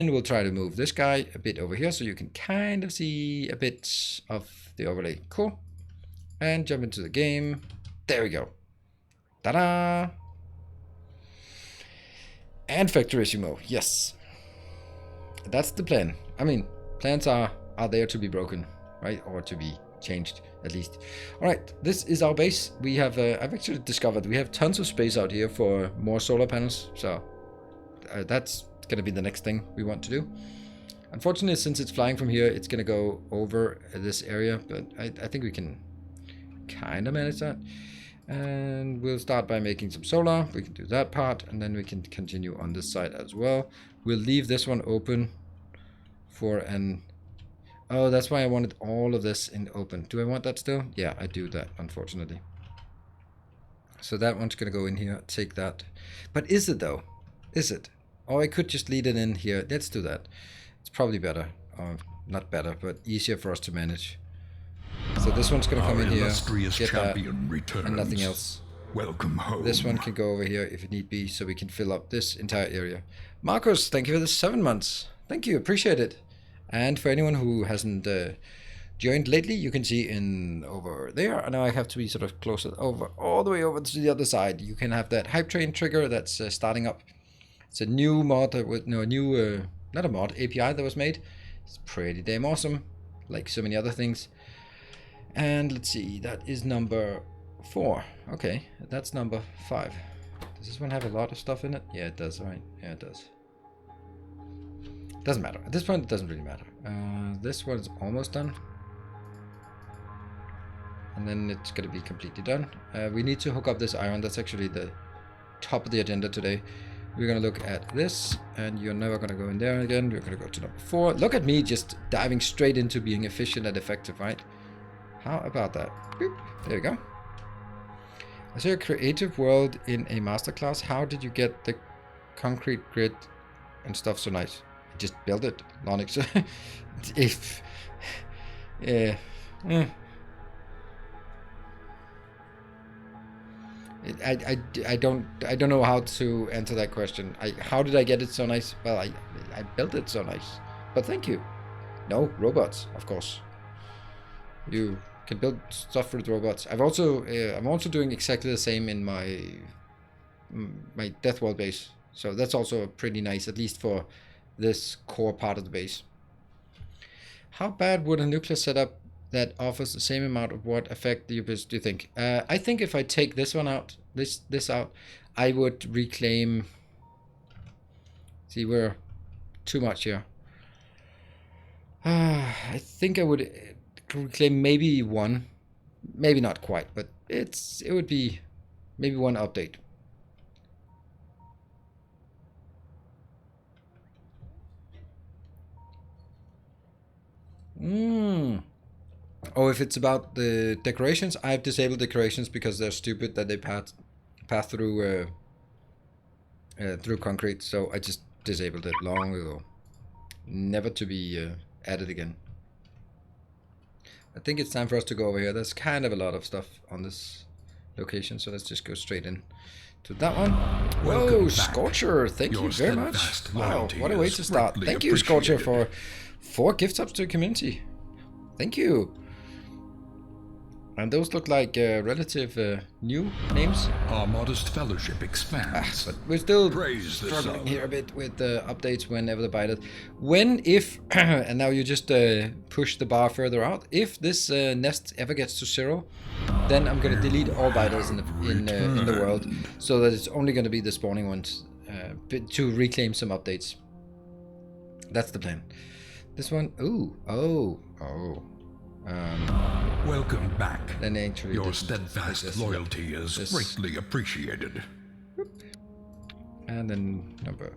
And we'll try to move this guy a bit over here so you can kind of see a bit of the overlay. Cool. And jump into the game. There we go. Ta-da! And Factorio, yes. That's the plan. I mean, plans are there to be broken, right? Or to be changed, at least. All right, this is our base. We have, I've actually discovered we have tons of space out here for more solar panels. So that's going to be the next thing we want to do. Unfortunately, since it's flying from here, it's going to go over this area. But I think we can kind of manage that. And we'll start by making some solar. We can do that part, and then we can continue on this side as well. We'll leave this one open for an... Oh, that's why I wanted all of this in open. Do I want that still? Yeah, I do that, unfortunately. So that one's going to go in here. Take that. But is it, though? Is it? Or I could just lead it in here. Let's do that. It's probably better. Not better, but easier for us to manage. So this one's going to come in here, get that, and nothing else. Welcome home. This one can go over here if it need be, so we can fill up this entire area. Marcos, thank you for the 7 months. Thank you, appreciate it. And for anyone who hasn't joined lately, you can see in over there. And now I have to be sort of closer over, all the way over to the other side. You can have that hype train trigger that's starting up. It's a new mod with no new, not a mod, API that was made. It's pretty damn awesome, like so many other things. And let's see, that is number 4. Okay, that's number 5. Does this one have a lot of stuff in it? Yeah, it does, right? Yeah, it does. Doesn't matter. At this point, it doesn't really matter. This one is almost done. And then it's going to be completely done. We need to hook up this iron. That's actually the top of the agenda today. We're going to look at this, and you're never going to go in there again. We're going to go to number 4. Look at me just diving straight into being efficient and effective, right? How about that? Boop. There we go. Is there a creative world in a masterclass? How did you get the concrete grid and stuff so nice? I just built it, Lonix. If I don't know how to answer that question. How did I get it so nice? Well, I built it so nice. But thank you. No, robots, of course. You can build stuff with robots. I'm also doing exactly the same in my Death World base. So that's also pretty nice, at least for this core part of the base. How bad would a nuclear setup that offers the same amount of watt affect the abyss, do you think? I think if I take this one out, this out, I would reclaim... See, we're too much here. I think I would reclaim maybe 1. Maybe not quite, but it would be maybe 1 update. Oh, if it's about the decorations, I've disabled decorations because they're stupid that they pass through through concrete. So I just disabled it long ago, never to be added again. I think it's time for us to go over here. There's kind of a lot of stuff on this location, so let's just go straight in to that one. Whoa, Scorcher, thank you very much. Wow, what a way to start. Thank you, Scorcher, for 4 gift subs to the community. Thank you. And those look like relative new names. Our modest fellowship expands. But we're still struggling here a bit with the updates whenever the bite. When, if, and now you just push the bar further out. If this nest ever gets to 0, then I'm going to delete all biters in the world, so that it's only going to be the spawning ones to reclaim some updates. That's the plan. This one, oh. Welcome back. Then actually your steadfast loyalty is greatly appreciated. And then number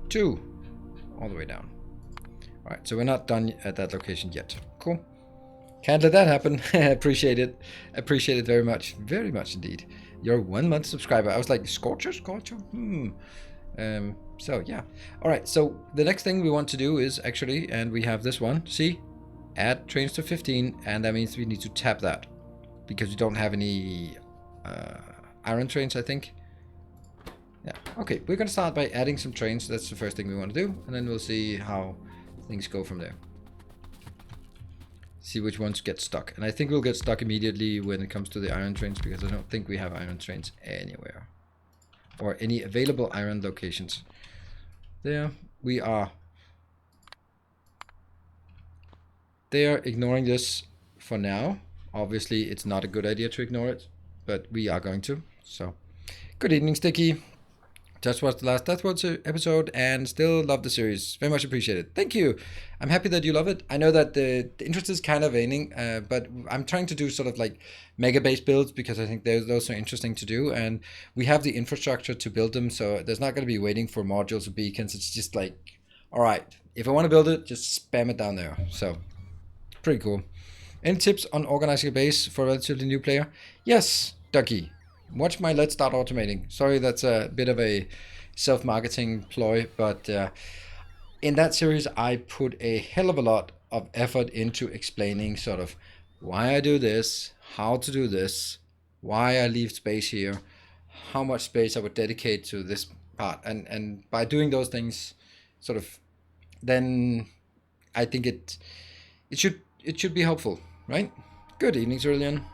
2, all the way down. All right, so we're not done at that location yet. Cool. Can't let that happen. Appreciate it. Appreciate it very much indeed. You're 1 month subscriber. I was like, Scorcher. So yeah. All right. So the next thing we want to do is actually, and we have this one. See. Add trains to 15, and that means we need to tap that because we don't have any iron trains, I think. Yeah, okay, we're gonna start by adding some trains. That's the first thing we want to do, and then we'll see how things go from there. See which ones get stuck. And I think we'll get stuck immediately when it comes to the iron trains, because I don't think we have iron trains anywhere. Or any available iron locations. There, we are. They are ignoring this for now. Obviously, it's not a good idea to ignore it, but we are going to. So, good evening, Sticky. Just watched the last Death World episode and still love the series. Very much appreciated. Thank you. I'm happy that you love it. I know that the interest is kind of waning, but I'm trying to do sort of like mega base builds because I think those are interesting to do. And we have the infrastructure to build them. So there's not going to be waiting for modules or beacons. It's just like, all right, if I want to build it, just spam it down there. So pretty cool. Any tips on organizing a base for a relatively new player? Yes, Ducky. Watch my Let's Start Automating. Sorry, that's a bit of a self-marketing ploy, but in that series, I put a hell of a lot of effort into explaining sort of why I do this, how to do this, why I leave space here, how much space I would dedicate to this part. And by doing those things, sort of, then I think it should be helpful, right? Good evening, Cerulean.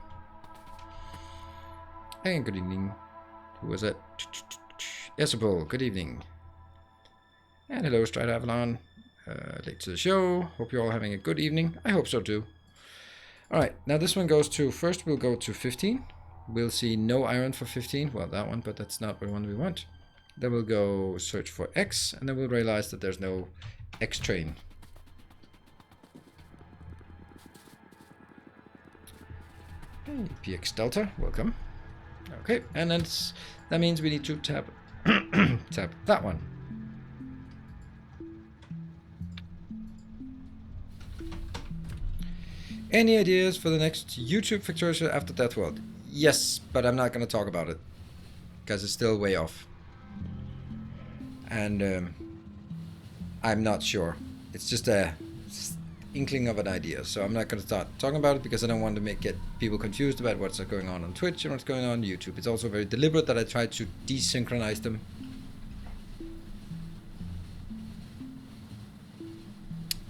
Hey, good evening. Who was it? Yesable, good evening. And hello, Stride Avalon. Late to the show. Hope you're all having a good evening. I hope so too. Alright, now this one goes to, first we'll go to 15. We'll see no iron for 15. Well, that one, but that's not the one we want. Then we'll go search for X, and then we'll realize that there's no X train. Hey, PX Delta, welcome. Okay, and that means we need to tap tap that one. Any ideas for the next YouTube Factorio after Death World? Yes, but I'm not going to talk about it because it's still way off. And I'm not sure. It's just a inkling of an idea, so I'm not going to start talking about it because I don't want to get people confused about what's going on Twitch and what's going on YouTube. It's also very deliberate that I try to desynchronize them.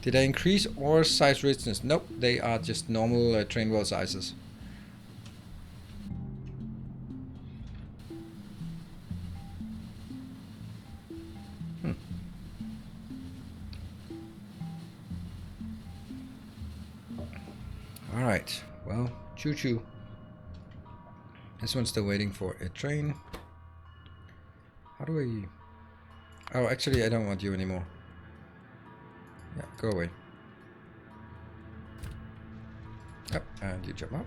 Did I increase ore size richness? Nope, they are just normal train wall sizes. Alright, well, choo-choo. This one's still waiting for a train. How do I... Oh, actually, I don't want you anymore. Yeah, go away. Yep, and you jump up.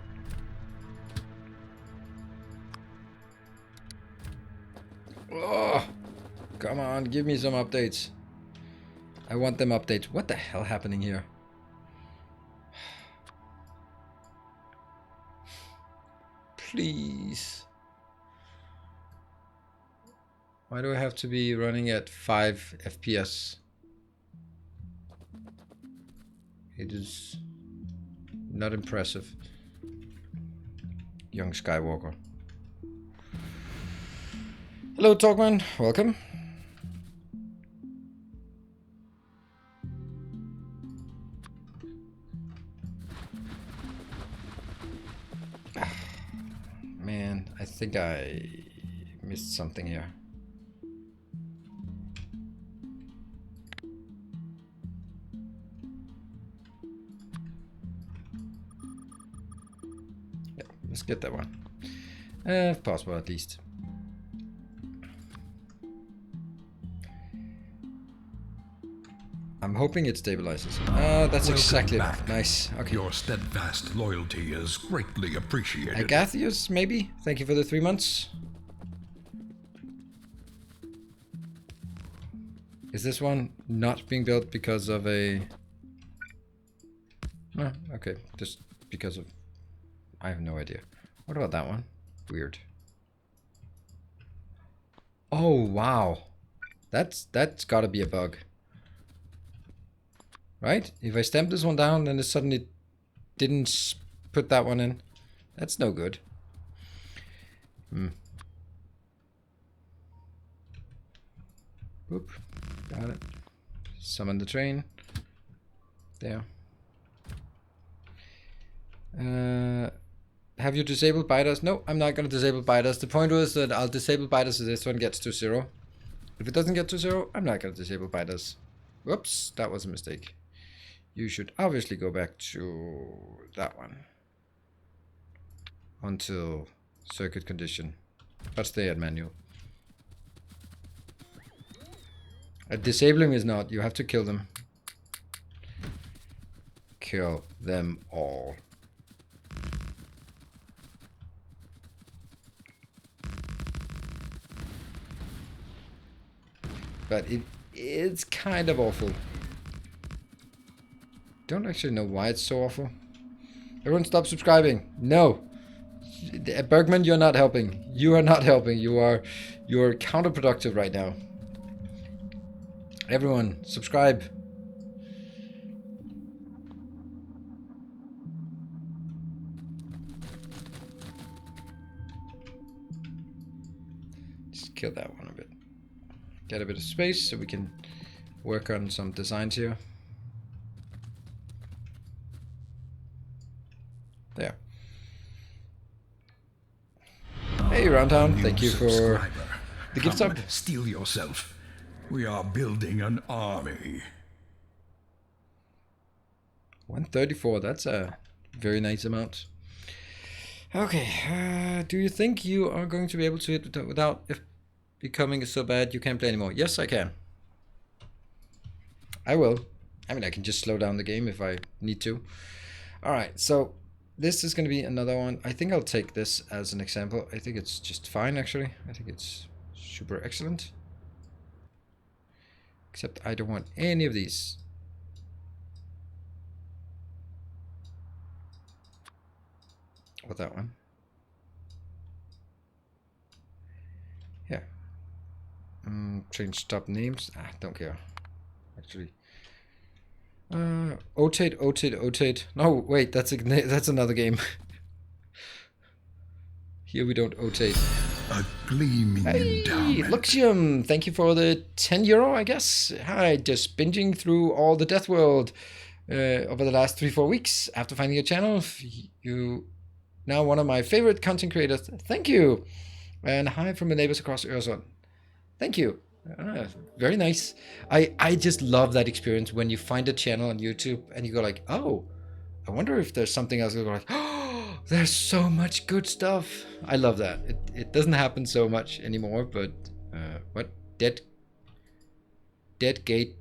Oh, come on, give me some updates. I want them updates. What the hell happening here? Please. Why do I have to be running at 5 FPS? It is not impressive. Young Skywalker. Hello, Talkman. Welcome. Man, I think I missed something here. Yeah, let's get that one. If possible, at least. I'm hoping it stabilizes. That's exactly enough. Nice. Okay. Your steadfast loyalty is greatly appreciated. Agathius, maybe? Thank you for the 3 months. Is this one not being built because of a... No, okay. Just because of... I have no idea. What about that one? Weird. Oh, wow. That's gotta be a bug. Right? If I stamp this one down, then it suddenly didn't put that one in. That's no good. Boop. Got it. Summon the train. There. Have you disabled biters? No, I'm not going to disable biters. The point was that I'll disable biters so this one gets to 0. If it doesn't get to 0, I'm not going to disable biters. Whoops, that was a mistake. You should obviously go back to that one. Until circuit condition. But stay at manual. Disabling is not. You have to kill them. Kill them all. But it's kind of awful. Don't actually know why it's so awful. Everyone stop subscribing. No. Bergman, you're not helping. You are not helping. You're counterproductive right now. Everyone, subscribe. Just kill that one a bit. Get a bit of space so we can work on some designs here. There. Hey, Roundtown, thank you for the gift sub. Steel yourself. We are building an army. 134, that's a very nice amount. Okay, do you think you are going to be able to hit without if becoming so bad you can't play anymore? Yes, I can. I will. I mean, I can just slow down the game if I need to. Alright, so this is going to be another one. I think I'll take this as an example. I think it's just fine, actually. I think it's super excellent. Except I don't want any of these. Or that one. Yeah. Change stop names. Don't care. Actually. Otate. No, wait, that's another game. Here we don't otate. A gleaming endowment. Luxium, thank you for the €10, I guess. Hi, just binging through all the Death World over the last 3-4 weeks. After finding your channel, you now one of my favorite content creators. Thank you. And hi from the neighbors across Öresund. Thank you. Very nice. I just love that experience when you find a channel on YouTube and you go like, oh, I wonder if there's something else. You go like, oh, there's so much good stuff. I love that. It doesn't happen so much anymore, but what? Dead gate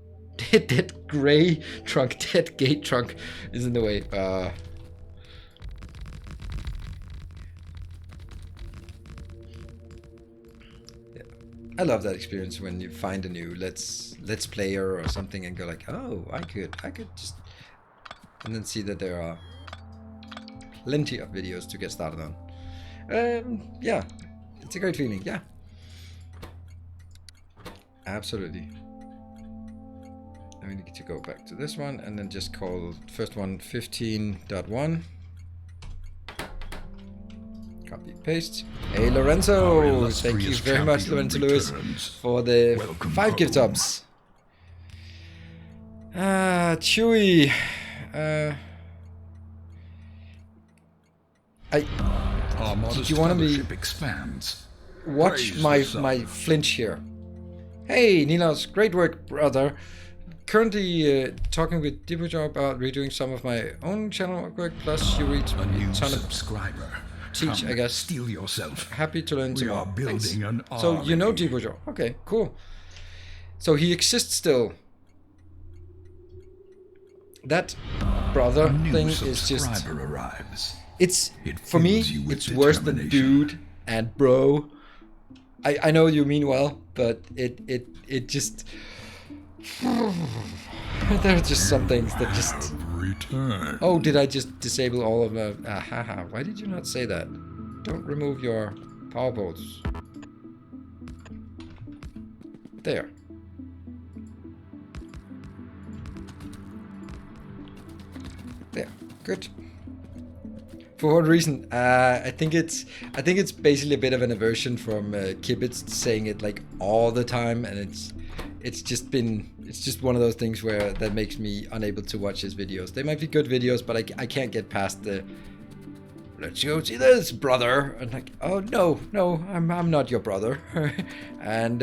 trunk is in the way. I love that experience when you find a new let's player or something and go like, oh, I could just, and then see that there are plenty of videos to get started on. Yeah, it's a great feeling. Yeah, absolutely. Then we need to go back to this one and then just call first one 15.1. Copy, paste. Hey, Lorenzo! Thank you very much, Lorenzo Lewis, for the 5 gift subs. Chewy. Do you want to watch my flinch here? Hey, Ninos, great work, brother. Currently talking with Dibujo about redoing some of my own channel work. Plus, you read a ton of subscriber. Teach, I guess. Steel yourself. Happy to learn We are building an army. So you know Dibujo. Okay, cool. So he exists still. That brother thing is just. Arrives. It's for me. It's worse than dude and bro. I know you mean well, but it just. There are just some things that just. Return. Oh, did I just disable all of them? Why did you not say that? Don't remove your power bolts. There. There. Good. For what reason? I think it's basically a bit of an aversion from Kibitz saying it like all the time, and it's just one of those things where that makes me unable to watch his videos. They might be good videos, but I can't get past the let's go see this, brother. And like, oh no, I'm not your brother. And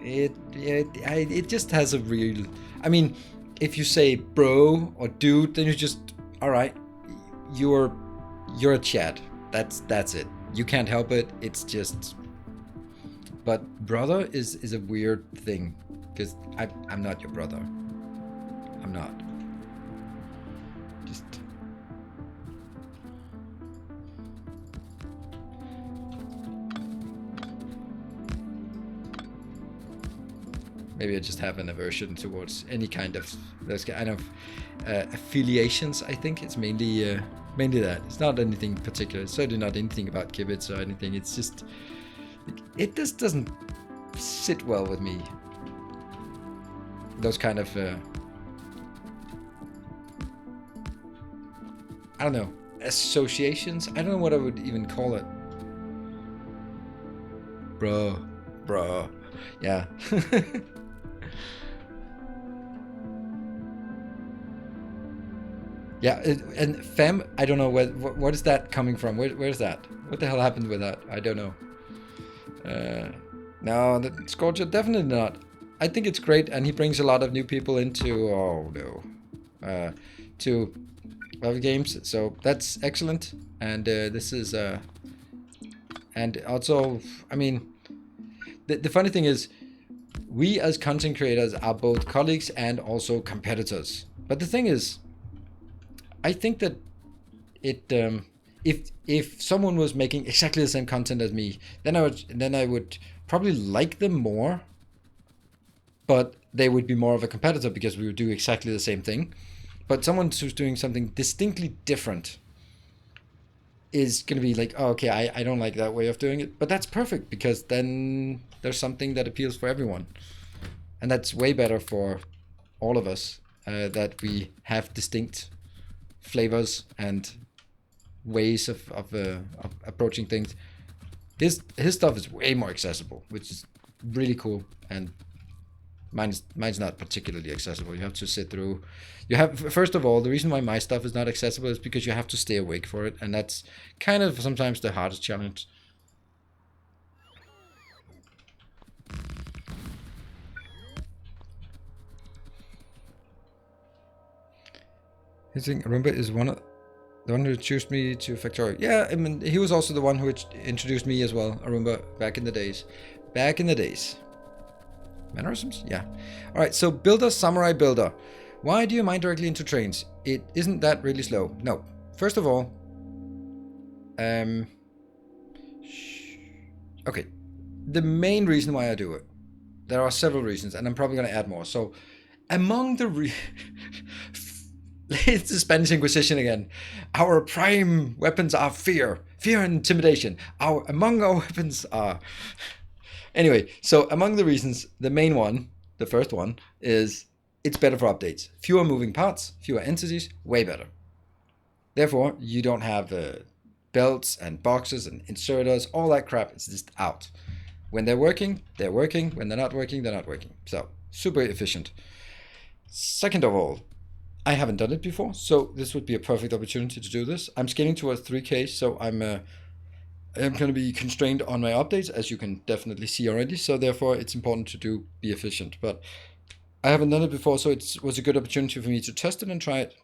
it just has a real. I mean, if you say bro or dude, then you just all right. You're a Chad. That's it. You can't help it. It's just. But brother is a weird thing, because I'm not your brother. I'm not. Just. Maybe I just have an aversion towards any kind of those kind of affiliations. I think it's mainly that. It's not anything particular. It's certainly not anything about kibitz or anything. It's just it just doesn't sit well with me. Those kind of I don't know, associations. I don't know what I would even call it. Bro, yeah. Yeah, and fam, I don't know what is that coming from. Where's that? What the hell happened with that? I don't know. No, the Scorcher definitely not. I think it's great, and he brings a lot of new people into to love games. So that's excellent. And this is and also, I mean, the funny thing is, we as content creators are both colleagues and also competitors. But the thing is, I think that it if someone was making exactly the same content as me, then I would probably like them more, but they would be more of a competitor because we would do exactly the same thing. But someone who's doing something distinctly different is going to be like, oh, okay, I don't like that way of doing it, but that's perfect, because then there's something that appeals for everyone, and that's way better for all of us, that we have distinct flavors and ways of approaching things. His stuff is way more accessible, which is really cool, and mine's not particularly accessible. You have to sit through. You have, first of all, the reason why my stuff is not accessible is because you have to stay awake for it, and that's kind of sometimes the hardest challenge. I think Arumba is the one who introduced me to Factorio. Yeah, I mean, he was also the one who introduced me as well, Arumba, back in the days. Mannerisms? Yeah. Alright, so Builder, Samurai Builder. Why do you mine directly into trains? It isn't that really slow. No. First of all, okay. The main reason why I do it, there are several reasons, and I'm probably going to add more. So, among the it's the Spanish Inquisition again. Our prime weapons are fear and intimidation. Among our weapons are. Anyway, so among the reasons, the main one, the first one, is it's better for updates. Fewer moving parts, fewer entities, way better. Therefore, you don't have belts and boxes and inserters, all that crap. It's just out. When they're working, they're working. When they're not working, they're not working. So, super efficient. Second of all, I haven't done it before, so this would be a perfect opportunity to do this. I'm scaling towards 3K, so I'm going to be constrained on my updates, as you can definitely see already. So therefore, it's important to be efficient. But I haven't done it before, so it was a good opportunity for me to test it and try it.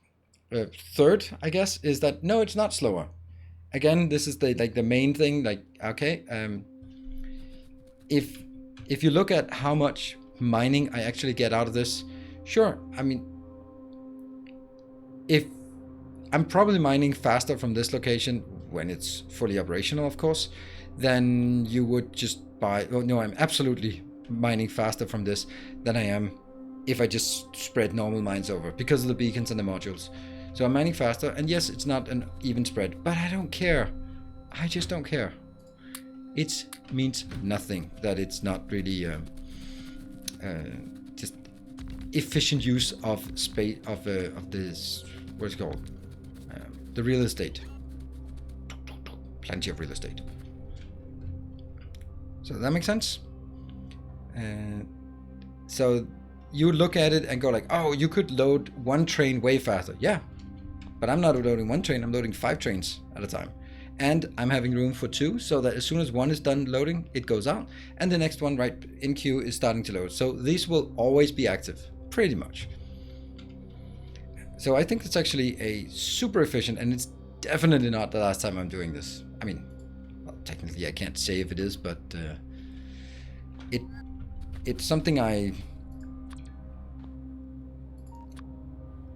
Third, I guess, is that no, it's not slower. Again, this is the main thing. Like, okay, if you look at how much mining I actually get out of this, sure. I mean, if I'm probably mining faster from this location when it's fully operational, of course, than you would just buy. Oh, no, I'm absolutely mining faster from this than I am if I just spread normal mines over, because of the beacons and the modules. So I'm mining faster, and yes, it's not an even spread, but I don't care. I just don't care. It means nothing that it's not really just efficient use of space of this. What's it called? The real estate. Plenty of real estate. So that makes sense. So you look at it and go like, oh, you could load one train way faster. Yeah, but I'm not loading one train, I'm loading 5 trains at a time. And I'm having room for 2, so that as soon as one is done loading, it goes out, and the next one right in queue is starting to load. So these will always be active, pretty much. So I think it's actually a super efficient, and it's definitely not the last time I'm doing this. I mean, well, technically I can't say if it is, but it's something I...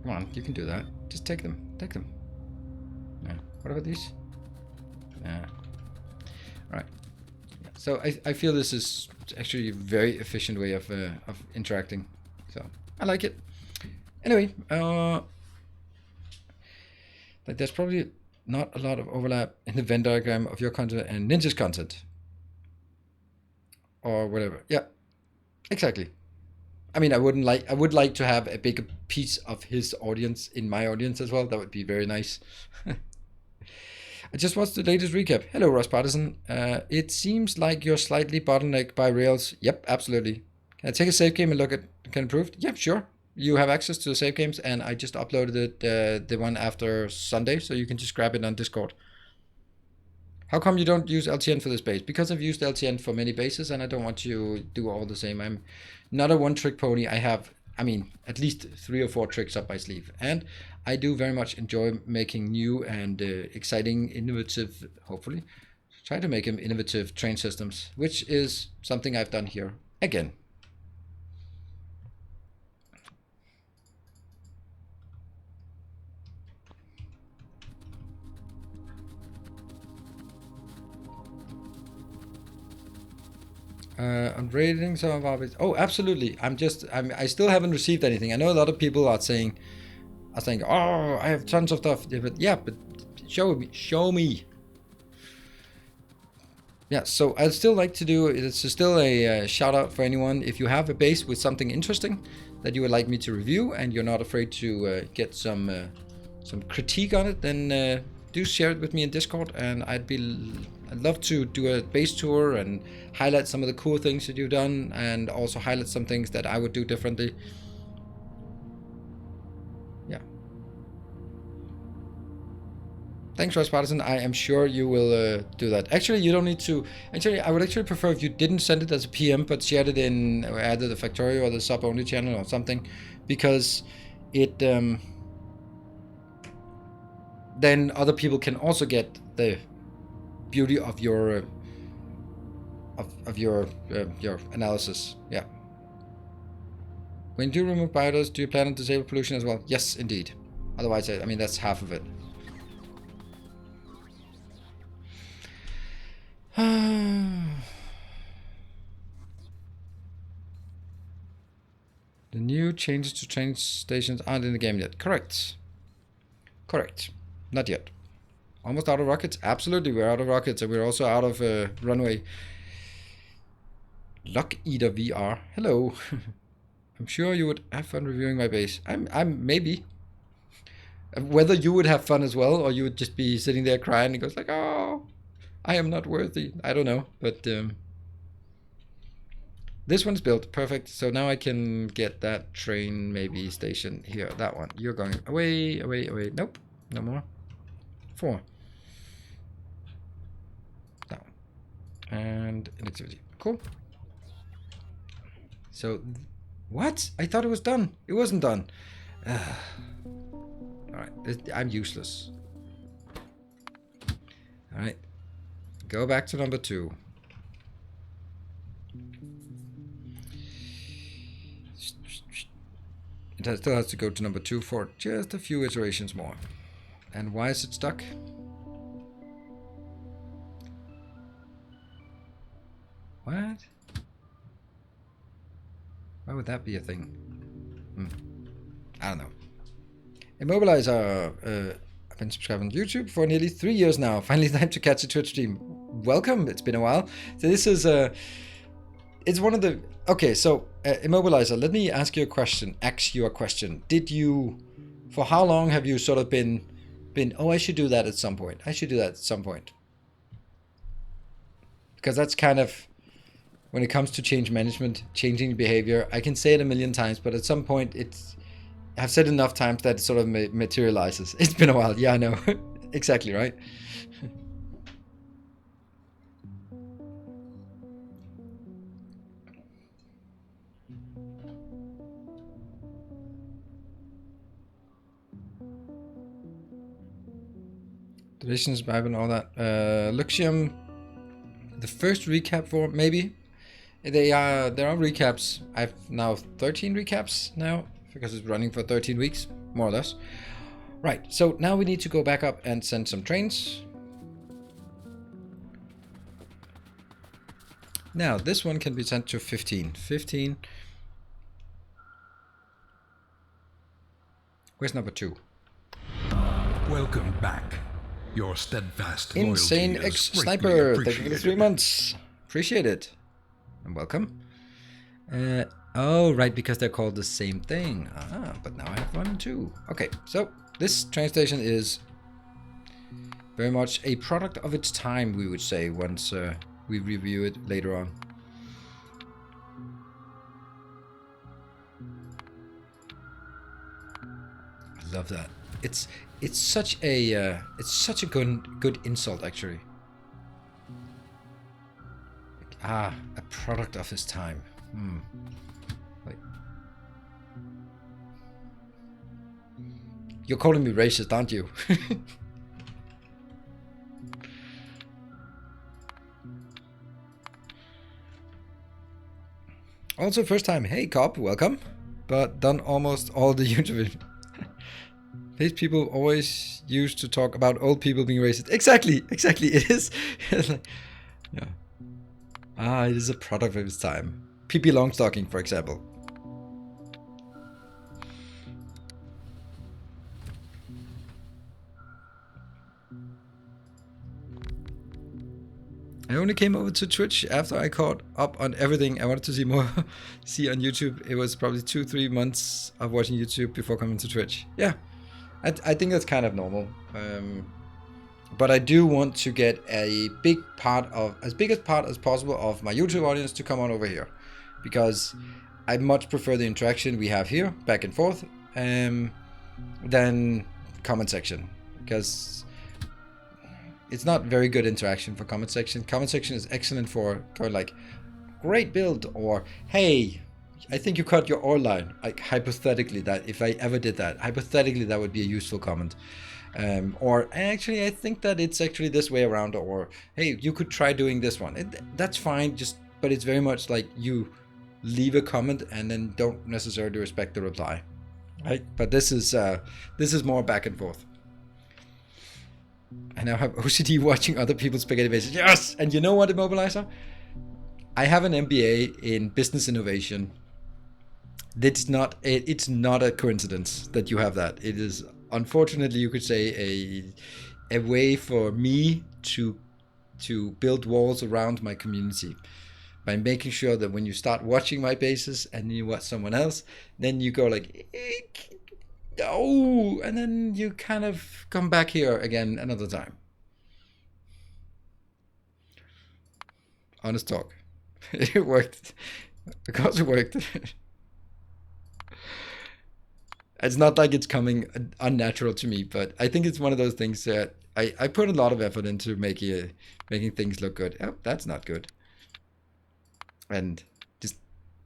Come on, you can do that. Just take them. Take them. Yeah. What about these? Yeah. All right. So I feel this is actually a very efficient way of interacting. So I like it. Anyway, like there's probably not a lot of overlap in the Venn diagram of your content and Ninja's content, or whatever. Yeah, exactly. I mean, I would like to have a bigger piece of his audience in my audience as well. That would be very nice. I just watched the latest recap. Hello, Ross Patterson. It seems like you're slightly bottlenecked by Rails. Yep, absolutely. Can I take a save game and look at can improved? Yep, sure. You have access to the save games, and I just uploaded it, the one after Sunday, so you can just grab it on Discord. How come you don't use LTN for this base? Because I've used LTN for many bases, and I don't want to do all the same. I'm not a one-trick pony. I have, I mean, at least 3 or 4 tricks up my sleeve. And I do very much enjoy making new and exciting, innovative, hopefully, try to make them innovative train systems, which is something I've done here again. On rating some of our bits. Oh, absolutely. I still haven't received anything. I know a lot of people are saying, oh, I have tons of stuff. But yeah, but show me. Yeah, so I'd still like to do, it's still a shout out for anyone. If you have a base with something interesting that you would like me to review, and you're not afraid to get some critique on it, then do share it with me in Discord, and I'd love to do a base tour and highlight some of the cool things that you've done, and also highlight some things that I would do differently. Yeah. Thanks, Ross Patterson. I am sure you will do that. Actually, you don't need to. Actually, I would actually prefer if you didn't send it as a PM, but shared it in either the Factorio or the sub-only channel or something, because it then other people can also get the beauty of your your analysis. Yeah. When you remove biodos, do you plan on disable pollution as well? Yes, indeed. Otherwise, I mean, that's half of it. The new changes to train stations aren't in the game yet. Correct. Correct. Not yet. Almost out of rockets? Absolutely, we're out of rockets, and we're also out of runway. Lock Eater VR. Hello. I'm sure you would have fun reviewing my base. I'm maybe. Whether you would have fun as well, or you would just be sitting there crying and goes like, oh, I am not worthy. I don't know, but this one's built perfect. So now I can get that train maybe station here. That one. You're going away, away, away. Nope, no more. 4. That one. And inactivity. Cool. So, what? I thought it was done. It wasn't done. Alright, I'm useless. Alright. Go back to number 2. It still has to go to number 2 for just a few iterations more. And why is it stuck? What? Why would that be a thing? I don't know. Immobilizer, I've been subscribing to YouTube for nearly 3 years now. Finally time to catch a Twitch stream. Welcome, it's been a while. So this is it's one of the... Okay, so Immobilizer, let me ask you a question. Did you... For how long have you sort of been... Oh, I should do that at some point. I should do that at some point. Because that's kind of when it comes to change management, changing behavior. I can say it a million times, but at some point I've said enough times that it sort of materializes. It's been a while. Yeah, I know. Exactly, right? Traditions, Bible, and all that. Luxium, the first recap for maybe. There are recaps. I've now 13 recaps now because it's running for 13 weeks, more or less. Right, so now we need to go back up and send some trains. Now this one can be sent to 15. 15. Where's number 2? Welcome back. Your steadfast Insane loyalty X is greatly Sniper. Thank you for the 3 appreciated. months. Appreciate it. And welcome. Oh, right, because they're called the same thing. But now I have 1 and 2. Okay, so this train station is very much a product of its time, we would say, once we review it later on. I love that. It's such a good insult, actually. A product of his time. Wait. You're calling me racist, aren't you? Also, first time. Hey, cop, welcome. But done almost all the YouTube. These people always used to talk about old people being racist. Exactly. It is. Yeah. It is a product of its time. Pippi Longstocking, for example. I only came over to Twitch after I caught up on everything I wanted to see more see on YouTube. It was probably 2-3 months of watching YouTube before coming to Twitch. Yeah, I think that's kind of normal. But I do want to get a big part of, as big a part as possible of my YouTube audience to come on over here. Because I much prefer the interaction we have here, back and forth, than comment section. Because it's not very good interaction for comment section. Comment section is excellent for going like, great build, or hey, I think you cut your ore line. Like hypothetically, that if I ever did that, hypothetically that would be a useful comment. Or actually, I think that it's actually this way around, or hey, you could try doing this one. That's fine, but it's very much like you leave a comment and then don't necessarily respect the reply, right? But this is more back and forth. I now have OCD watching other people's spaghetti faces. Yes! And you know what, Immobilizer? I have an MBA in business innovation. It's not a coincidence that you have that. It is, unfortunately, you could say a way for me to build walls around my community by making sure that when you start watching my bases and you watch someone else, then you go like, oh, and then you kind of come back here again another time. Honest talk. It worked. Because it worked. It's not like it's coming unnatural to me, but I think it's one of those things that I put a lot of effort into making things look good. Oh, that's not good. And just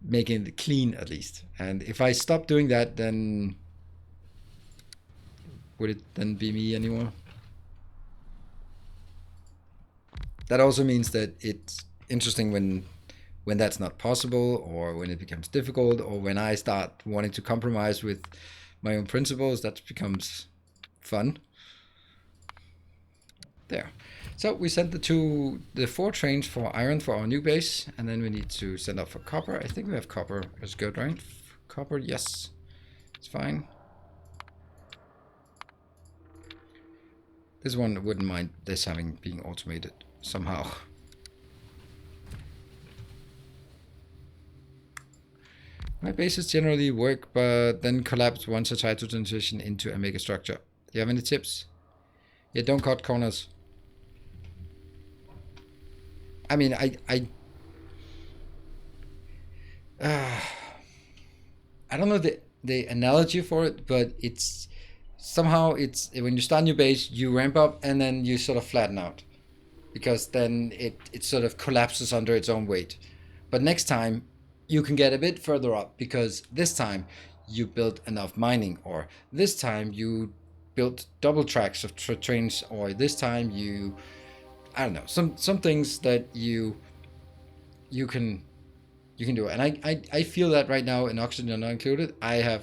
making it clean at least. And if I stop doing that, then would it then be me anymore? That also means that it's interesting when that's not possible, or when it becomes difficult, or when I start wanting to compromise with my own principles. That becomes fun. There. So we sent the 4 trains for iron for our new base, and then we need to send out for copper. I think we have copper. It's good, right? Copper, yes. It's fine. This one wouldn't mind this being automated somehow. My bases generally work, but then collapse once I try to transition into a mega structure. Do you have any tips? Yeah, don't cut corners. I mean, I don't know the analogy for it, but it's somehow it's when you start a new base, you ramp up and then you sort of flatten out, because then it sort of collapses under its own weight. But next time you can get a bit further up, because this time you built enough mining, or this time you built double tracks of trains, or this time you, I don't know, some things that you can do. And I feel that right now in Oxygen Not Included, I have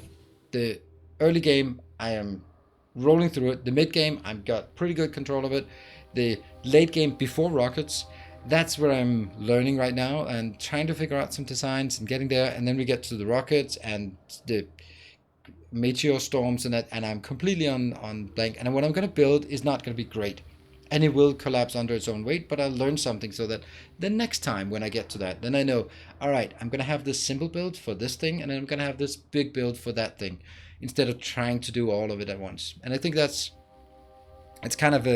the early game, I am rolling through it. The mid game, I've got pretty good control of it. The late game before rockets, that's where I'm learning right now and trying to figure out some designs and getting there. And then we get to the rockets and the meteor storms and that, and I'm completely on blank. And what I'm going to build is not going to be great. And it will collapse under its own weight, but I'll learn something so that the next time when I get to that, then I know, all right, I'm going to have this simple build for this thing, and then I'm going to have this big build for that thing, instead of trying to do all of it at once. And I think it's kind of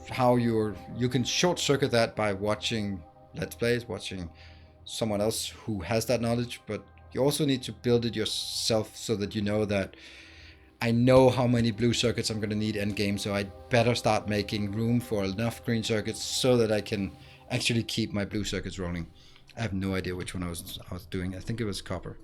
how you can short circuit that by watching Let's Plays, watching someone else who has that knowledge, but you also need to build it yourself so that you know that I know how many blue circuits I'm going to need end game, so I better start making room for enough green circuits so that I can actually keep my blue circuits rolling. I have no idea which one I was doing. I think it was copper.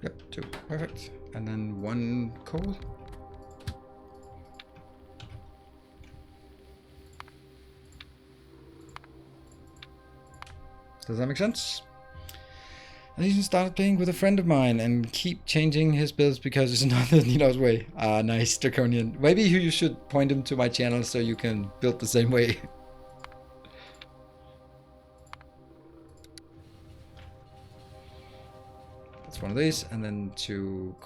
Yep, 2. Perfect. And then 1 coal. Does that make sense? I even started playing with a friend of mine and keep changing his builds because it's not the Nino's way. Ah, nice, Draconian. Maybe you should point him to my channel so you can build the same way. That's one of these, and then 2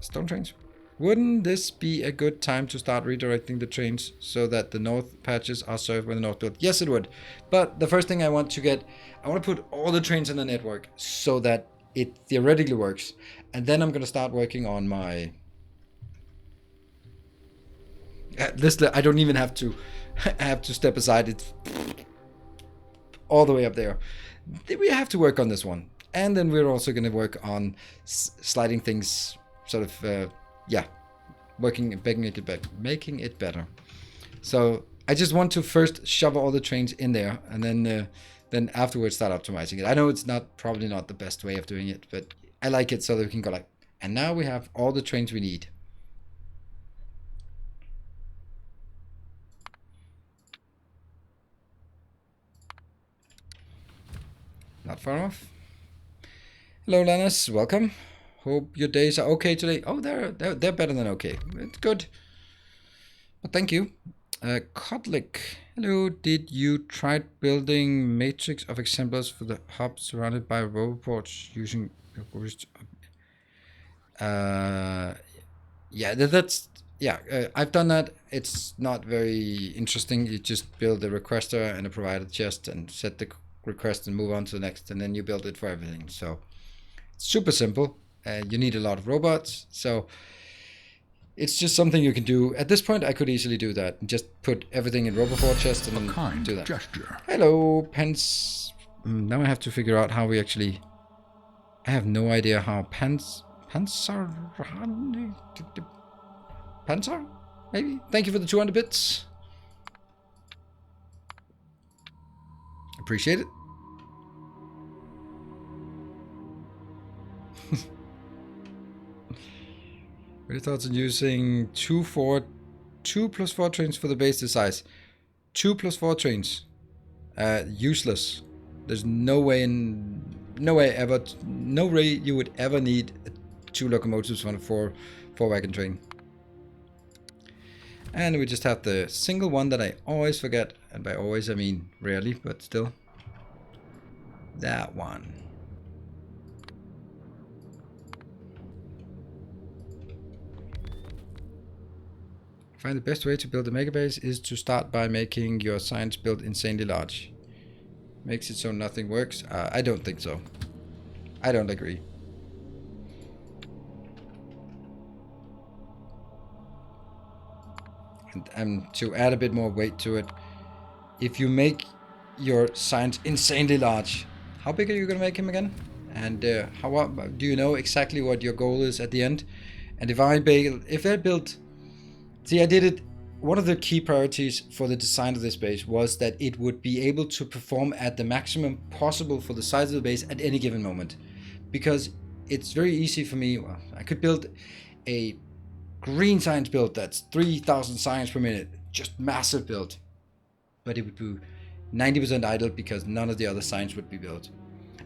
stone trains. Wouldn't this be a good time to start redirecting the trains so that the north patches are served by the north build? Yes, it would. But the first thing I want to put all the trains in the network so that it theoretically works. And then I'm going to start working on my... this, I don't even have to step aside. It's all the way up there. We have to work on this one. And then we're also going to work on sliding things sort of... making it better. So I just want to first shove all the trains in there, and then afterwards start optimizing it. I know it's probably not the best way of doing it, but I like it so that we can go like, and now we have all the trains we need. Not far off. Hello, Lannis. Welcome. Hope your days are okay today. Oh, they're better than okay. It's good. But thank you. Kotlik. Hello. Did you try building matrix of exemplars for the hub surrounded by roboports using... I've done that. It's not very interesting. You just build a requester and a provided chest and set the request and move on to the next, and then you build it for everything. So it's super simple. You need a lot of robots, so it's just something you can do. At this point, I could easily do that and just put everything in Roboport chest and then do that. Gesture. Hello, Pence. Now I have to figure out how we actually... I have no idea how Panzer? Maybe? Thank you for the 200 bits. Appreciate it. What are your thoughts on using 2 plus 4 trains for the base size? 2 plus 4 trains. Useless. There's no way you would ever need 2 locomotives on a 4 wagon train. And we just have the single one that I always forget, and by always I mean rarely, but still. That one. I find the best way to build a mega base is to start by making your science build insanely large. Makes it so nothing works. I don't think so. I don't agree. And to add a bit more weight to it, if you make your signs insanely large, how big are you going to make him again? And how do you know exactly what your goal is at the end? And if I built, see, I did it. One of the key priorities for the design of this base was that it would be able to perform at the maximum possible for the size of the base at any given moment, because it's very easy for me. Well, I could build a green science build that's 3,000 science per minute, just massive build, but it would be 90% idle because none of the other science would be built.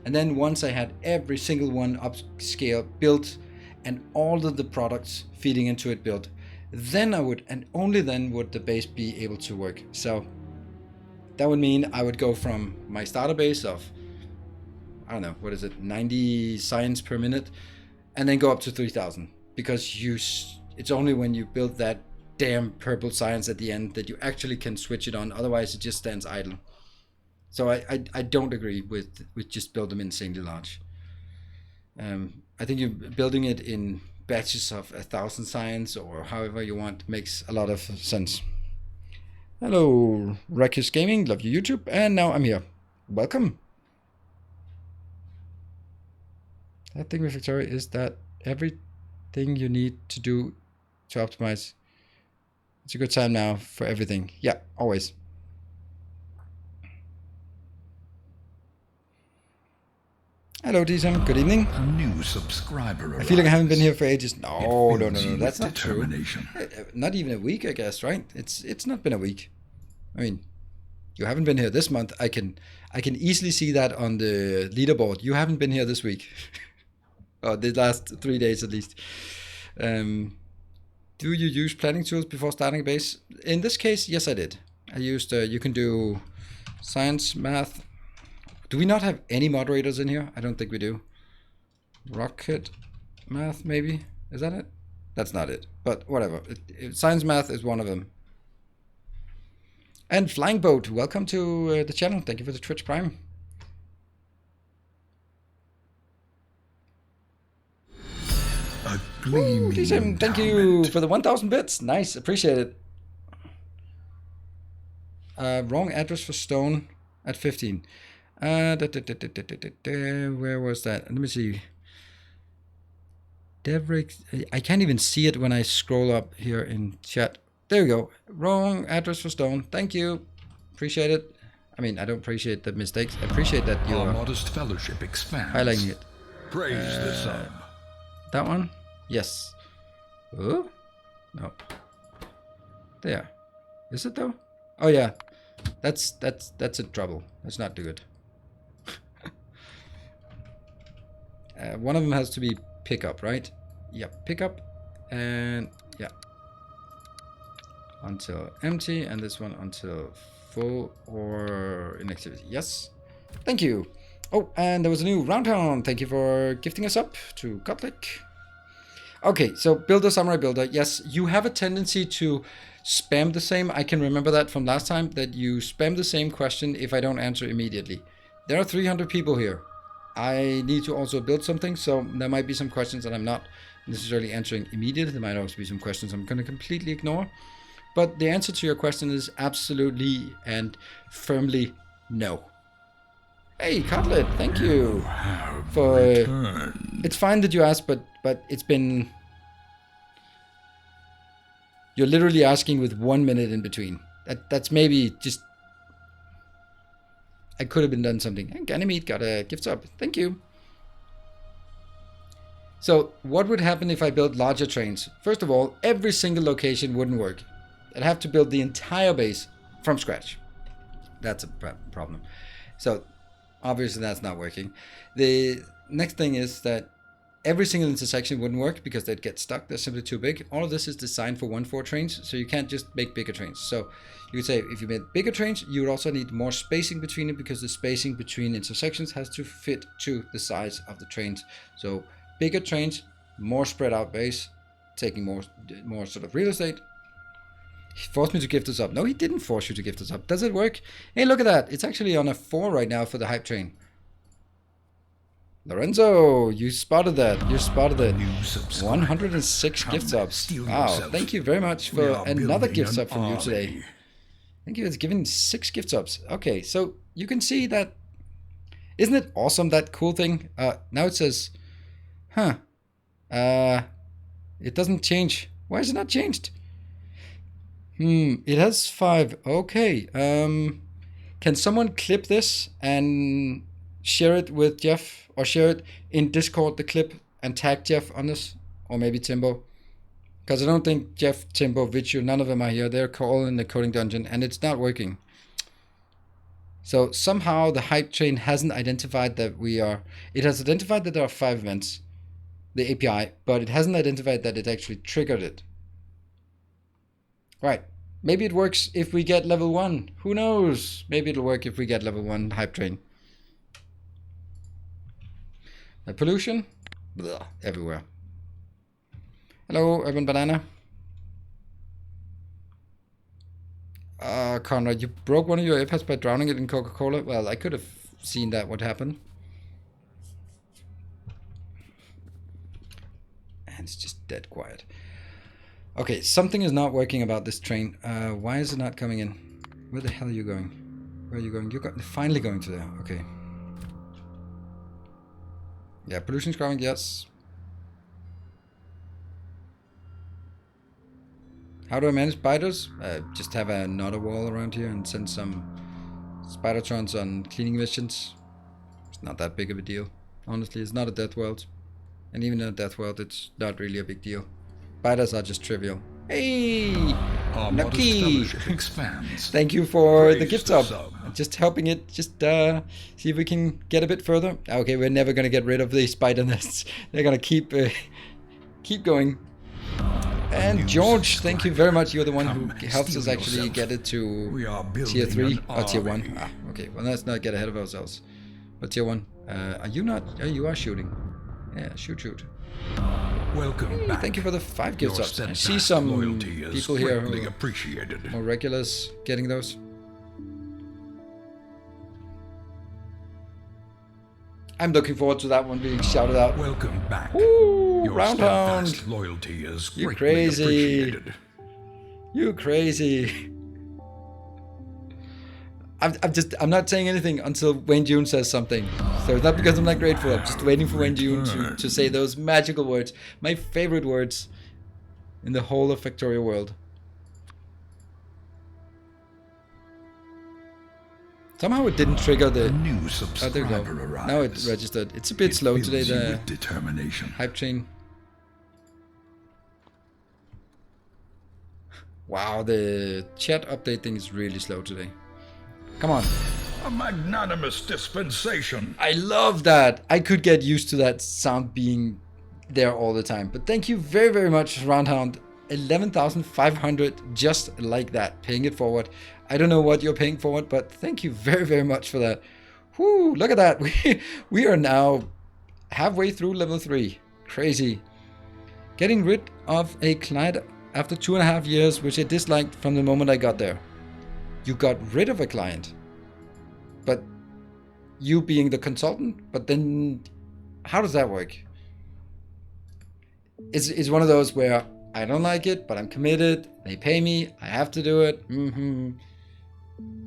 And then once I had every single one upscale built and all of the products feeding into it built, then I would, and only then would the base be able to work. So that would mean I would go from my starter base of, I don't know, what is it, 90 science per minute, and then go up to 3,000, because it's only when you build that damn purple science at the end that you actually can switch it on. Otherwise it just stands idle. So I don't agree with just build them insanely large. I think you're building it in batches of 1,000 science or however you want makes a lot of sense. Hello, Rakish Gaming, love your YouTube, and now I'm here. Welcome. That thing with Factorio is that everything you need to do to optimize. It's a good time now for everything. Yeah, always. Hello, Dsam. Good evening. A new subscriber. I feel like I haven't been here for ages. No, that's not true. Not even a week, I guess, right? It's not been a week. I mean, you haven't been here this month. I can easily see that on the leaderboard. You haven't been here this week. Or the last 3 days at least. Do you use planning tools before starting a base? In this case, yes, I did. I used, you can do science, math. Do we not have any moderators in here? I don't think we do. Rocket math, maybe? Is that it? That's not it, but whatever. Science math is one of them. And Flying Boat, welcome to the channel. Thank you for the Twitch Prime. Ooh, thank you for the 1,000 bits. Nice, appreciate it. Wrong address for stone at 15. Where was that? Let me see. Devrick, I can't even see it when I scroll up here in chat. There we go. Wrong address for stone. Thank you. Appreciate it. I mean, I don't appreciate the mistakes. I appreciate that you're modest fellowship expands. Highlighting it. Praise the sub. That one? Yes. Oh? No. There. Is it though? Oh yeah. That's a trouble. That's not good. One of them has to be pickup, right? Yep, pickup, and yeah, until empty, and this one until full or inactivity. Yes, thank you. Oh, and there was a new Roundhound. Thank you for gifting us up to Kotlik. Okay, so Builder, Samurai Builder. Yes, you have a tendency to spam the same. I can remember that from last time, that you spam the same question if I don't answer immediately. There are 300 people here. I need to also build something, so there might be some questions that I'm not necessarily answering immediately. There might also be some questions I'm going to completely ignore. But the answer to your question is absolutely and firmly no. Hey, Cutlet, thank you for. It's fine that you asked, but it's been. You're literally asking with 1 minute in between. That's maybe just. I could have been done something. And Ganymede got a gift sub. Thank you. So what would happen if I built larger trains? First of all, every single location wouldn't work. I'd have to build the entire base from scratch. That's a problem. So obviously that's not working. The next thing is that every single intersection wouldn't work because they'd get stuck. They're simply too big. All of this is designed for 1/4 trains, so you can't just make bigger trains. So you would say if you made bigger trains, you would also need more spacing between it, because the spacing between intersections has to fit to the size of the trains. So bigger trains, more spread out base, taking more sort of real estate. He forced me to gift this up. No, he didn't force you to gift this up. Does it work? Hey, look at that. It's actually on a 4 right now for the hype train. Lorenzo, you spotted that. You spotted it. New subscriber. 106 gift subs. Steel Wow, yourself. thank you very much We for are another building gift an sub from you army. today. Thank you. It's given 6 gift subs. Okay, so you can see that. Isn't it awesome, that cool thing? Now it says, it doesn't change. Why is it not changed? It has 5. Okay. Can someone clip this and share it with Jeff, or share it in Discord, the clip, and tag Jeff on this, or maybe Timbo? Because I don't think Jeff, Timbo, Vichu, none of them are here. They're all in the coding dungeon, and it's not working. So somehow the hype train hasn't identified that we are. It has identified that there are 5 events, the API, but it hasn't identified that it actually triggered it. Right. Maybe it works if we get level 1. Who knows? Maybe it'll work if we get level 1 hype train. Pollution? Blah, everywhere. Hello, Urban Banana. Conrad, you broke one of your iPads by drowning it in Coca-Cola? Well, I could have seen that would happen. And it's just dead quiet. Okay, something is not working about this train. Why is it not coming in? Where the hell are you going? Where are you going? You're finally going to there. Okay. Yeah, pollution's growing, yes. How do I manage spiders? Just have another wall around here and send some spidertrons on cleaning missions. It's not that big of a deal. Honestly, it's not a death world. And even in a death world, it's not really a big deal. Spiders are just trivial. Hey! Our Lucky! modest fellowship expands. Thank you for the Praise gift the sub. sub. Just helping it, just see if we can get a bit further. Okay, we're never gonna get rid of the spider nests. They're gonna keep going. And George, thank you very much. You're the one who helps us actually get it to tier 3 or tier 1. Ah, okay. Well, let's not get ahead of ourselves. But tier 1. Are you not? You are shooting. Yeah, shoot. Welcome back. Thank you for the 5 gift Your subs. I see steadfast some loyalty is people here greatly who are appreciated. more regulars getting those. I'm looking forward to that one being shouted out. Welcome back. Ooh, Your Roundhound. steadfast loyalty is You greatly crazy. appreciated. You crazy. I'm not saying anything until Wayne June says something. So it's not because I'm not grateful. I'm just waiting for Wayne June to say those magical words. My favorite words in the whole of Factorio world. Somehow it didn't trigger the... A new Oh, there subscriber we go. arrives. Now it registered. It's a bit slow Fills today, you the with determination. hype train. Wow, the chat update thing is really slow today. Come on. A magnanimous dispensation. I love that. I could get used to that sound being there all the time. But thank you very, very much, Roundhound. 11,500 just like that. Paying it forward. I don't know what you're paying forward, but thank you very, very much for that. Whoo, look at that. We are now halfway through level 3. Crazy. Getting rid of a client after 2.5 years, which I disliked from the moment I got there. You got rid of a client. But you being the consultant, but then how does that work? It's one of those where I don't like it, but I'm committed. They pay me. I have to do it.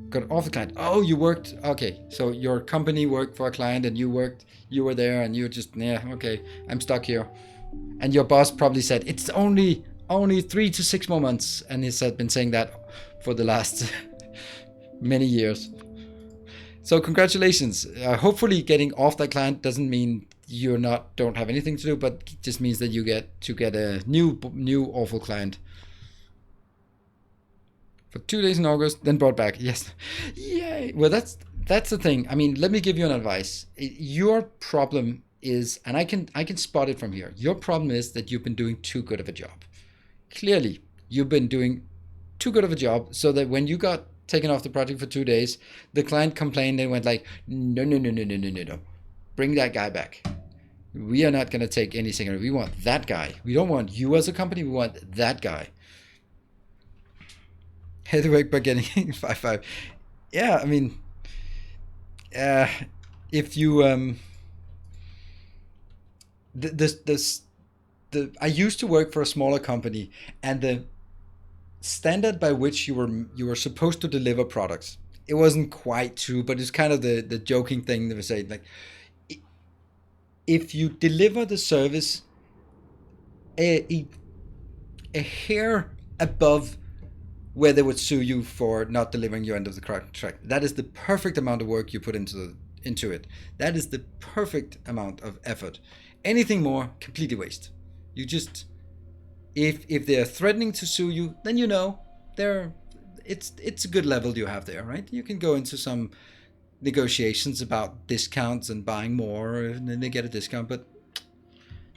Got off the client. Oh, you worked. Okay, so your company worked for a client, and you were there, and you just, yeah, okay, I'm stuck here. And your boss probably said it's only 3 to 6 more months, and he's been saying that for the last many years. So congratulations. Hopefully getting off that client doesn't mean you don't have anything to do, but it just means that you get a new awful client. For 2 days in August, then brought back. Yes. Yay. Well, that's the thing. I mean, let me give you an advice. Your problem is, and I can spot it from here. Your problem is that you've been doing too good of a job. Clearly, you've been doing too good of a job, so that when you got taken off the project for 2 days, the client complained and went like, no. Bring that guy back. We are not going to take any singer. We want that guy. We don't want you as a company. We want that guy. Heavyweight by getting 5-5. Yeah, I mean, if you I used to work for a smaller company, and the standard by which you were supposed to deliver products, it wasn't quite true, but it's kind of the joking thing that we say, like, if you deliver the service a hair above where they would sue you for not delivering your end of the contract, that is the perfect amount of work you put into it. That is the perfect amount of effort. Anything more, completely waste. You just, if they're threatening to sue you, then you know it's a good level you have there, right? You can go into some negotiations about discounts and buying more, and then they get a discount. But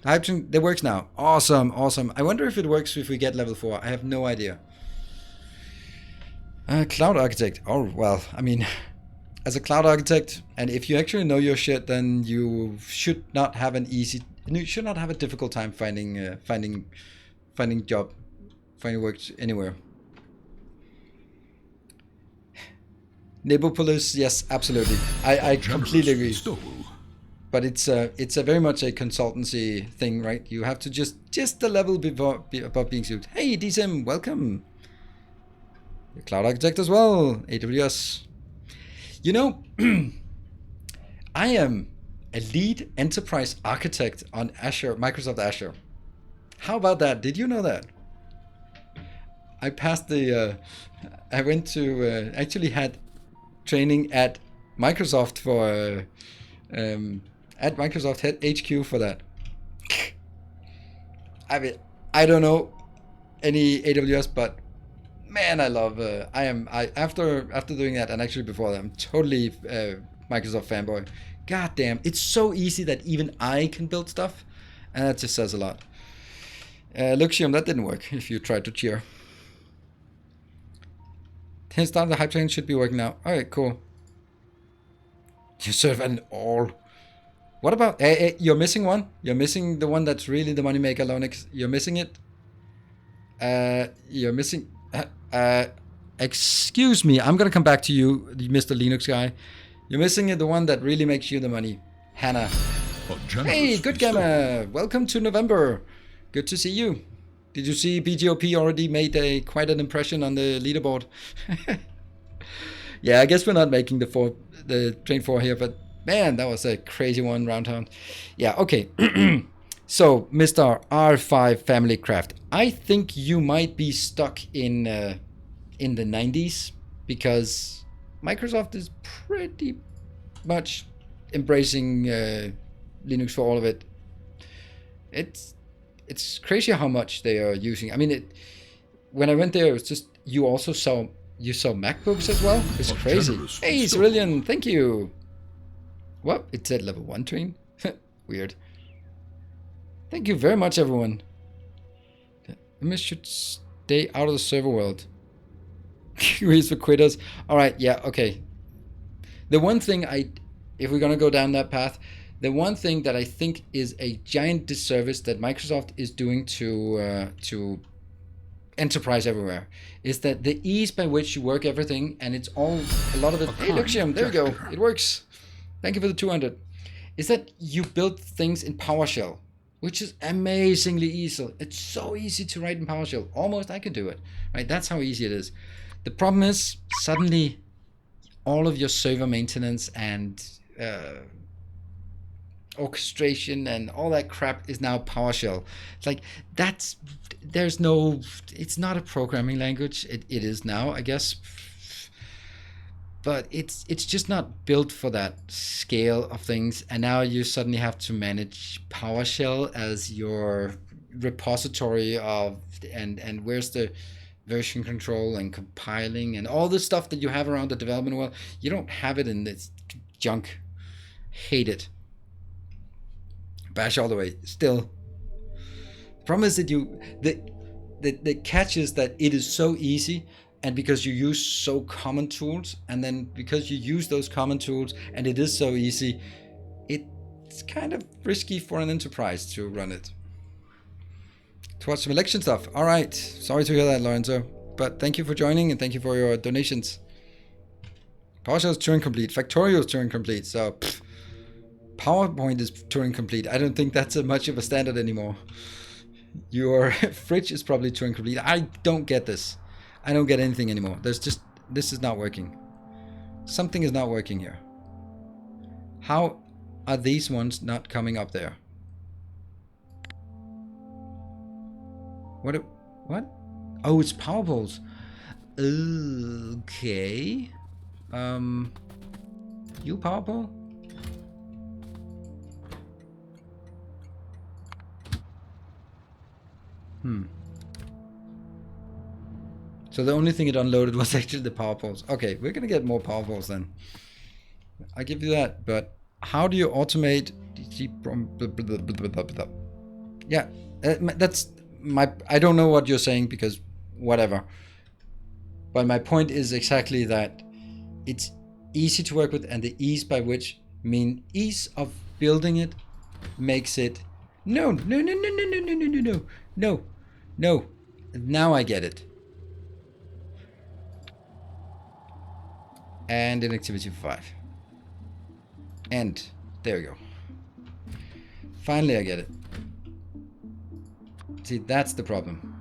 the hype train, that works now. Awesome. I wonder if it works if we get level 4. I have no idea. Cloud architect. Oh well, I mean, as a cloud architect, and if you actually know your shit, then you should not have a difficult time finding work anywhere. Neighborpolis, yes, absolutely. I completely agree. But it's a very much a consultancy thing, right? You have to just a level above being sued. Hey, DSIM, welcome. You're cloud architect as well, AWS. You know, I am a lead enterprise architect on Azure, Microsoft Azure. How about that? Did you know that? I passed I went to, actually had training at Microsoft for, at Microsoft HQ for that. I mean, I don't know any AWS, but man, I love. After doing that, and actually before that, I'm totally Microsoft fanboy. God damn, it's so easy that even I can build stuff, and that just says a lot. Luxium, that didn't work. If you tried to cheer, 10 start the hype train should be working now. All right, cool. You serve an all. What about? You're missing one. You're missing the one that's really the moneymaker, Lonix. You're missing it. You're missing. Excuse me, I'm gonna come back to you, Mr. Linux guy. You're missing it, the one that really makes you the money. Hannah. Hey, good gamer. Welcome to November. Good to see you. Did you see BGOP already made quite an impression on the leaderboard? Yeah, I guess we're not making the train 4 here, but man, that was a crazy one round town. Yeah, okay. So, Mr. R5 Family Craft, I think you might be stuck in the 90s, because Microsoft is pretty much embracing Linux for all of it. It's crazy how much they are using. I mean, when I went there, it was just, you saw MacBooks as well. It's crazy. Hey, Cerulean, thank you. What? It said level 1 train? Weird. Thank you very much, everyone. MS should stay out of the server world. Queries for quitters. All right, yeah, okay. The one thing if we're gonna go down that path, the one thing that I think is a giant disservice that Microsoft is doing to enterprise everywhere is that the ease by which you work everything, and it's all a lot of it. Hey, Luxium, there we go. It works. Thank you for the 200. Is that you build things in PowerShell, which is amazingly easy. It's so easy to write in PowerShell. Almost I can do it, right? That's how easy it is. The problem is suddenly all of your server maintenance and orchestration and all that crap is now PowerShell. It's like it's not a programming language. It is now, I guess. But it's just not built for that scale of things. And now you suddenly have to manage PowerShell as your repository of, and where's the version control and compiling and all the stuff that you have around the development world. You don't have it in this junk. Hate it. Bash all the way. Still. The problem is that the catch is that it is so easy. And because you use so common tools, and then because you use those common tools, and it is so easy, it's kind of risky for an enterprise to run it. To watch some election stuff. All right. Sorry to hear that, Lorenzo. But thank you for joining, and thank you for your donations. PowerShell's Turing complete. Factorio is Turing complete. So, PowerPoint is Turing complete. I don't think that's much of a standard anymore. Your fridge is probably Turing complete. I don't get this. I don't get anything anymore. This is not working. Something is not working here. How are these ones not coming up there? What? Oh, it's power poles. Okay. You power pole? So the only thing it unloaded was actually the power poles. Okay, we're gonna get more power poles then. I give you that, but how do you automate? Yeah, that's my. I don't know what you're saying because whatever. But my point is exactly that it's easy to work with, and the ease by which mean ease of building it makes it. No. Now I get it. And an activity for 5. And there we go. Finally I get it. See, that's the problem.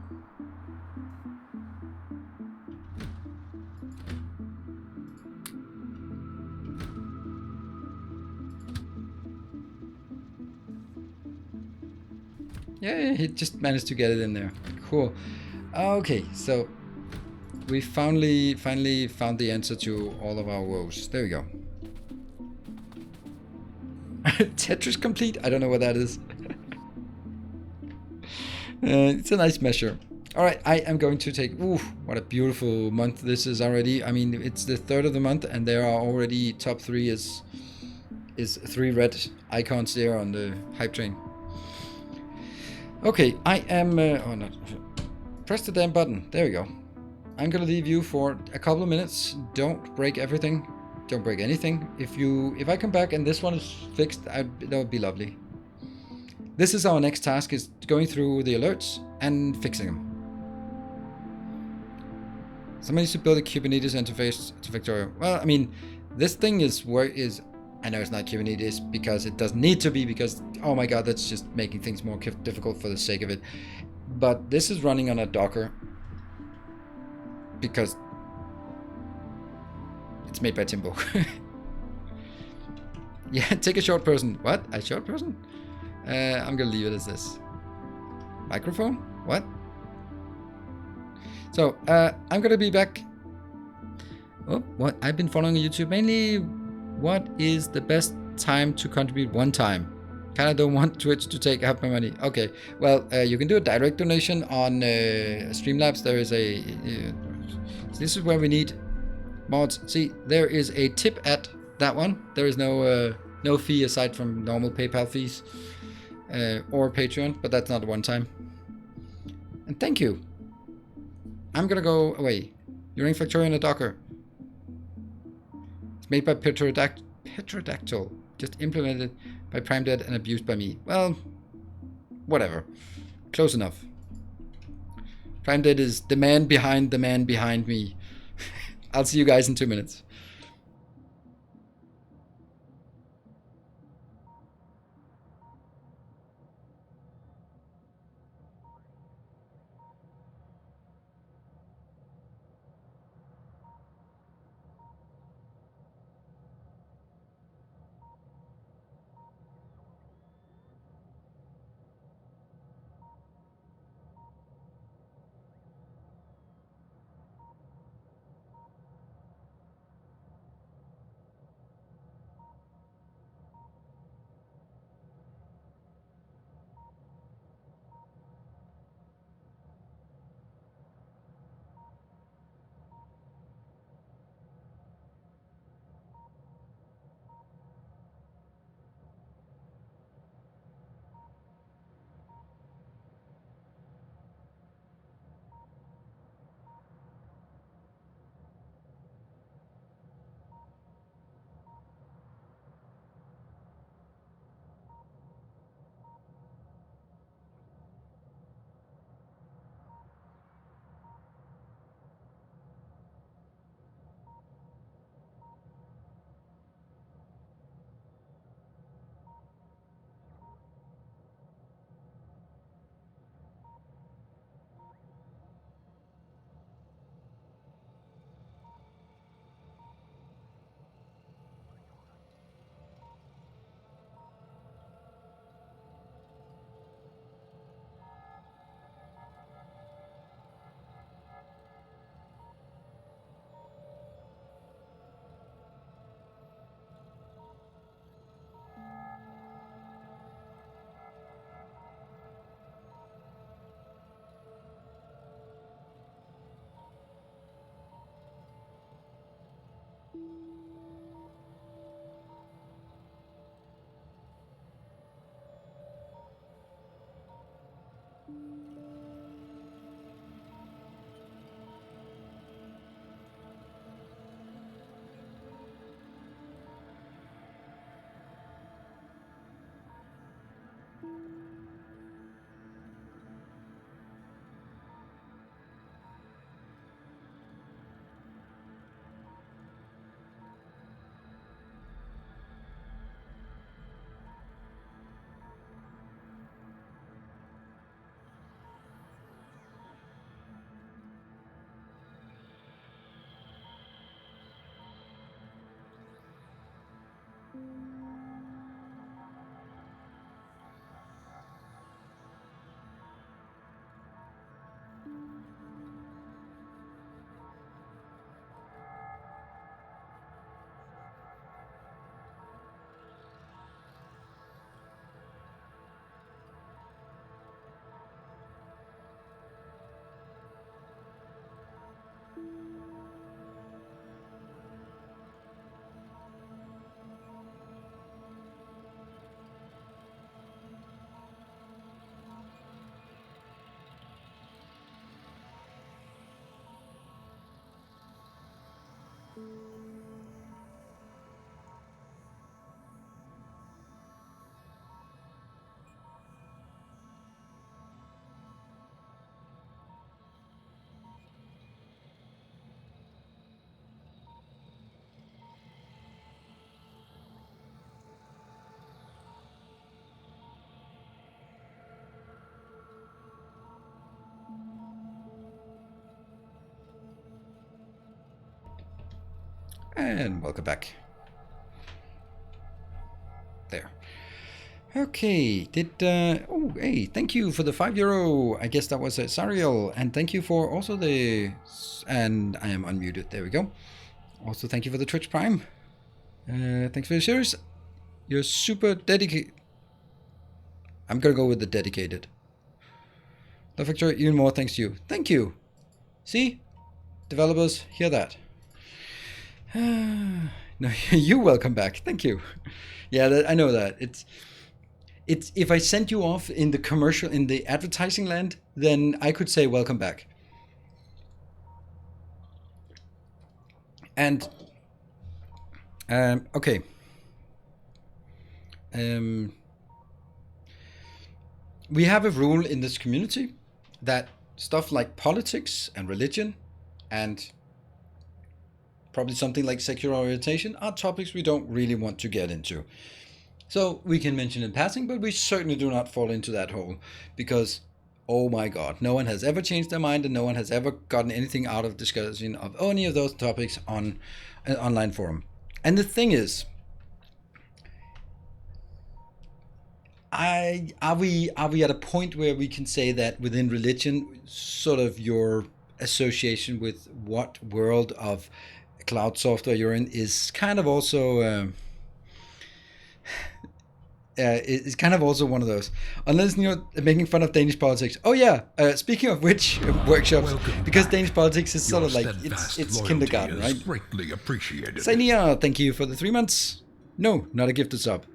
Yeah, he just managed to get it in there. Cool. Okay, so we finally found the answer to all of our woes. There we go. Tetris complete? I don't know what that is. It's a nice measure. All right, I am going to take. Ooh, what a beautiful month this is already. I mean, it's the 3rd of the month, and there are already top 3 is 3 red icons there on the hype train. Okay, I am. Oh no! Press the damn button. There we go. I'm gonna leave you for a couple of minutes. Don't break everything. Don't break anything. If I come back and this one is fixed, that would be lovely. This is our next task: is going through the alerts and fixing them. Somebody needs to build a Kubernetes interface to Factorio. Well, I mean, this thing is I know it's not Kubernetes because it doesn't need to be, because oh my god, that's just making things more difficult for the sake of it. But this is running on a Docker because it's made by Timbo. Yeah, take a short person. What? A short person? I'm gonna leave it as this. Microphone? What? So, I'm gonna be back. Oh, what? I've been following YouTube mainly. What is the best time to contribute one time? Kinda don't want Twitch to take half my money. Okay, well, you can do a direct donation on Streamlabs. There is a... so this is where we need mods. See, there is a tip at that one. There is no fee aside from normal PayPal fees or Patreon, but that's not one time. And thank you. I'm gonna go away. You're in Factorio in a Docker. It's made by Petrodactyl. Just implemented by PrimeDead and abused by me. Well, whatever. Close enough. PrimeDead is the man behind me. I'll see you guys in 2 minutes. And welcome back. There. Okay, oh, hey, thank you for the €5. I guess that was Sariel. And thank you for also the... And I am unmuted. There we go. Also, thank you for the Twitch Prime. Thanks for the series. You're super dedicated. I'm gonna go with the dedicated. The Factorio, even more thanks to you. Thank you. See? Developers, hear that. No, you're welcome back. Thank you. Yeah, I know that. It's if I sent you off in the commercial, in the advertising land, then I could say welcome back. And okay. We have a rule in this community that stuff like politics and religion and probably something like sexual orientation are topics we don't really want to get into. So we can mention in passing, but we certainly do not fall into that hole because, oh my God, no one has ever changed their mind and no one has ever gotten anything out of discussing of any of those topics on an online forum. And the thing is, are we at a point where we can say that within religion, sort of your association with what world of cloud software you're in is kind of also it's kind of also one of those, unless you're making fun of Danish politics. Oh yeah, speaking of which, workshops, because Danish politics is sort of like it's kindergarten, right? Greatly appreciated. Sainia, thank you for the 3 months. No, not a gifted sub.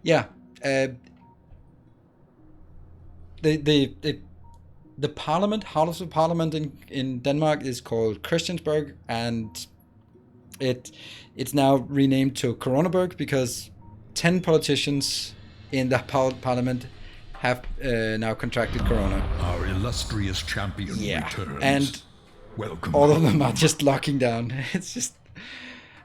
Yeah. The parliament, House of Parliament in Denmark is called Christiansborg, and it's now renamed to Coronaburg because 10 politicians in the parliament have now contracted corona. Our illustrious champion returns. And welcome. All of them are just locking down. It's just...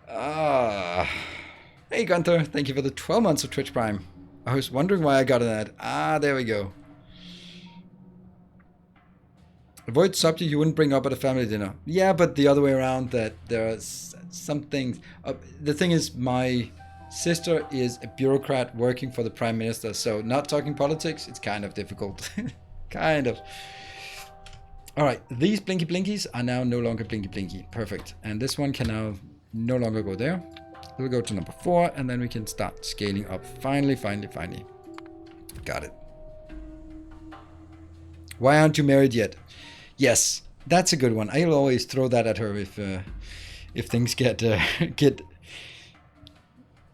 Hey Gunther, thank you for the 12 months of Twitch Prime. I was wondering why I got an ad. There we go. Avoid subject you wouldn't bring up at a family dinner. Yeah, but the other way around, that there are some things. The thing is, my sister is a bureaucrat working for the Prime Minister, so not talking politics, it's kind of difficult. Kind of. Alright, these Blinky Blinkies are now no longer Blinky Blinky. Perfect. And this one can now no longer go there. We'll go to number 4, and then we can start scaling up. Finally. Got it. Why aren't you married yet? Yes, that's a good one. I'll always throw that at her if things get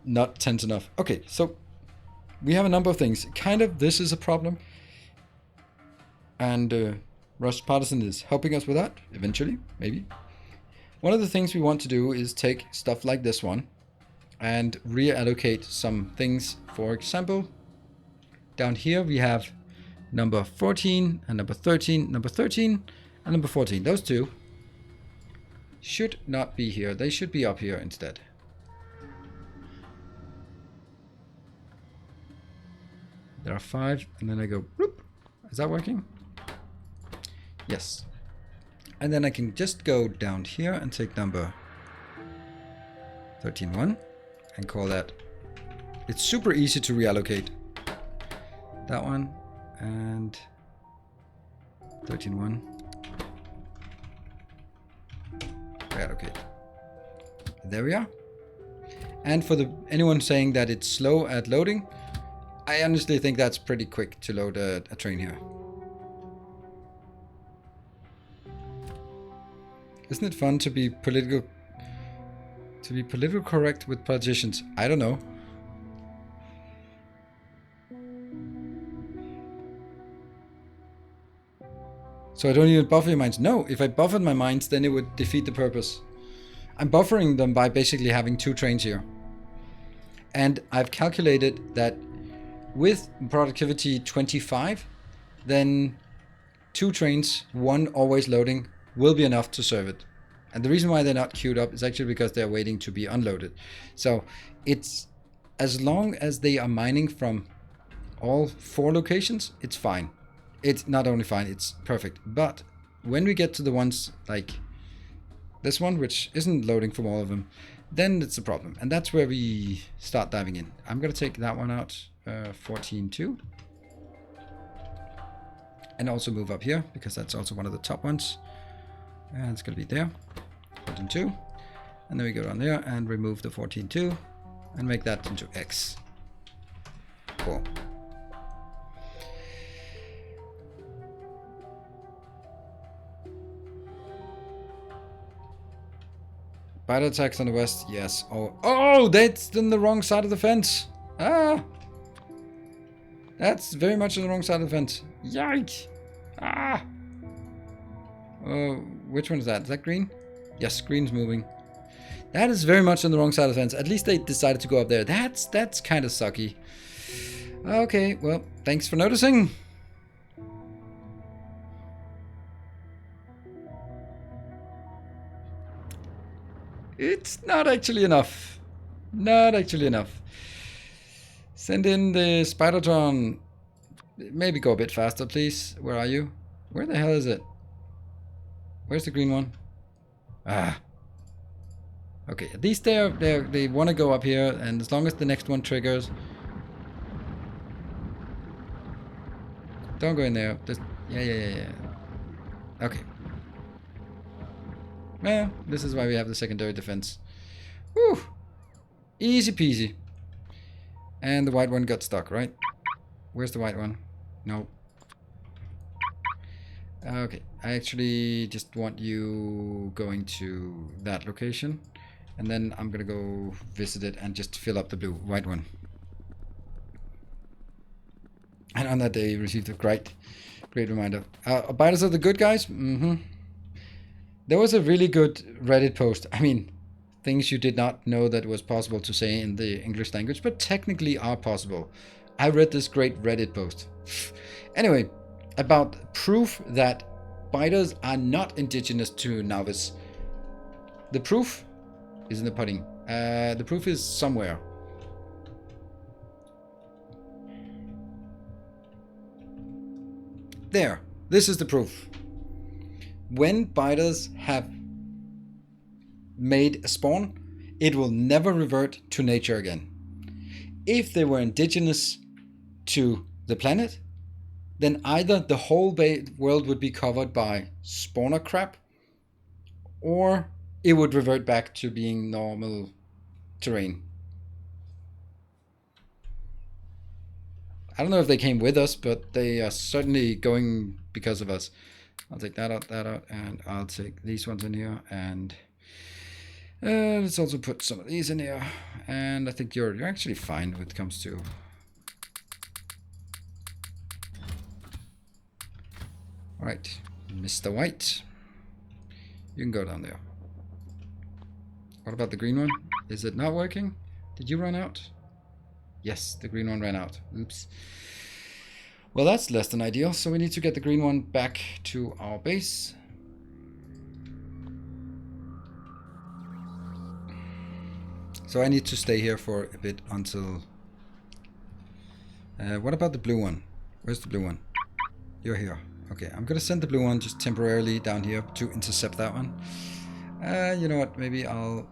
not tense enough. Okay, so we have a number of things. Kind of, this is a problem. And Rush Partisan is helping us with that, eventually, maybe. One of the things we want to do is take stuff like this one and reallocate some things. For example, down here we have number 14 and number 13, number 13 and number 14. Those two should not be here. They should be up here instead. There are 5, and then I go, whoop. Is that working? Yes. And then I can just go down here and take number 13.1 and call that. It's super easy to reallocate. That one and 13.1. Reallocate. There we are. And for anyone saying that it's slow at loading, I honestly think that's pretty quick to load a train here. Isn't it fun to be political correct with politicians? I don't know. So I don't even buffer your mines. No, if I buffered my mines, then it would defeat the purpose. I'm buffering them by basically having 2 trains here. And I've calculated that with productivity 25, then 2 trains, 1 always loading, will be enough to serve it. And the reason why they're not queued up is actually because they're waiting to be unloaded. So it's, as long as they are mining from all 4 locations, it's fine. It's not only fine, it's perfect. But when we get to the ones like this one, which isn't loading from all of them, then it's a problem. And that's where we start diving in. I'm going to take that one out, 14.2. And also move up here, because that's also one of the top ones. And it's going to be there, 14.2. And then we go down there and remove the 14.2 and make that into X. Cool. Biter attacks on the west, yes. Oh, that's on the wrong side of the fence. Ah. That's very much on the wrong side of the fence. Yikes. Ah. Oh, which one is that? Is that green? Yes, green's moving. That is very much on the wrong side of the fence. At least they decided to go up there. That's kind of sucky. Okay, well, thanks for noticing. It's not actually enough. Not actually enough. Send in the Spidertron. Maybe go a bit faster, please. Where are you? Where the hell is it? Where's the green one? Ah. Okay, at least they want to go up here, and as long as the next one triggers. Don't go in there. Just, yeah. Okay. Well, this is why we have the secondary defense. Whew. Easy peasy. And the white one got stuck, right? Where's the white one? No. Okay, I actually just want you going to that location. And then I'm gonna go visit it and just fill up the white one. And on that day, you received a great reminder. Biters are the good guys? Mm-hmm. There was a really good Reddit post. I mean, things you did not know that was possible to say in the English language, but technically are possible. I read this great Reddit post. Anyway, about proof that biters are not indigenous to Nauvis. The proof is in the pudding. The proof is somewhere. There. This is the proof. When biters have made a spawn, it will never revert to nature again. If they were indigenous to the planet, then either the whole world would be covered by spawner crap, or it would revert back to being normal terrain. I don't know if they came with us, but they are certainly going because of us. I'll take that out, and I'll take these ones in here, and let's also put some of these in here. And I think you're actually fine when it comes to. All right, Mr. White, you can go down there. What about the green one? Is it not working? Did you run out? Yes, the green one ran out. Oops. Well, that's less than ideal, so we need to get the green one back to our base. So I need to stay here for a bit until... what about the blue one? Where's the blue one? You're here. Okay, I'm gonna send the blue one just temporarily down here to intercept that one. You know what, maybe I'll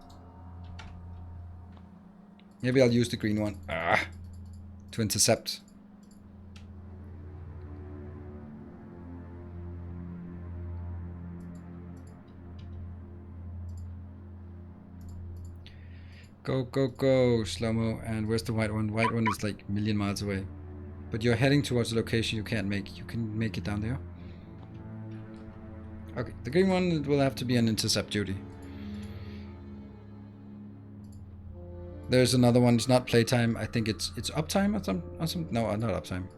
use the green one to intercept. Go, slow-mo. And where's the white one? White one is like a million miles away. But you're heading towards a location you can't make. You can make it down there. Okay, the green one will have to be on intercept duty. There's another one. It's not playtime. I think it's uptime or some. No, not uptime.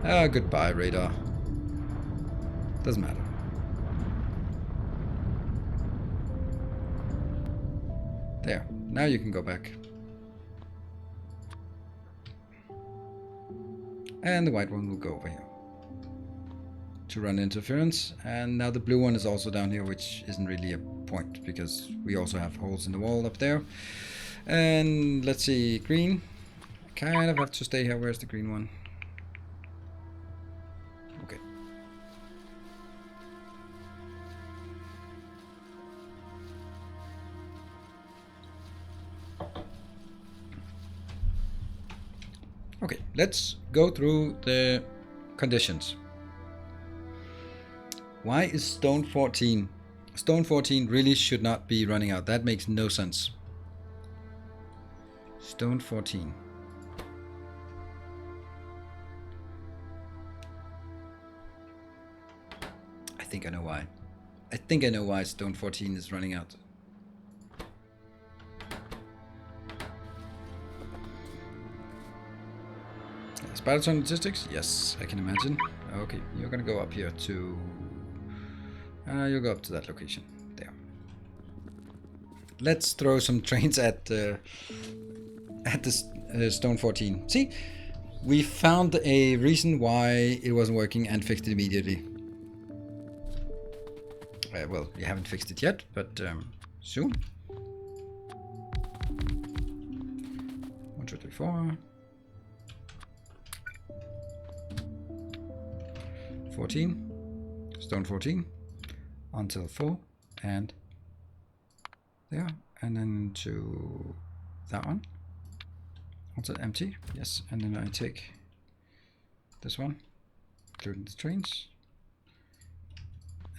Goodbye, radar. Doesn't matter. There. Now you can go back. And the white one will go over here to run interference. And now the blue one is also down here, which isn't really a point because we also have holes in the wall up there. And let's see, green. I kind of have to stay here. Where's the green one? Okay. Okay, let's go through the conditions. Why is stone 14? Stone 14 really should not be running out. That makes no sense. Stone 14. I think I know why. I think I know why stone 14 is running out. Spider-Ton logistics? Yes, I can imagine. Okay, you're gonna go up here to... you'll go up to that location. There. Let's throw some trains at the stone 14. See? We found a reason why it wasn't working and fixed it immediately. Well, we haven't fixed it yet, but soon. 1, 2, 3, 4. 14. Stone 14. Until 4. And there. And then to that one. Also empty. Yes. And then I take this one, including the trains.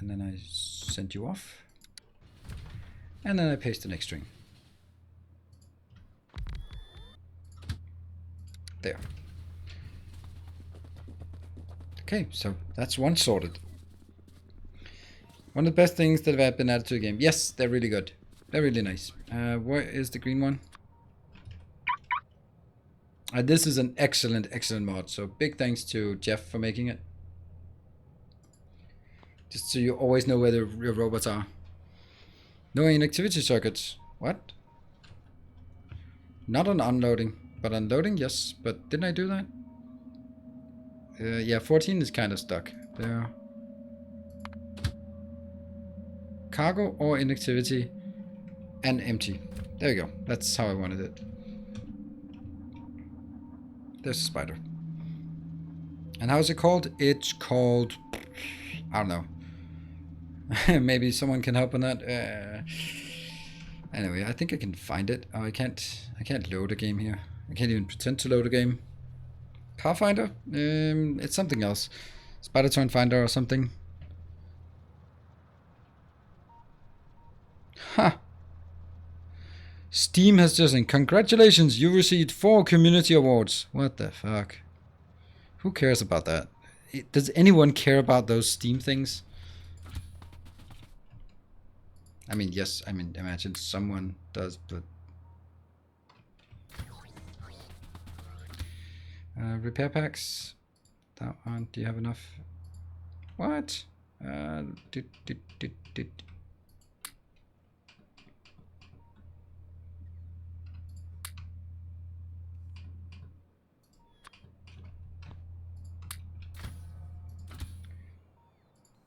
And then I send you off. And then I paste the next string. There. Okay, so that's one sorted. One of the best things that have been added to the game. Yes, they're really good. They're really nice. Where is the green one? This is an excellent, excellent mod. So big thanks to Jeff for making it. Just so you always know where your robots are. No inactivity circuits. What? Not on unloading, but unloading, yes. But didn't I do that? Yeah, 14 is kind of stuck. There. Cargo or inactivity and empty. There you go. That's how I wanted it. There's a spider. And how's it called? It's called... I don't know. Maybe someone can help on that. Anyway, I think I can find it. Oh, I can't load a game here. I can't even pretend to load a game. Car finder? It's something else. Spider-Ton finder or something. Ha! Steam has just... Congratulations, you received 4 community awards. What the fuck? Who cares about that? Does anyone care about those Steam things? I mean, yes, I mean, imagine someone does, but... repair packs. That one, do you have enough? What?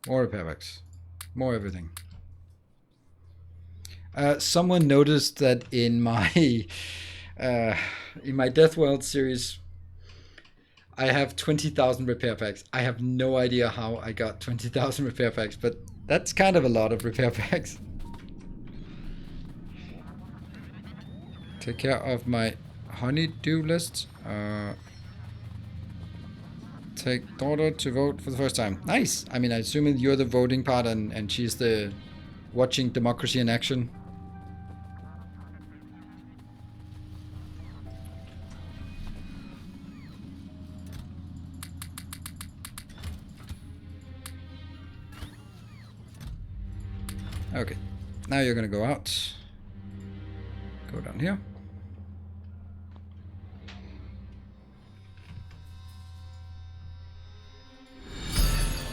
More repair packs. More everything. Someone noticed that in my Death World series, I have 20,000 repair packs. I have no idea how I got 20,000 repair packs, but that's kind of a lot of repair packs. Take care of my honeydew list. Take daughter to vote for the first time. Nice. I mean, I assume you're the voting part and she's the watching democracy in action. Okay, now you're gonna go out. Go down here.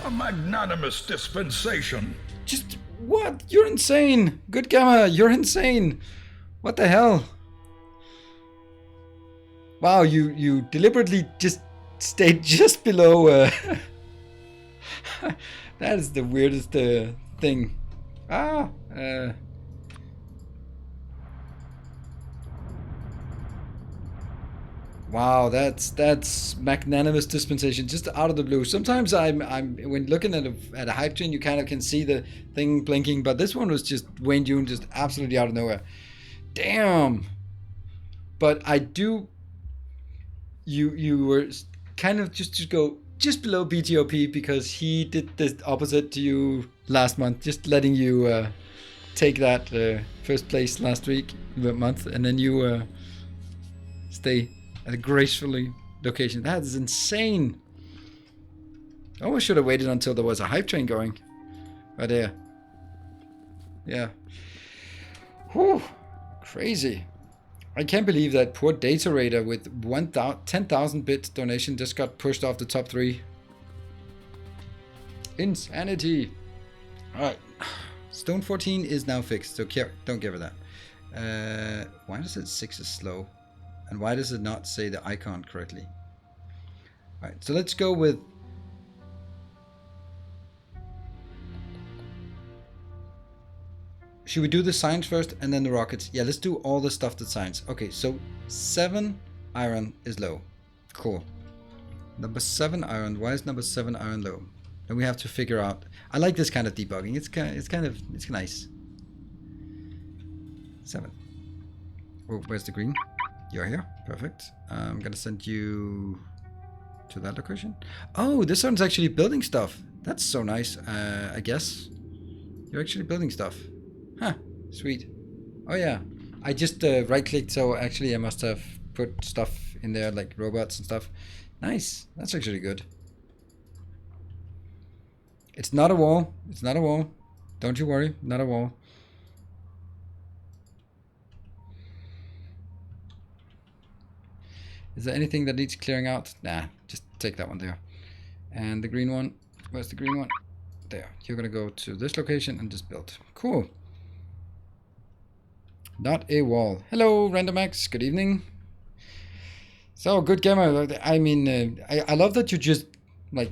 A magnanimous dispensation. Just what? You're insane. Good Gamma, you're insane. What the hell? Wow, you deliberately just stayed just below. That is the weirdest thing. Wow, that's magnanimous dispensation, just out of the blue. Sometimes I'm when looking at a hype train, you kind of can see the thing blinking, but this one was just Wayne Dune, just absolutely out of nowhere. Damn. But I do. you were kind of just go just below BTOP because he did the opposite to you last month, just letting you take that first place last month, and then you stay at a gracefully location. That is insane. I almost should have waited until there was a hype train going. But yeah. Whew, crazy. I can't believe that poor Data Raider with 10,000 bit donation just got pushed off the top 3. Insanity. Alright. Stone 14 is now fixed, so don't give her that. Why does it 6 is slow? And why does it not say the icon correctly? Alright, so let's go with... Should we do the science first and then the rockets? Yeah, let's do all the stuff that science. Okay, so 7 iron is low. Cool. Number 7 iron. Why is number 7 iron low? Then we have to figure out. I like this kind of debugging. It's nice. 7. Oh, where's the green? You're here. Perfect. I'm gonna send you to that location. Oh, this one's actually building stuff. That's so nice. I guess you're actually building stuff. Huh, sweet. Oh yeah, I just right-clicked, so actually I must have put stuff in there, like robots and stuff. Nice, that's actually good. It's not a wall, it's not a wall. Don't you worry, not a wall. Is there anything that needs clearing out? Nah, just take that one there. And the green one, where's the green one? There, you're gonna go to this location and just build. Cool. Not a wall. Hello, Randomax. Good evening. So, good gamer. I mean, I love that you just, like,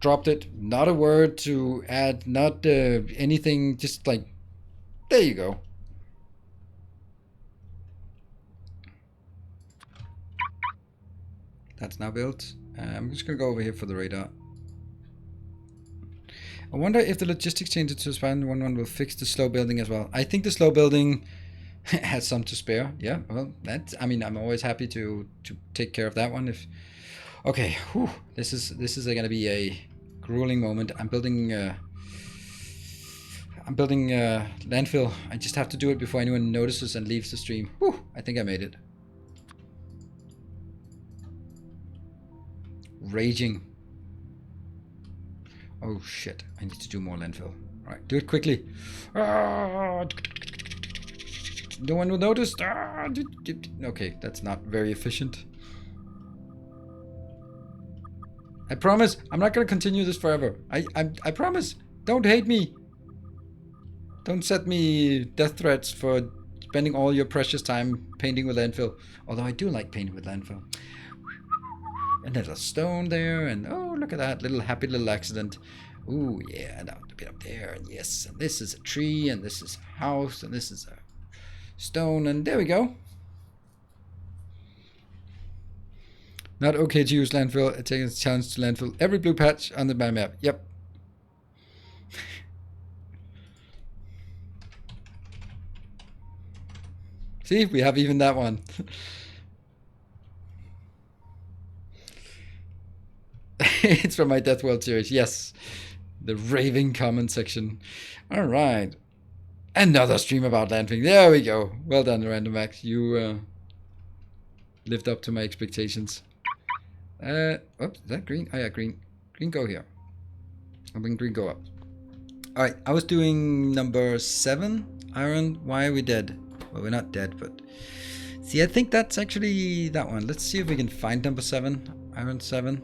dropped it. Not a word to add, not anything. Just, like, there you go. That's now built. I'm just going to go over here for the radar. I wonder if the logistics changes to Span 1.1 will fix the slow building as well. I think the slow building has some to spare. Yeah, well, that's. I mean, I'm always happy to take care of that one. If okay, whew, this is going to be a grueling moment. I'm building landfill. I just have to do it before anyone notices and leaves the stream. Whew, I think I made it. Raging. Oh shit, I need to do more landfill. Alright, do it quickly. No one will notice. Okay, that's not very efficient. I promise, I'm not going to continue this forever. I promise. Don't hate me. Don't set me death threats for spending all your precious time painting with landfill. Although I do like painting with landfill. And there's a stone there, and oh, look at that little happy little accident. Ooh, yeah, and a bit up there, and yes, and this is a tree, and this is a house, and this is a stone, and there we go. Not okay to use landfill. It takes a chance to landfill every blue patch on the map. Yep. See, we have even that one. It's from my Death World series. Yes. The raving comment section. All right. Another stream about landfilling. There we go. Well done, Randomax. You lived up to my expectations. Oops, is that green? Oh yeah, green. Green, go here. I'll bring green, go up. All right. I was doing number 7. Iron. Why are we dead? Well, we're not dead, but... See, I think that's actually that one. Let's see if we can find number 7. Iron 7.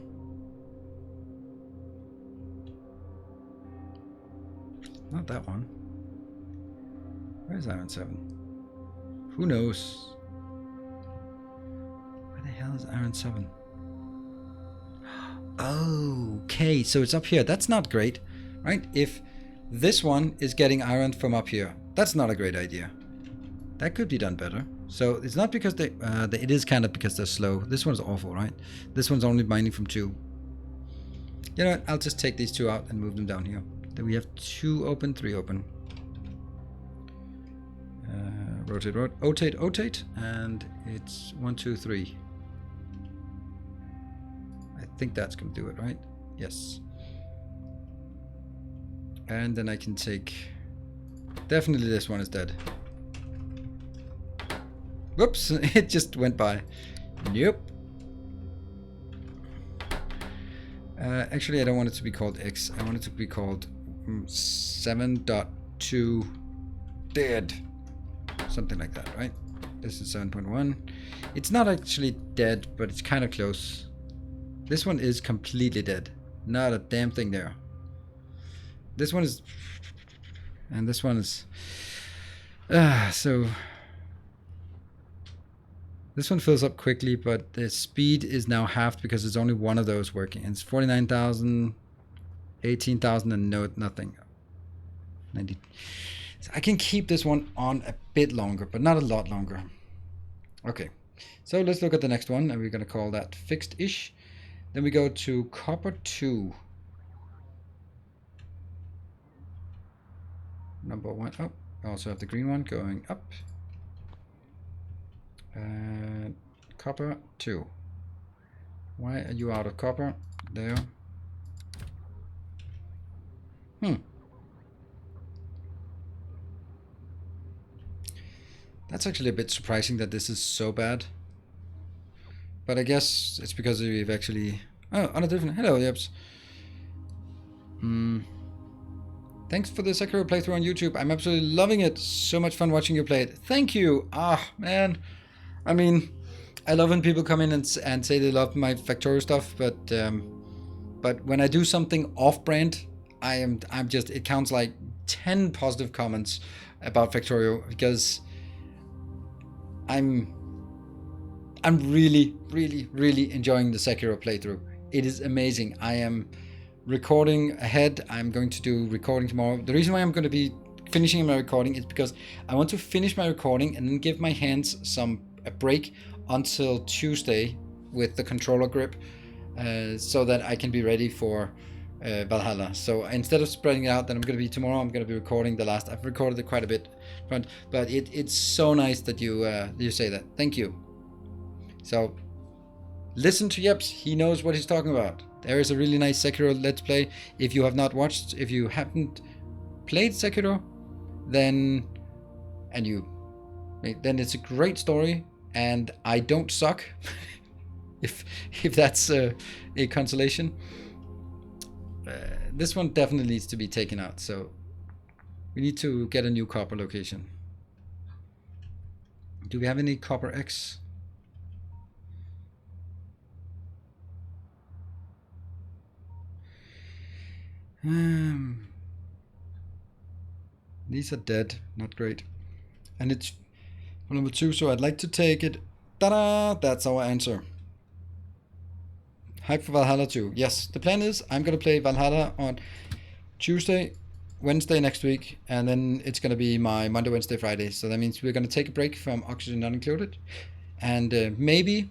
Not that one. Where's Iron 7? Who knows? Where the hell is Iron 7? Okay, so it's up here. That's not great, right? If this one is getting iron from up here, that's not a great idea. That could be done better. So it's not because they... it is kind of because they're slow. This one's awful, right? This one's only mining from 2. You know what? I'll just take these 2 out and move them down here. Then we have 2 open, 3 open. Rotate, rotate, and it's 1, 2, 3. think that's gonna do it, right? Yes. And then I can take... Definitely this one is dead. Whoops, it just went by. Nope. Actually, I don't want it to be called X. I want it to be called 7.2 dead. Something like that, right? This is 7.1. It's not actually dead, but it's kind of close. This one is completely dead. Not a damn thing there. This one is... And this one is... so... This one fills up quickly, but the speed is now halved because there's only one of those working. And it's 49,000, 18,000, and nothing. 90. So I can keep this one on a bit longer, but not a lot longer. Okay, so let's look at the next one, and we're going to call that fixed-ish. Then we go to copper 2. Number 1 up. I also have the green one going up. Copper 2. Why are you out of copper? There. That's actually a bit surprising that this is so bad. But I guess it's because we've actually... Oh, on a different... Hello, Yeps. Thanks for the Sekiro playthrough on YouTube. I'm absolutely loving it. So much fun watching you play it. Thank you. Ah, man. I mean, I love when people come in and say they love my Factorio stuff, but when I do something off-brand, I'm just... It counts like 10 positive comments about Factorio because... I'm really, really, really enjoying the Sekiro playthrough. It is amazing. I am recording ahead. I'm going to do recording tomorrow. The reason why I'm going to be finishing my recording is because I want to finish my recording and then give my hands a break until Tuesday with the controller grip, so that I can be ready for Valhalla. So instead of spreading it out, then I'm going to be tomorrow. I'm going to be recording the last. I've recorded it quite a bit, but it's so nice that you say that. Thank you. So listen to Yeps. He knows what he's talking about. There is a really nice Sekiro Let's Play. If you haven't played Sekiro, then it's a great story, and I don't suck. if that's a consolation. This one definitely needs to be taken out, so we need to get a new copper location. Do we have any copper X? These are dead, not great. And it's number 2, so I'd like to take it. Ta-da! That's our answer. Hype for Valhalla 2. Yes, the plan is I'm going to play Valhalla on Tuesday, Wednesday next week, and then it's going to be my Monday, Wednesday, Friday. So that means we're going to take a break from Oxygen Not Included. And maybe,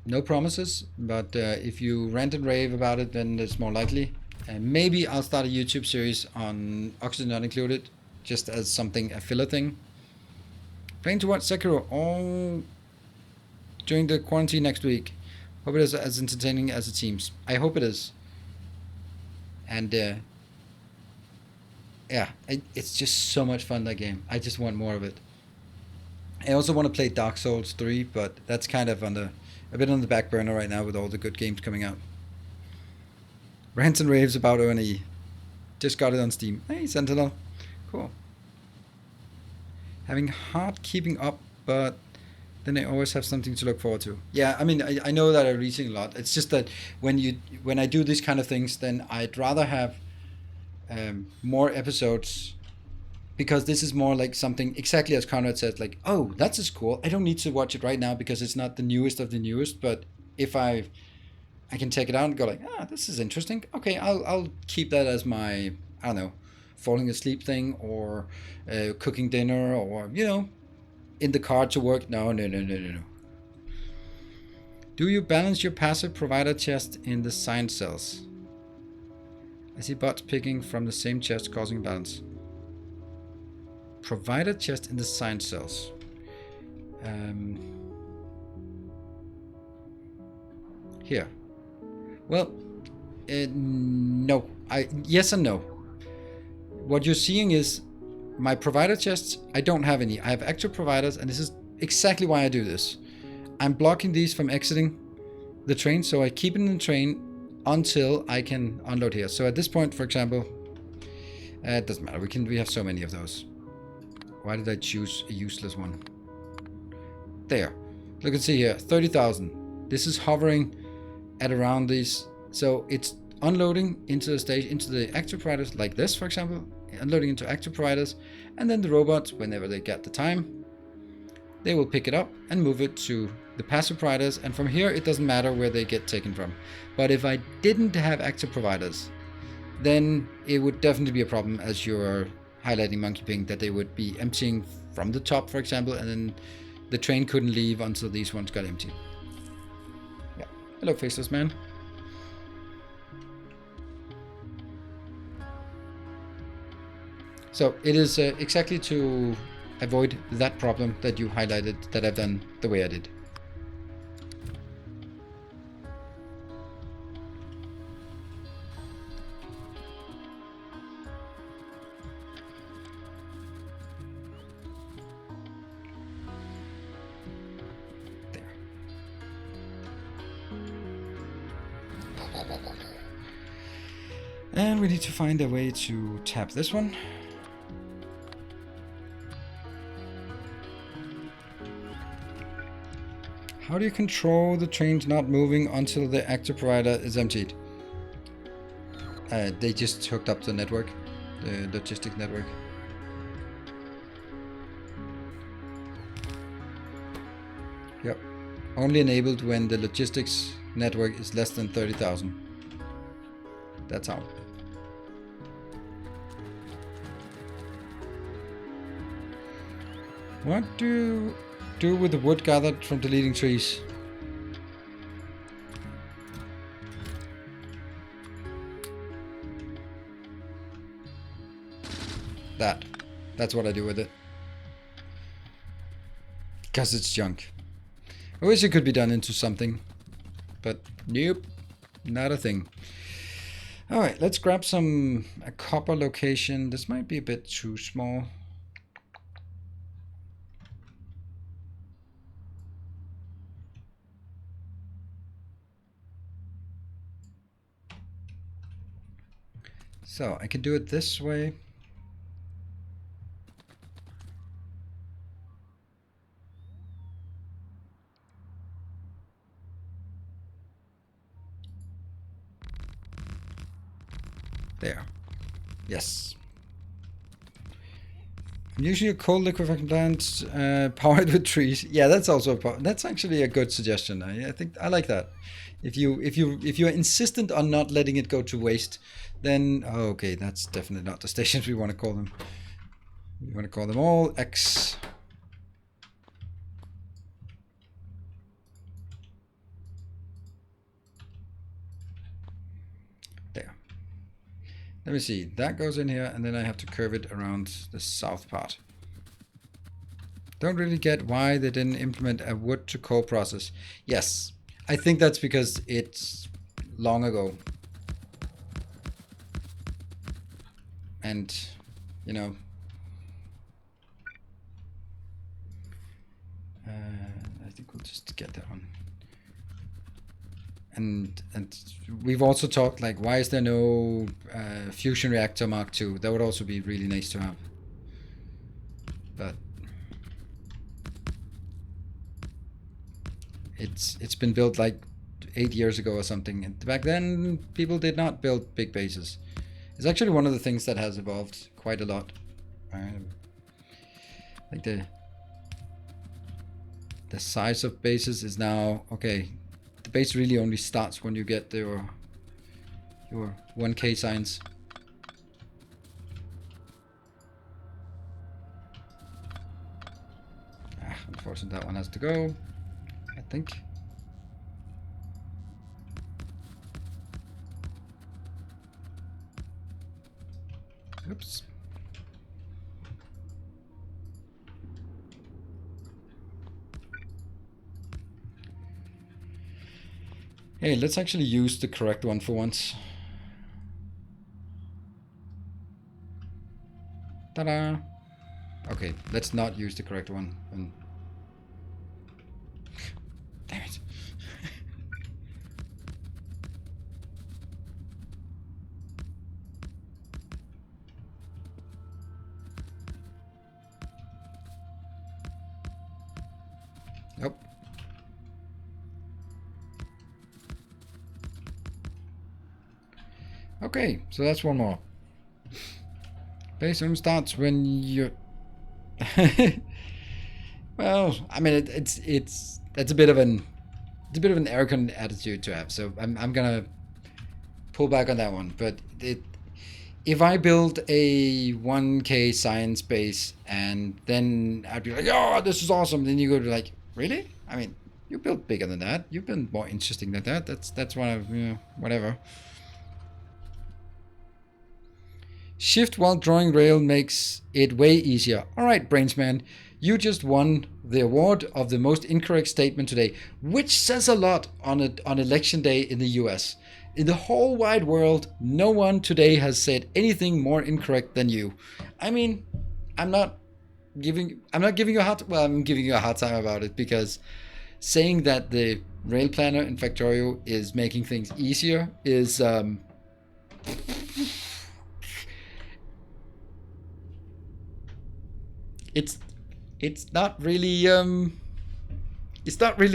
no promises, but if you rant and rave about it, then it's more likely. And maybe I'll start a YouTube series on Oxygen Not Included, just as something, a filler thing. Planning to watch Sekiro all during the quarantine next week. Hope it is as entertaining as it seems. I hope it is. And yeah, it's just so much fun, that game. I just want more of it. I also want to play Dark Souls 3, but that's kind of a bit on the back burner right now with all the good games coming out. Rants and raves about O&E. Just got it on Steam. Hey, Sentinel. Cool. Having hard keeping up, but then I always have something to look forward to. Yeah, I mean, I know that I'm reaching a lot. It's just that when I do these kind of things, then I'd rather have more episodes, because this is more like something, exactly as Conrad said, like, oh, that's just cool. I don't need to watch it right now because it's not the newest of the newest, but if I can take it out and go like, this is interesting. Okay, I'll keep that as my, I don't know, falling asleep thing, or cooking dinner, or, in the car to work. No. Do you balance your passive provider chest in the science cells? I see bots picking from the same chest, causing balance. Provider chest in the science cells. Here. Well, no. Yes and no. What you're seeing is my provider chests. I don't have any. I have active providers, and this is exactly why I do this. I'm blocking these from exiting the train, so I keep it in the train until I can unload here. So at this point, for example, it doesn't matter. We have so many of those. Why did I choose a useless one? There. Look and see here, 30,000. This is hovering at around these. So it's unloading into the stage, into the active providers, like this, for example, unloading into active providers, and then the robots, whenever they get the time, they will pick it up and move it to the passive providers, and from here it doesn't matter where they get taken from. But if I didn't have active providers, then it would definitely be a problem, as you're highlighting Monkey Ping, that they would be emptying from the top, for example, and then the train couldn't leave until these ones got empty. Yeah. Hello, Faceless Man. So it is exactly to avoid that problem that you highlighted that I've done the way I did. There. And we need to find a way to tap this one. How do you control the trains not moving until the active provider is emptied? They just hooked up the network, the logistics network. Yep. Only enabled when the logistics network is less than 30,000. That's how. What do you do with the wood gathered from deleting trees? That's what I do with it. Because it's junk. I wish it could be done into something, but nope, not a thing. Alright, let's grab a copper location. This might be a bit too small. So I can do it this way. There. Yes. I'm usually a coal liquefaction plant powered with trees. Yeah, that's also that's actually a good suggestion. I think I like that. If you're insistent on not letting it go to waste, then okay, that's definitely not the stations we want to call them. We want to call them all X. There. Let me see. That goes in here, and then I have to curve it around the south part. Don't really get why they didn't implement a wood to coal process. Yes, I think that's because it's long ago. And, you know, I think we'll just get that one. And we've also talked, like, why is there no fusion reactor Mark II? That would also be really nice to have. But it's been built like 8 years ago or something, and back then people did not build big bases. It's actually one of the things that has evolved quite a lot. Like the size of bases is now okay. The base really only starts when you get your 1K signs. Unfortunately, that one has to go, I think. Oops. Hey, let's actually use the correct one for once. Ta-da! Okay, let's not use the correct one. Damn it. Nope. Okay, so that's one more. Base room starts when you. Well, I mean, that's a bit of an arrogant attitude to have. So I'm gonna pull back on that one. But if I build a 1K science base and then I'd be like, oh, this is awesome. Then you go to like, really? I mean, you built bigger than that. You've been more interesting than that. That's one of, you know, whatever. Shift while drawing rail makes it way easier. All right, Brainsman, you just won the award of the most incorrect statement today, which says a lot on election day in the US. In the whole wide world, no one today has said anything more incorrect than you. I mean, I'm not giving you a hard, well, I'm giving you a hard time about it, because saying that the rail planner in Factorio is making things easier is it's not really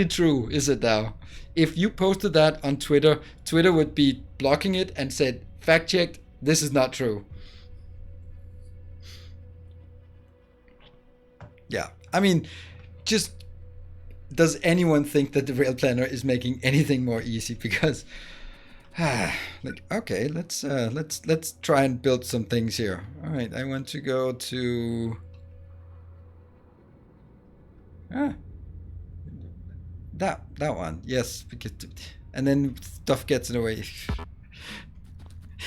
true, is it now? If you posted that on Twitter, Twitter would be blocking it and said, fact checked, this is not true. Yeah, I mean, just does anyone think that the rail planner is making anything more easy? Because like, okay, let's try and build some things here. All right, I want to go to that one, yes, because, and then stuff gets in the way.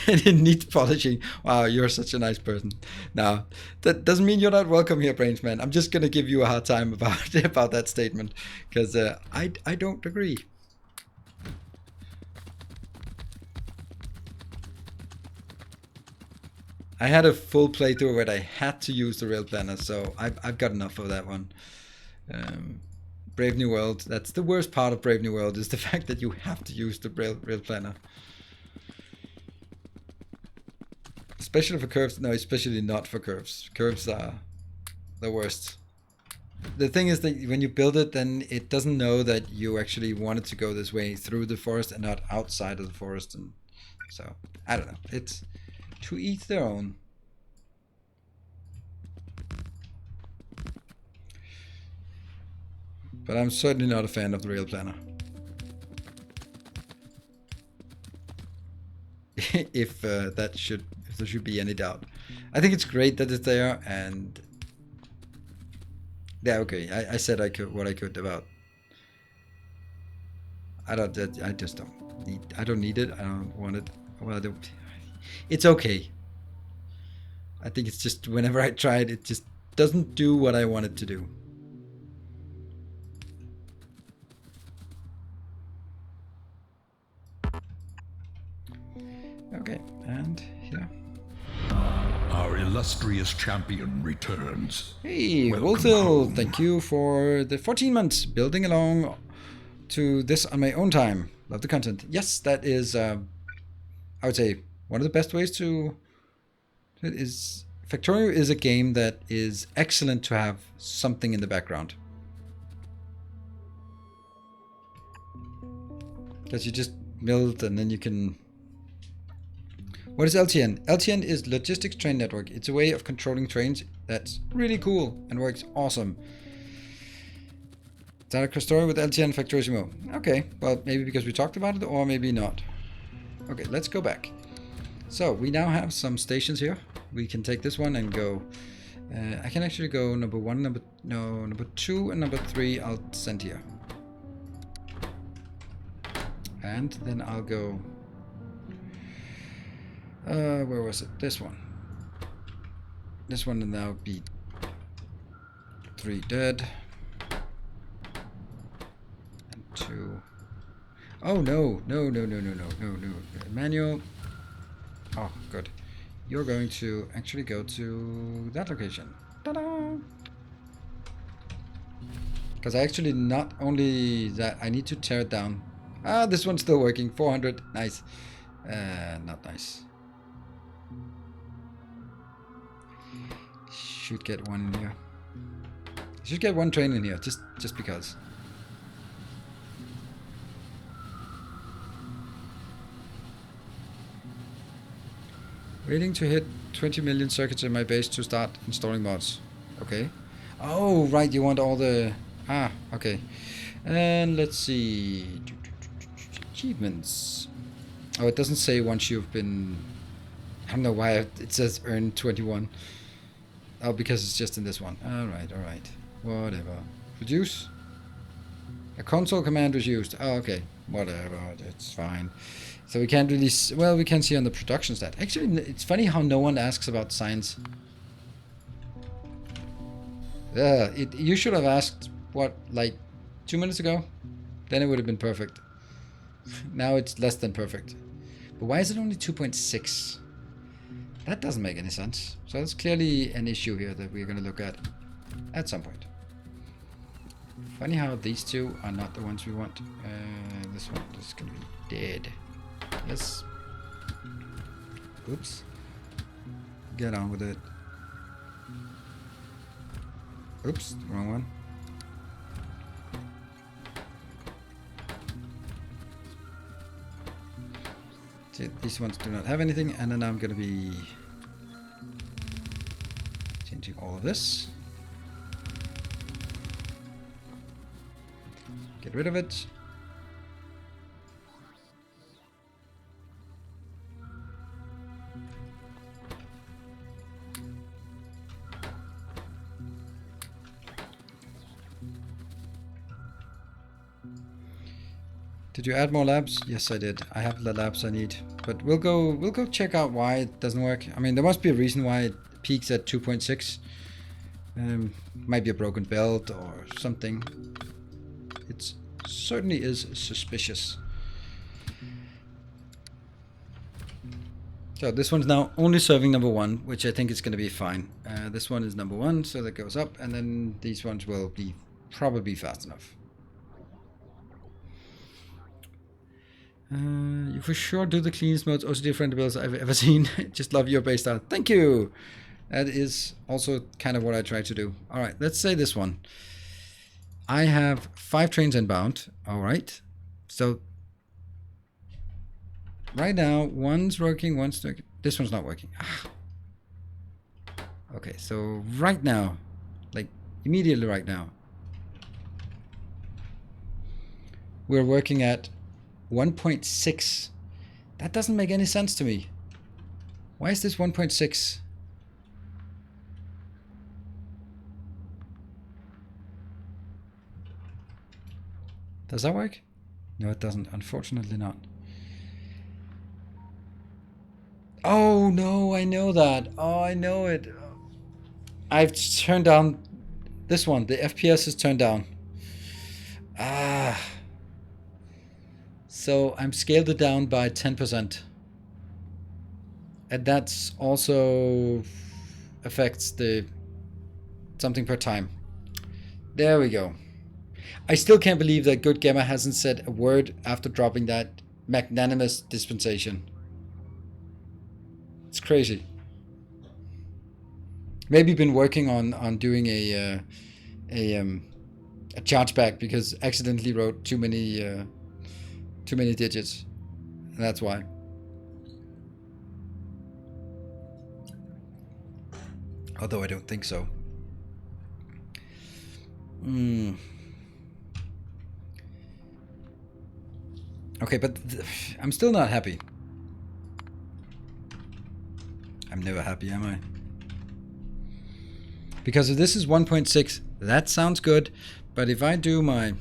And it needs polishing. Wow, you're such a nice person. Now, that doesn't mean you're not welcome here, Brainsman. I'm just gonna give you a hard time about that statement, because I don't agree. I had a full playthrough where I had to use the rail planner, so I've got enough of that one. Brave New World, that's the worst part of Brave New World, is the fact that you have to use the rail planner. Especially for curves, no, especially not for curves. Curves are the worst. The thing is that when you build it, then it doesn't know that you actually wanted to go this way through the forest and not outside of the forest, and so, I don't know, it's to each their own. But I'm certainly not a fan of the rail planner. if there should be any doubt, I think it's great that it's there, and yeah, okay. I said I could what I could about. I just don't need. I don't need it. I don't want it. Well, it's okay. I think it's just whenever I try it, it just doesn't do what I want it to do. Okay, and here. Our illustrious champion returns. Hey, Wolthil, thank you for the 14 months building along to this on my own time. Love the content. Yes, that is, I would say, one of the best ways to... It is... Factorio is a game that is excellent to have something in the background. Because you just build and then you can... What is LTN? LTN is Logistics Train Network. It's a way of controlling trains that's really cool and works awesome. Is that a story with LTN Factorio? Okay, well, maybe because we talked about it, or maybe not. Okay, let's go back. So we now have some stations here. We can take this one and go. I can actually go number 1, number 2, and number 3. I'll send here, and then I'll go. Where was it? This one. This one will now be 3 dead. And 2. Oh no, no, no, no, no, no, no, no. Manual. Oh, good. You're going to actually go to that location. Ta-da! Because I actually not only that, I need to tear it down. Ah, this one's still working. 400. Nice. Not nice. Should get one in here. Should get one train in here, just because. Waiting to hit 20 million circuits in my base to start installing mods. Okay. Oh, right, you want all the... Ah, okay. And let's see... Achievements. Oh, it doesn't say once you've been... I don't know why it says earn 21. Oh, because it's just in this one. Alright, alright. Whatever. Produce? A console command was used. Oh, okay. Whatever, it's fine. So we can't really... Well, we can see on the production stat. Actually, it's funny how no one asks about science. You should have asked, what, like 2 minutes ago? Then it would have been perfect. Now it's less than perfect. But why is it only 2.6? That doesn't make any sense. So that's clearly an issue here that we're going to look at some point. Funny how these two are not the ones we want. This one is going to be dead. Yes. Oops. Get on with it. Oops, wrong one. See, these ones do not have anything, and then I'm going to be changing all of this. Get rid of it. Did you add more labs? Yes, I did. I have the labs I need. But we'll go check out why it doesn't work. I mean, there must be a reason why it peaks at 2.6. Might be a broken belt or something. It certainly is suspicious. So this one's now only serving number 1, which I think is going to be fine. This one is number 1, so that goes up, and then these ones will be probably fast enough. You for sure do the cleanest modes, OCD friendly builds I've ever seen. Just love your base style. Thank you. That is also kind of what I try to do. All right, let's say this one. I have 5 trains inbound. All right. So right now, one's working, one's working. This one's not working. Ah. Okay, so right now, like immediately right now, we're working at 1.6. That doesn't make any sense to me. Why is this 1.6? Does that work? No, it doesn't. Unfortunately not. Oh no, I know that. Oh, I know it. I've turned down this one. The FPS is turned down. Ah. So I'm scaled it down by 10%. And that's also affects the something per time. There we go. I still can't believe that Good Gamma hasn't said a word after dropping that magnanimous dispensation. It's crazy. Maybe been working on doing a chargeback because accidentally wrote too many digits. And that's why. Although I don't think so. Okay, but I'm still not happy. I'm never happy, am I? Because if this is 1.6, that sounds good. But if I do my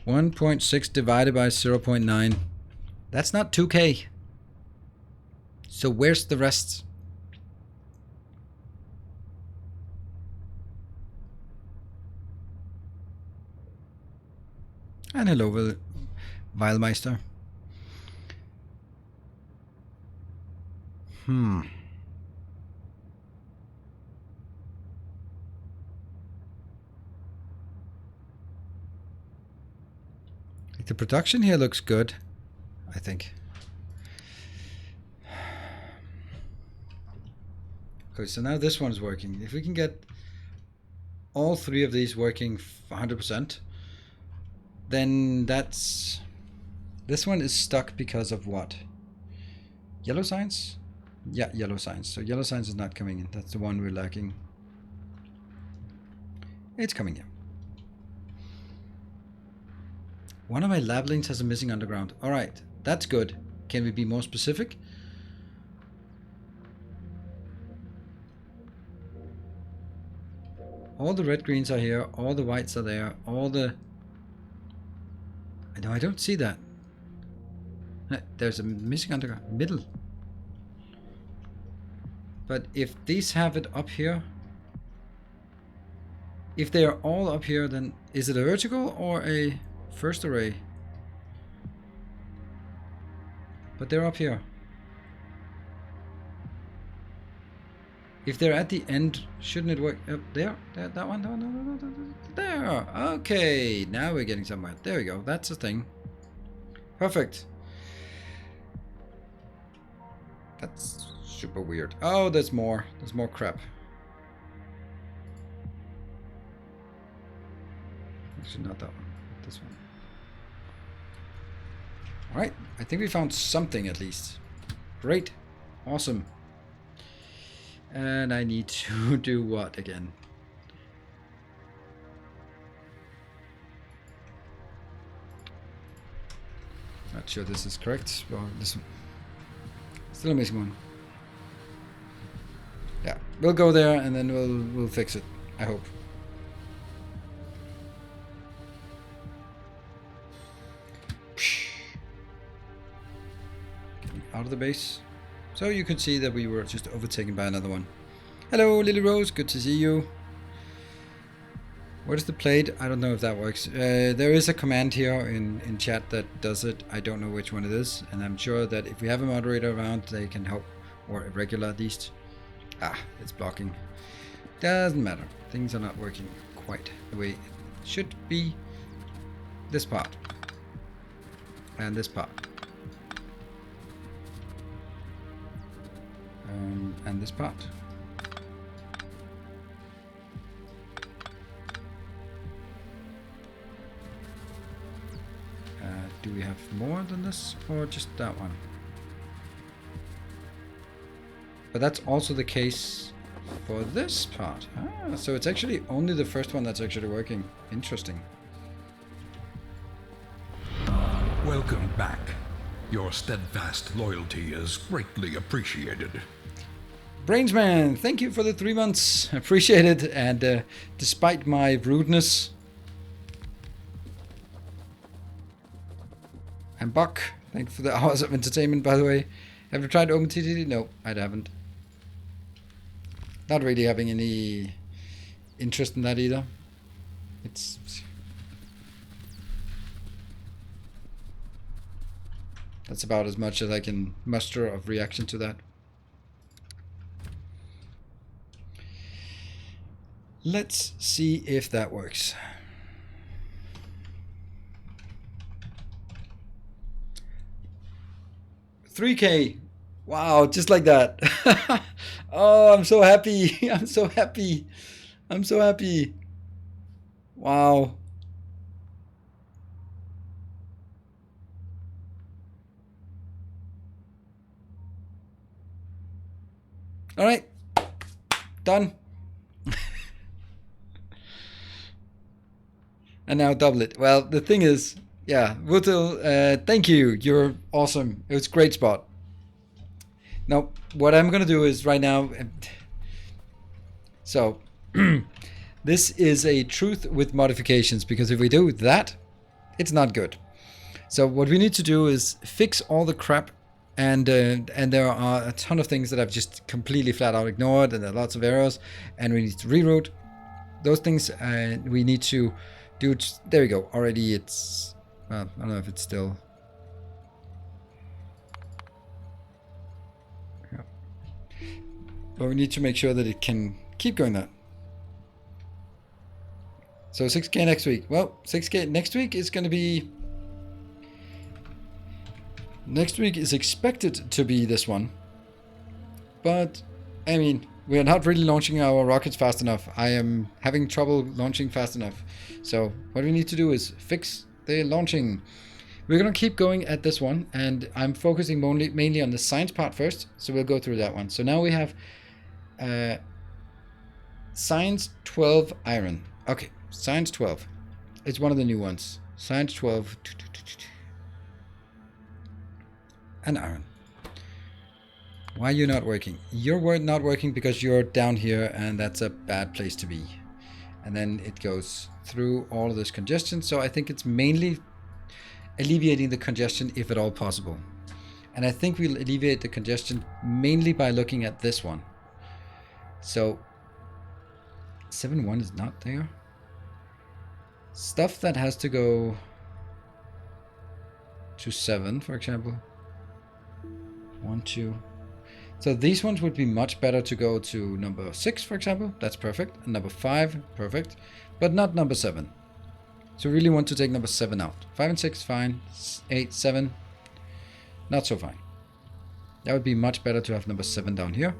1.6 divided by 0.9, that's not 2K. So where's the rest? And hello, Weilmeister. The production here looks good, I think. Okay, so now this one's working. If we can get all three of these working 100%, then that's... This one is stuck because of what? Yellow signs? Yeah, yellow signs. So yellow signs is not coming in. That's the one we're lacking. It's coming in. One of my lab links has a missing underground. Alright, that's good. Can we be more specific? All the red greens are here, all the whites are there, all the... No, I don't see that. There's a missing underground. Middle. But if these have it up here... If they are all up here, then is it a vertical or a first array? But they're up here. If they're at the end, shouldn't it work? There, that one, there. Okay, now we're getting somewhere. There we go. That's the thing. Perfect. That's super weird. Oh, there's more. There's more crap. Actually, not that one. This one. All right. I think we found something at least. Great. Awesome. And I need to do what again? Not sure this is correct. Well, this one. Still a missing one. Yeah, we'll go there and then we'll fix it. I hope. Getting out of the base. So you could see that we were just overtaken by another one. Hello, Lily Rose. Good to see you. What is the plate? I don't know if that works. There is a command here in chat that does it. I don't know which one it is. And I'm sure that if we have a moderator around, they can help. Or a regular at least. Ah, it's blocking. Doesn't matter. Things are not working quite the way it should be. This part. And this part. And this part. Do we have more than this or just that one? But that's also the case for this part. Ah, so it's actually only the first one that's actually working. Interesting. Welcome back. Your steadfast loyalty is greatly appreciated. Brainsman, thank you for the 3 months. Appreciate it. And despite my rudeness, and Buck, thank you for the hours of entertainment, by the way. Have you tried OpenTTD? No, I haven't. Not really having any interest in that either. That's about as much as I can muster of reaction to that. Let's see if that works. $3K. Wow, just like that. Oh, I'm so happy. I'm so happy. I'm so happy. Wow. All right. Done. And now double it. Well, the thing is, yeah, Wutil, thank you. You're awesome. It was a great spot. Now, what I'm going to do is right now... So, this is a truth with modifications, because if we do that, it's not good. So what we need to do is fix all the crap, and there are a ton of things that I've just completely flat out ignored, and there are lots of errors, and we need to reroute those things, and we need to do... There we go. Already it's Well, I don't know if it's still... Yeah. But we need to make sure that it can keep going that. So 6K next week. Well, 6K next week is going to be... Next week is expected to be this one. But, I mean, we are not really launching our rockets fast enough. I am having trouble launching fast enough. So what we need to do is fix the launching. We're going to keep going at this one. And I'm focusing mainly on the science part first. So we'll go through that one. So now we have science 12 iron. Okay, science 12. It's one of the new ones. Science 12. And iron. Why are you not working? You're not working because you're down here and that's a bad place to be. And then it goes through all of this congestion. So I think it's mainly alleviating the congestion if at all possible. And I think we'll alleviate the congestion mainly by looking at this one. So 7.1 is not there. Stuff that has to go to 7, for example. 1, 2. So these ones would be much better to go to number 6, for example. That's perfect. And number 5, perfect. But not number 7. So we really want to take number 7 out. 5 and 6, fine. 8, 7, not so fine. That would be much better to have number 7 down here.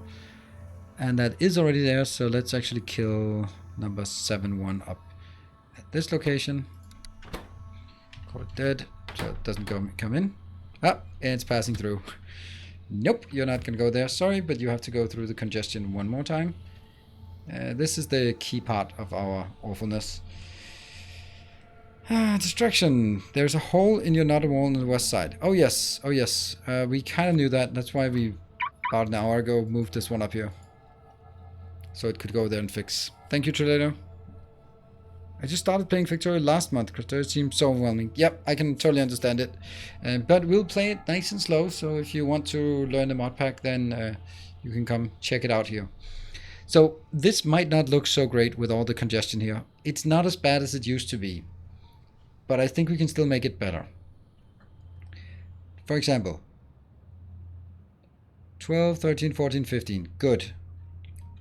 And that is already there, so let's actually kill number 7.1 up at this location. Call it dead, so it doesn't come in. Ah, and it's passing through. Nope, you're not going to go there. Sorry, but you have to go through the congestion one more time. This is the key part of our awfulness. Distraction. There's a hole in your knotted wall on the west side. Oh, yes. Oh, yes. We kind of knew that. That's why we, about an hour ago, moved this one up here. So it could go there and fix. Thank you, Trelator. I just started playing Factorio last month because it seemed so overwhelming. Yep, I can totally understand it. But we'll play it nice and slow. So if you want to learn the mod pack, then you can come check it out here. So this might not look so great with all the congestion here. It's not as bad as it used to be. But I think we can still make it better. For example, 12, 13, 14, 15. Good.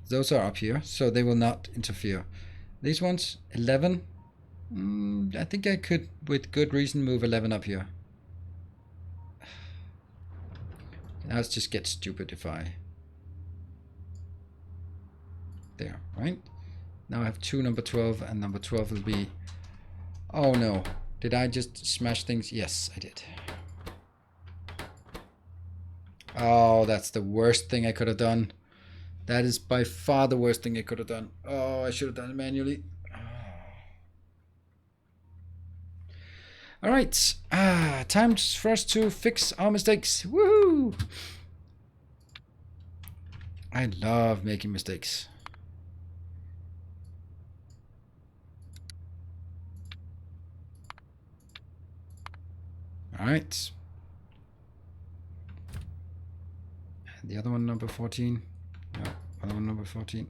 Those are up here, so they will not interfere. These ones, 11. I think I could, with good reason, move 11 up here. Now let's just get stupid if I... There, right? Now I have 2 number 12, and number 12 will be... Oh no. Did I just smash things? Yes, I did. Oh, that's the worst thing I could have done. That is by far the worst thing I could have done. Oh, I should have done it manually. All right. Time for us to fix our mistakes. Woohoo! I love making mistakes. All right. And the other one, number 14. No, other one, number 14.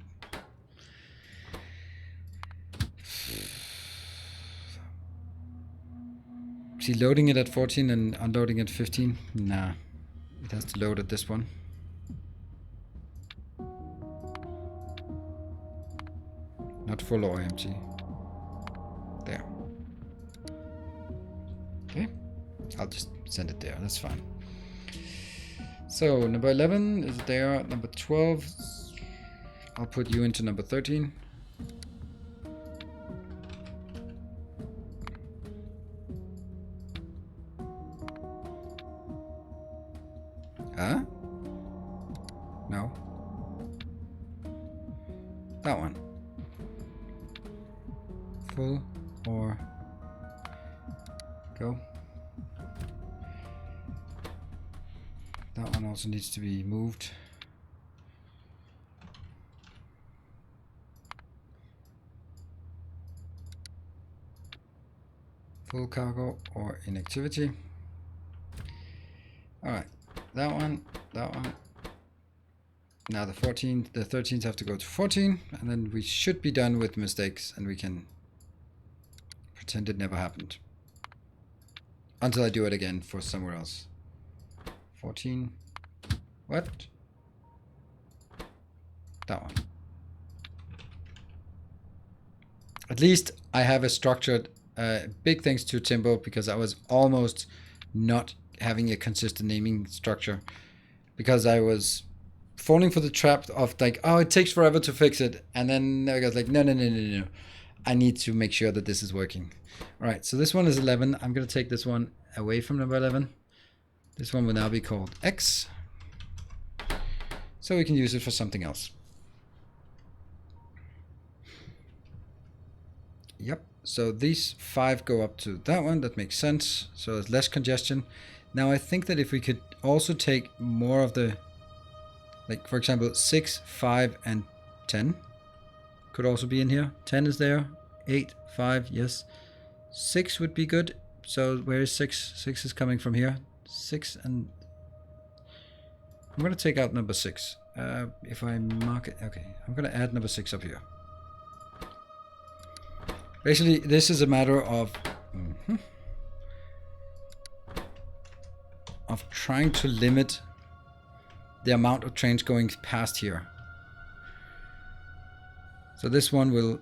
Is he loading it at 14 and unloading at 15? Nah. It has to load at this one. Not full or empty. There. Okay. I'll just send it there. That's fine. So, number 11 is there. Number 12. I'll put you into number 13. Huh? No. That one. Full or go. That one also needs to be moved. Full cargo or inactivity. Alright, that one, that one. Now the 13s have to go to 14, and then we should be done with mistakes and we can pretend it never happened. until I do it again for somewhere else. 14. What? That one. At least I have a structured, big thanks to Timbo, because I was almost not having a consistent naming structure, because I was falling for the trap of like, oh, it takes forever to fix it. And then I was like, no. I need to make sure that this is working. All right, so this one is 11. I'm going to take this one away from number 11. This one will now be called X. So we can use it for something else. Yep, so these 5 go up to that one. That makes sense. So there's less congestion. Now I think that if we could also take more of the, like for example, 6, 5, and 10 could also be in here. 10 is there. 8, 5, yes. 6 would be good. So where is 6? 6 is coming from here. 6 and... I'm going to take out number 6. If I mark it... Okay, I'm going to add number 6 up here. Basically, this is a matter of... of trying to limit the amount of trains going past here. So this one will...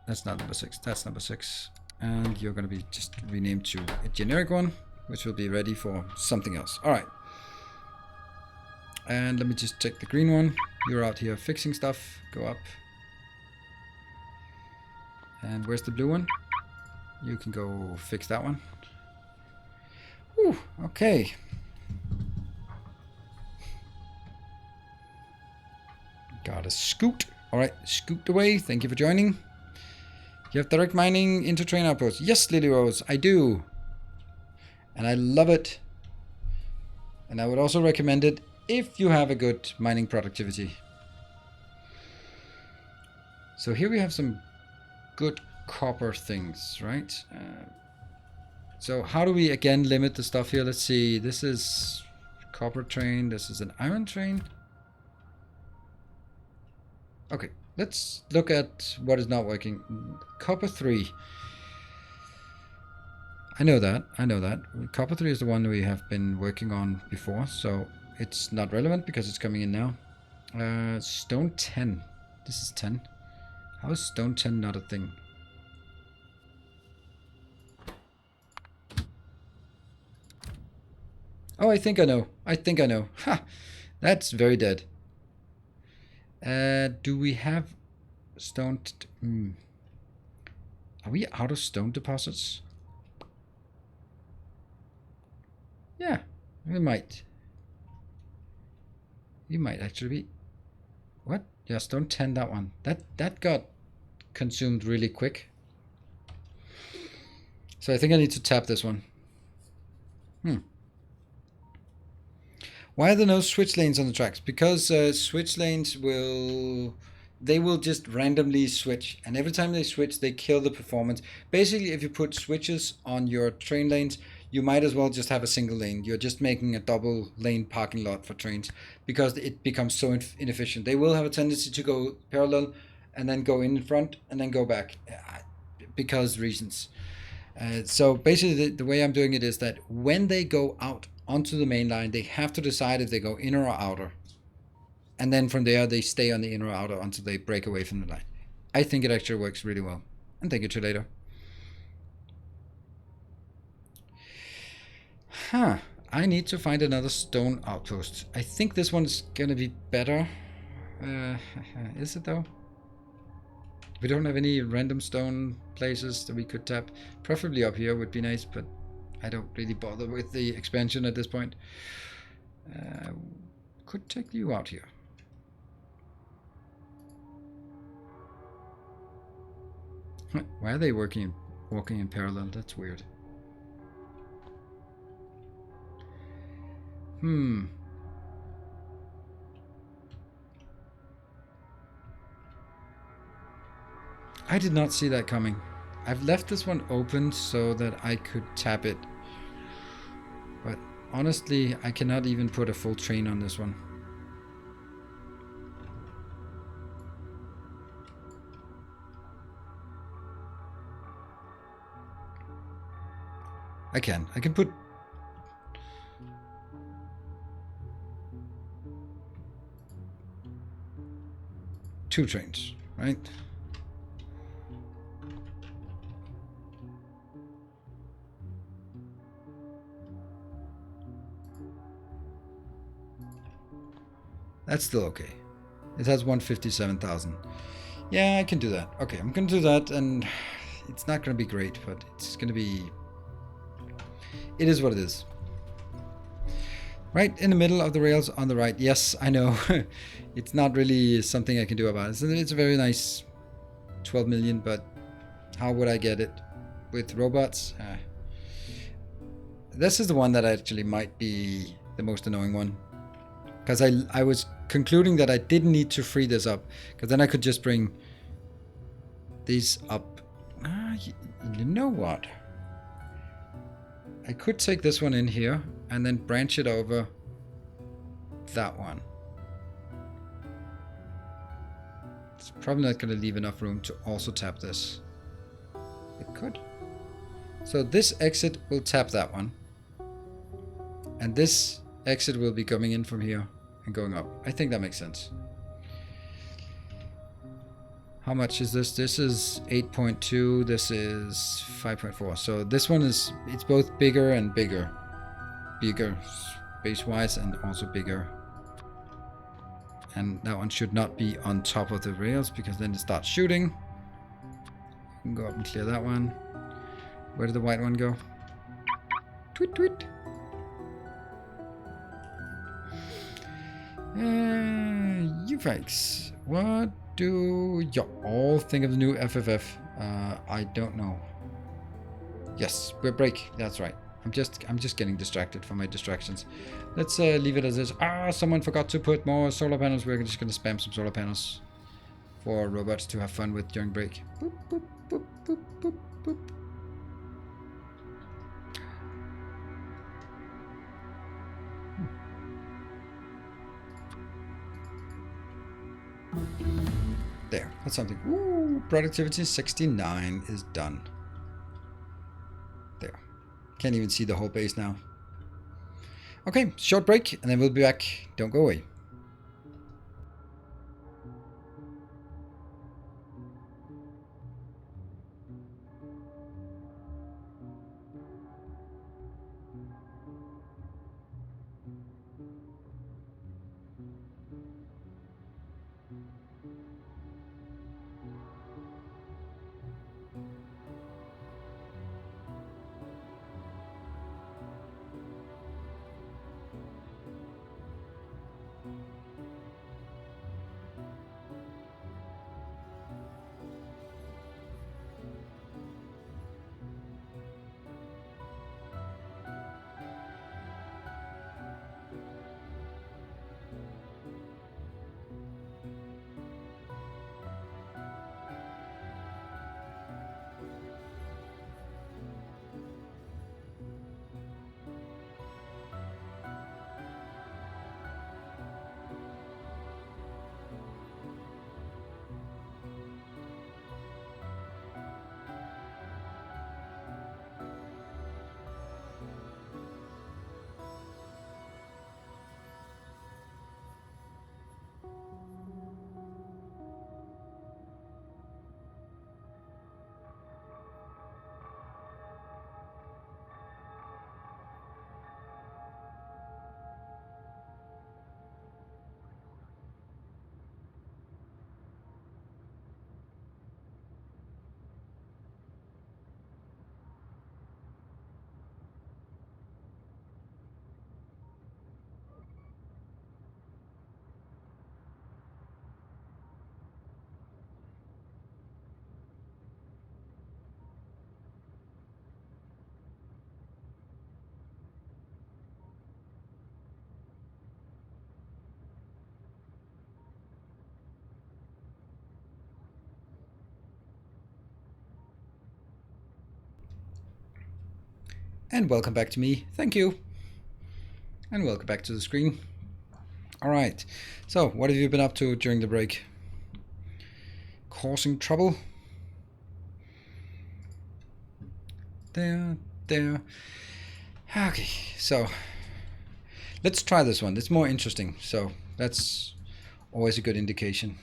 That's not number 6. That's number 6. And you're going to be just renamed to a generic one, which will be ready for something else. All right. And let me just take the green one. You're out here fixing stuff. Go up. And where's the blue one? You can go fix that one. Whew, okay. Gotta scoot. All right, scoot away. Thank you for joining. You have direct mining into train outposts. Yes, Lily Rose, I do. And I love it. And I would also recommend it if you have a good mining productivity. So here we have some good copper things, right? So how do we again limit the stuff here? Let's see. This is copper train. This is an iron train. Okay, let's look at what is not working. Copper 3. I know that. Copper 3 is the one we have been working on before, so it's not relevant because it's coming in now. Stone 10. This is 10. How is stone 10 not a thing? Oh, I think I know. Ha! That's very dead. Do we have stone... Are we out of stone deposits? Yeah, we might. We might actually be... What? Yeah, stone 10, that one. That got consumed really quick. So I think I need to tap this one. Why are there no switch lanes on the tracks? Because switch lanes will just randomly switch, and every time they switch, they kill the performance. Basically, if you put switches on your train lanes, you might as well just have a single lane. You're just making a double lane parking lot for trains because it becomes so inefficient. They will have a tendency to go parallel and then go in front and then go back because reasons. So basically, the way I'm doing it is that when they go out onto the main line, they have to decide if they go inner or outer. And then from there, they stay on the inner or outer until they break away from the line. I think it actually works really well. And thank you to later. I need to find another stone outpost. I think this one's going to be better. Is it though? We don't have any random stone places that we could tap. Preferably up here would be nice, but I don't really bother with the expansion at this point. Could take you out here. Why are they walking in parallel? That's weird. I did not see that coming. I've left this one open so that I could tap it. But honestly, I cannot even put a full train on this one. I can put... two trains, right? That's still okay. It has 157,000. Yeah, I can do that. Okay, I'm gonna do that, and it's not gonna be great, but it's gonna be... It is what it is. Right in the middle of the rails on the right. Yes, I know. It's not really something I can do about it. It's a very nice 12 million, but how would I get it? With robots? This is the one that actually might be the most annoying one. Because I was concluding that I didn't need to free this up. Because then I could just bring these up. You know what? I could take this one in here and then branch it over that one. It's probably not going to leave enough room to also tap this. It could. So this exit will tap that one. And this exit will be coming in from here and going up. I think that makes sense. How much is this? This is 8.2. This is 5.4. So this one is, it's both bigger and bigger. Bigger space-wise and also bigger. And that one should not be on top of the rails because then it starts shooting. You can go up and clear that one. Where did the white one go? Tweet, tweet. You folks, what do you all think of the new FFF? I don't know. Yes, we're break. That's right. I'm just getting distracted from my distractions. Let's leave it as is. Someone forgot to put more solar panels. We're just gonna spam some solar panels for robots to have fun with during break. Boop, boop, boop, boop, boop, boop. There, that's something. Ooh, productivity 69 is done. There. Can't even see the whole base now. Okay, short break, and then we'll be back. Don't go away. And welcome back to me. Thank you. And welcome back to the screen. All right. So, what have you been up to during the break? Causing trouble? There, there. Okay, so let's try this one. It's more interesting, so that's always a good indication.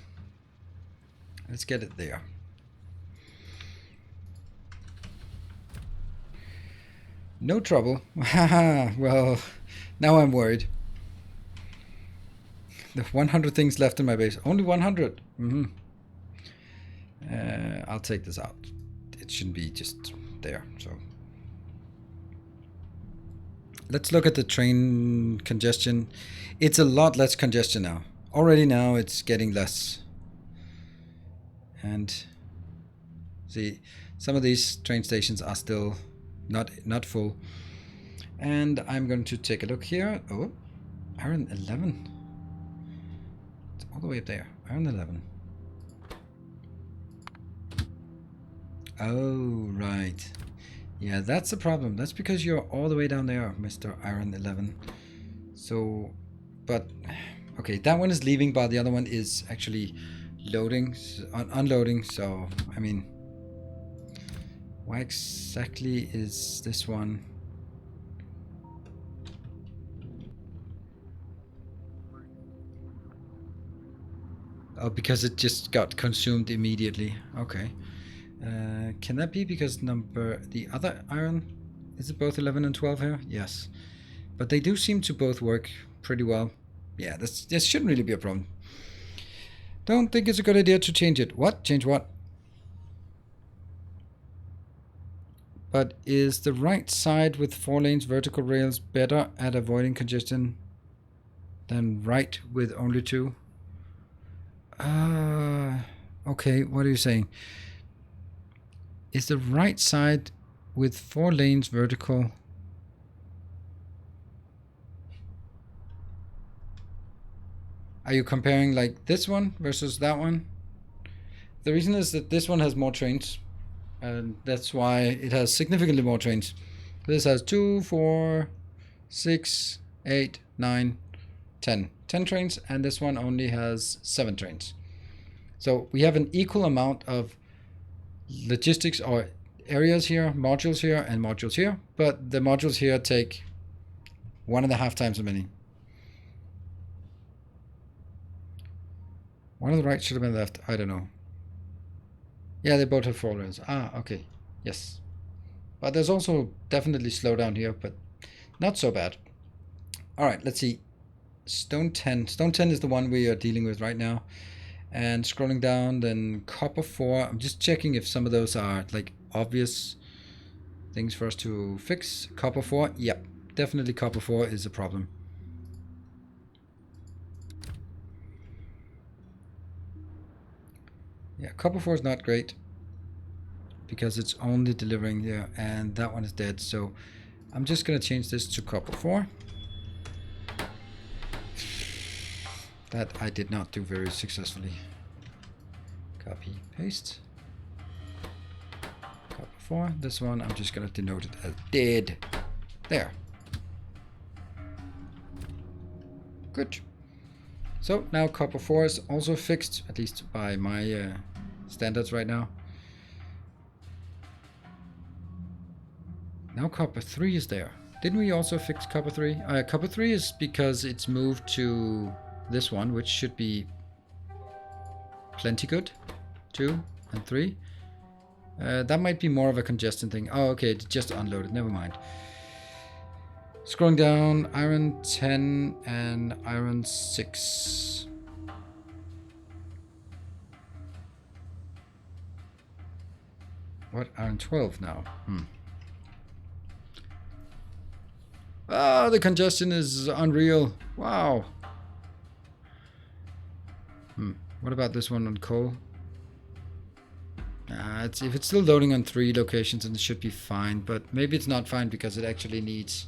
Let's get it there. No trouble. Haha, well, now I'm worried. The 100 things left in my base. Only 100. I'll take this out. It shouldn't be just there, so. Let's look at the train congestion. It's a lot less congestion now. Already now it's getting less. And see, some of these train stations are still not full. And I'm going to take a look here. Oh, iron 11. It's all the way up there. Iron 11. Oh, right. Yeah, that's the problem. That's because you're all the way down there, Mr. Iron 11. So, but, okay, that one is leaving, but the other one is actually loading, unloading. So, I mean, why exactly is this one? Oh, because it just got consumed immediately. Okay. Can that be because the other iron, is it both 11 and 12 here? Yes. But they do seem to both work pretty well. Yeah, this shouldn't really be a problem. Don't think it's a good idea to change it. What? Change what? But is the right side with 4 lanes vertical rails better at avoiding congestion than right with only 2? Okay, what are you saying? Is the right side with 4 lanes vertical? Are you comparing like this one versus that one? The reason is that this one has more trains, and that's why it has significantly more trains. This has 2, 4, 6, 8, 9, 10. 10 trains, and this one only has 7 trains. So we have an equal amount of logistics or areas here, modules here, and modules here, but the modules here take 1.5 times as many. One on the right should have been left. I don't know. Yeah, they both have 4 lanes. Ah, okay. Yes. But there's also definitely slowdown here, but not so bad. All right, let's see. Stone 10. Stone 10 is the one we are dealing with right now. And scrolling down, then copper 4. I'm just checking if some of those are like obvious things for us to fix. Copper 4. Yep, definitely copper 4 is a problem. Yeah, copper 4 is not great because it's only delivering there, and that one is dead. So I'm just going to change this to copper 4. That I did not do very successfully. Copy, paste. Copper 4. This one I'm just going to denote it as dead. There. Good. So now copper 4 is also fixed, at least by my standards right now. Now copper 3 is there. Didn't we also fix copper 3? Copper 3 is because it's moved to this one, which should be plenty good. 2 and 3. That might be more of a congestion thing. Oh, okay, it just unloaded. Never mind. Scrolling down, iron 10 and iron 6. What? Iron 12 now. Ah, the congestion is unreal. Wow. What about this one on coal? If it's still loading on 3 locations, then it should be fine. But maybe it's not fine because it actually needs...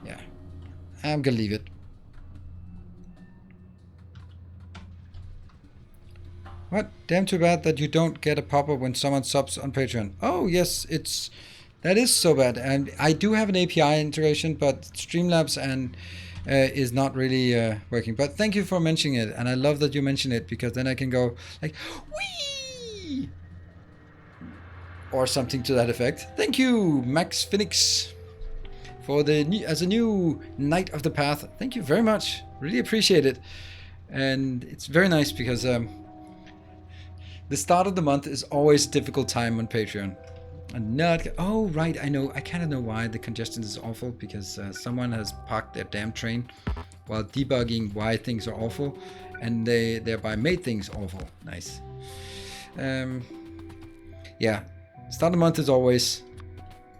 Yeah. I'm gonna leave it. What? Damn too bad that you don't get a pop-up when someone subs on Patreon. Oh, yes, that is so bad. And I do have an API integration, but Streamlabs and... is not really working. But thank you for mentioning it, and I love that you mention it, because then I can go like, whee! or something to that effect. Thank you, Max Phoenix, for as a new Knight of the Path. Thank you very much. Really appreciate it. And it's very nice because the start of the month is always a difficult time on Patreon. And not... Oh, right, I know. I kind of know why the congestion is awful, because someone has parked their damn train while debugging why things are awful, and they thereby made things awful. Nice. Yeah, start of the month is always...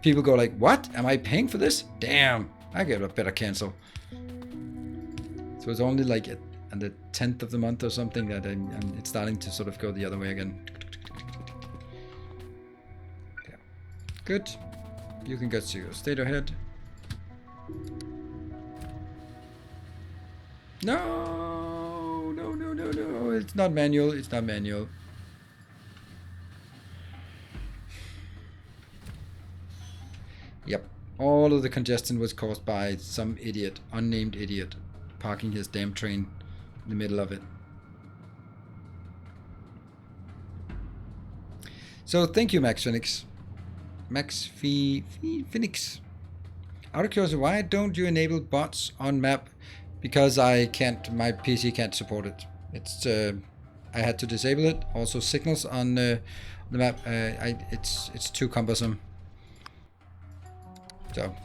People go like, what? Am I paying for this? Damn, I better cancel. So it's only like on the 10th of the month or something that it's starting to sort of go the other way again. Yeah. Good. You can get to your state ahead. No, no, no, no, no. It's not manual. It's not manual. Yep. All of the congestion was caused by some idiot, unnamed idiot, parking his damn train in the middle of it. So thank you, Max Phoenix. Max Phoenix. Out of curiosity, why don't you enable bots on map? Because I can't. My PC can't support it. It's I had to disable it. Also, signals on the map. It's too cumbersome. So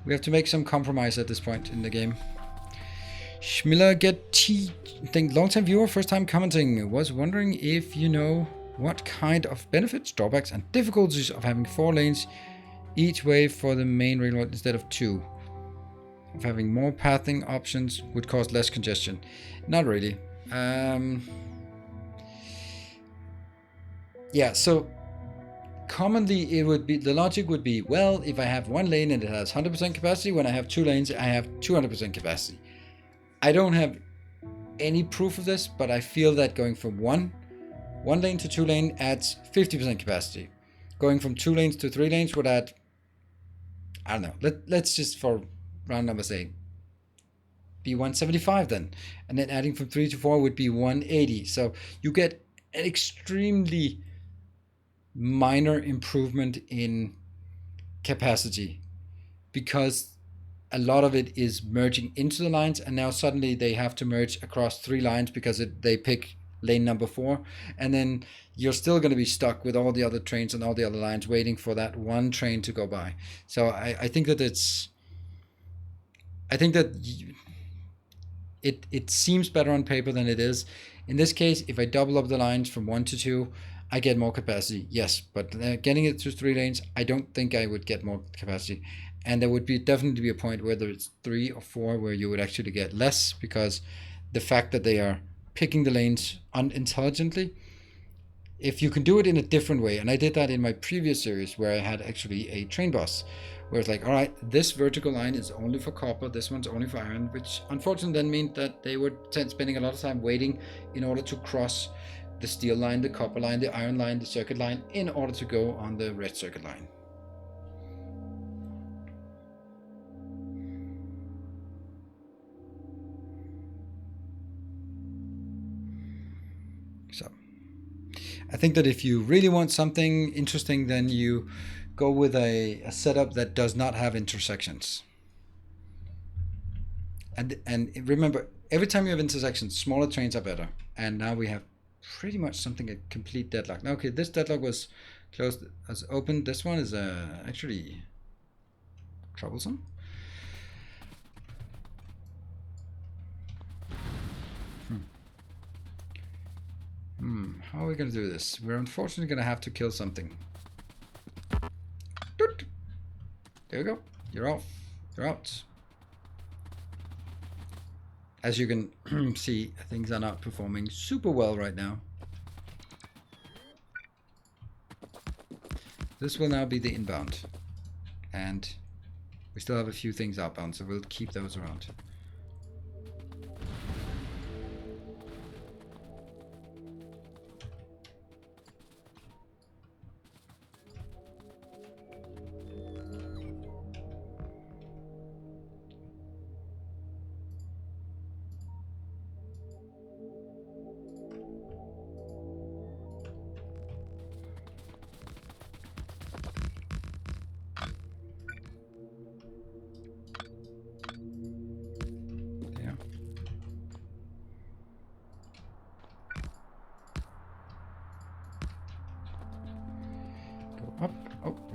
we have to make some compromise at this point in the game. Schmiller get T. Think long-time viewer, first-time commenting. Was wondering if you know what kind of benefits, drawbacks, and difficulties of having 4 lanes each way for the main railroad instead of 2. Of having more pathing options would cause less congestion. Not really. Yeah, so commonly it would be, the logic would be, well, if I have 1 lane and it has 100% capacity, when I have 2 lanes, I have 200% capacity. I don't have any proof of this, but I feel that going from one lane to 2 lane adds 50% capacity. Going from 2 lanes to 3 lanes would add, I don't know, let's just for round number say, be 175 then. And then adding from 3 to 4 would be 180. So you get an extremely minor improvement in capacity, because a lot of it is merging into the lines, and now suddenly they have to merge across 3 lines because they pick lane number 4, and then you're still going to be stuck with all the other trains and all the other lines waiting for that one train to go by. So I think that it seems better on paper than it is. In this case, if I double up the lines from 1 to 2, I get more capacity, yes, but getting it to 3 lanes, I don't think I would get more capacity. And there would definitely be a point, whether it's 3 or 4, where you would actually get less, because the fact that they are picking the lanes unintelligently. If you can do it in a different way, and I did that in my previous series where I had actually a train bus, where it's like, all right, this vertical line is only for copper, this one's only for iron, which unfortunately then meant that they were spending a lot of time waiting in order to cross the steel line, the copper line, the iron line, the circuit line, in order to go on the red circuit line. So I think that if you really want something interesting, then you go with a setup that does not have intersections. And remember, every time you have intersections, smaller trains are better. And now we have pretty much something a complete deadlock. Now, okay, this deadlock was closed as open. This one is actually troublesome. How are we going to do this? We're unfortunately going to have to kill something. There we go. You're off. You're out. As you can see, things are not performing super well right now. This will now be the inbound. And we still have a few things outbound, so we'll keep those around.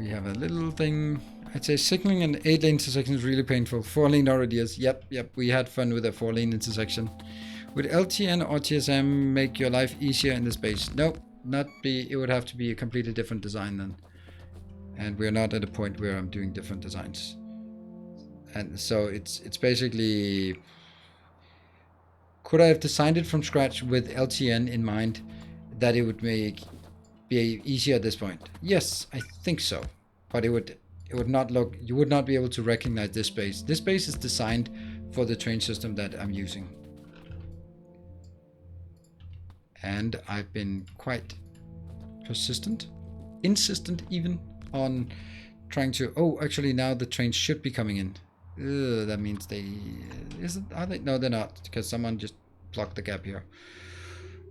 We have a little thing. I'd say signaling an 8-lane intersection is really painful. 4-lane already is. Yep. We had fun with a 4-lane intersection. Would LTN or TSM make your life easier in the space? Nope. Not be. It would have to be a completely different design then. And we're not at a point where I'm doing different designs. And so it's basically, could I have designed it from scratch with LTN in mind that it would be easier at this point? Yes, I think so. But it would not look, you would not be able to recognize this space. This space is designed for the train system that I'm using. And I've been quite persistent, insistent even, on trying to, oh, actually now the trains should be coming in. That means they, are they? No, they're not, because someone just blocked the gap here.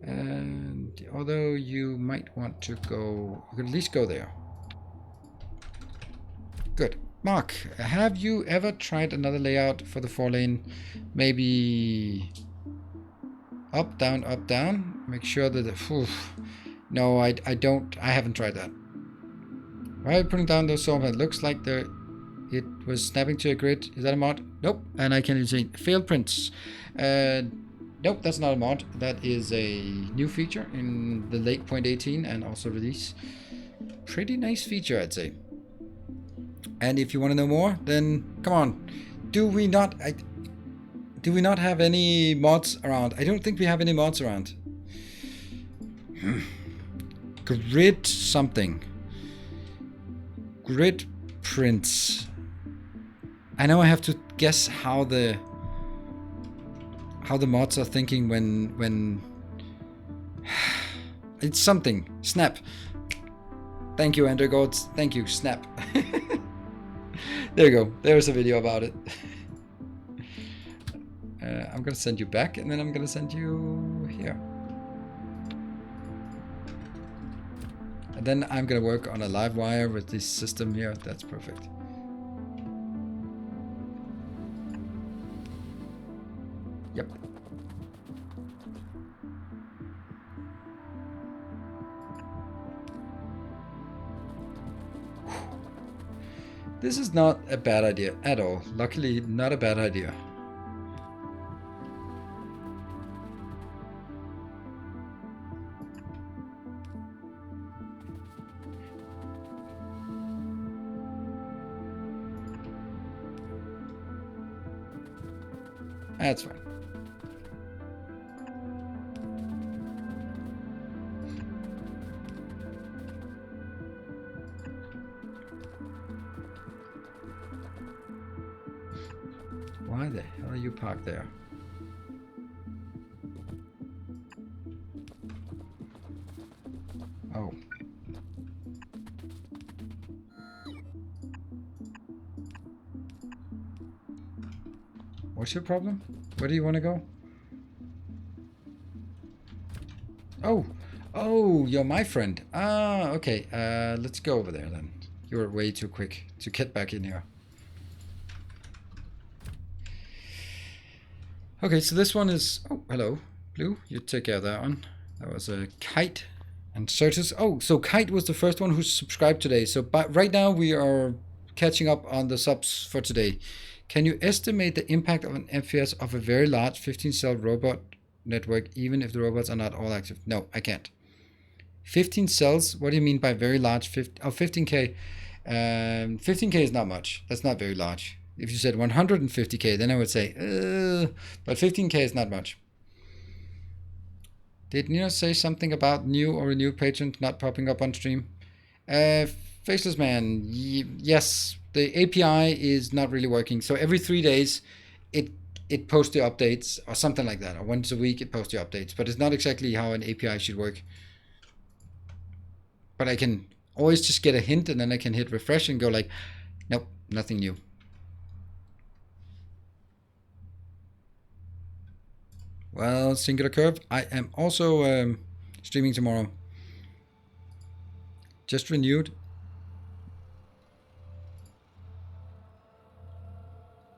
And although you might want to go, you could at least go there. Good. Mark, have you ever tried another layout for the 4-lane? Maybe up, down, up, down? Make sure that the, no, I don't, I haven't tried that. Why are you putting down those saw? It looks like it was snapping to a grid. Is that a mod? Nope. And I can see failed prints. Nope, that's not a mod. That is a new feature in the late 0.18 and also release. Pretty nice feature, I'd say. And if you want to know more, then come on. Do we not have any mods around? I don't think we have any mods around. Grid something. Grid prints. I know I have to guess how the mods are thinking when it's something. Snap. Thank you, Ender Gods. Thank you, Snap. There you go. There's a video about it. I'm gonna send you back, and then I'm gonna send you here. And then I'm gonna work on a live wire with this system here. That's perfect. Yep. This is not a bad idea at all. Luckily, not a bad idea. That's fine. Why the hell are you parked there? Oh. What's your problem? Where do you want to go? Oh. Oh, you're my friend. Ah, okay. Let's go over there then. You're way too quick to get back in here. Okay, so this one is... Oh, hello. Blue, you take care of that one. That was a Kite and Certus. Oh, so Kite was the first one who subscribed today. So right now we are catching up on the subs for today. Can you estimate the impact of an FPS of a very large 15-cell robot network, even if the robots are not all active? No, I can't. 15 cells? What do you mean by very large? 15K. 15K is not much. That's not very large. If you said 150K, then I would say, but 15K is not much. Did Nino say something about new or renewed patrons not popping up on stream? Faceless Man, yes, the API is not really working. So every 3 days, it posts the updates or something like that. Or once a week, it posts the updates. But it's not exactly how an API should work. But I can always just get a hint, and then I can hit refresh and go like, nope, nothing new. Well, Singular Curve, I am also streaming tomorrow. Just renewed.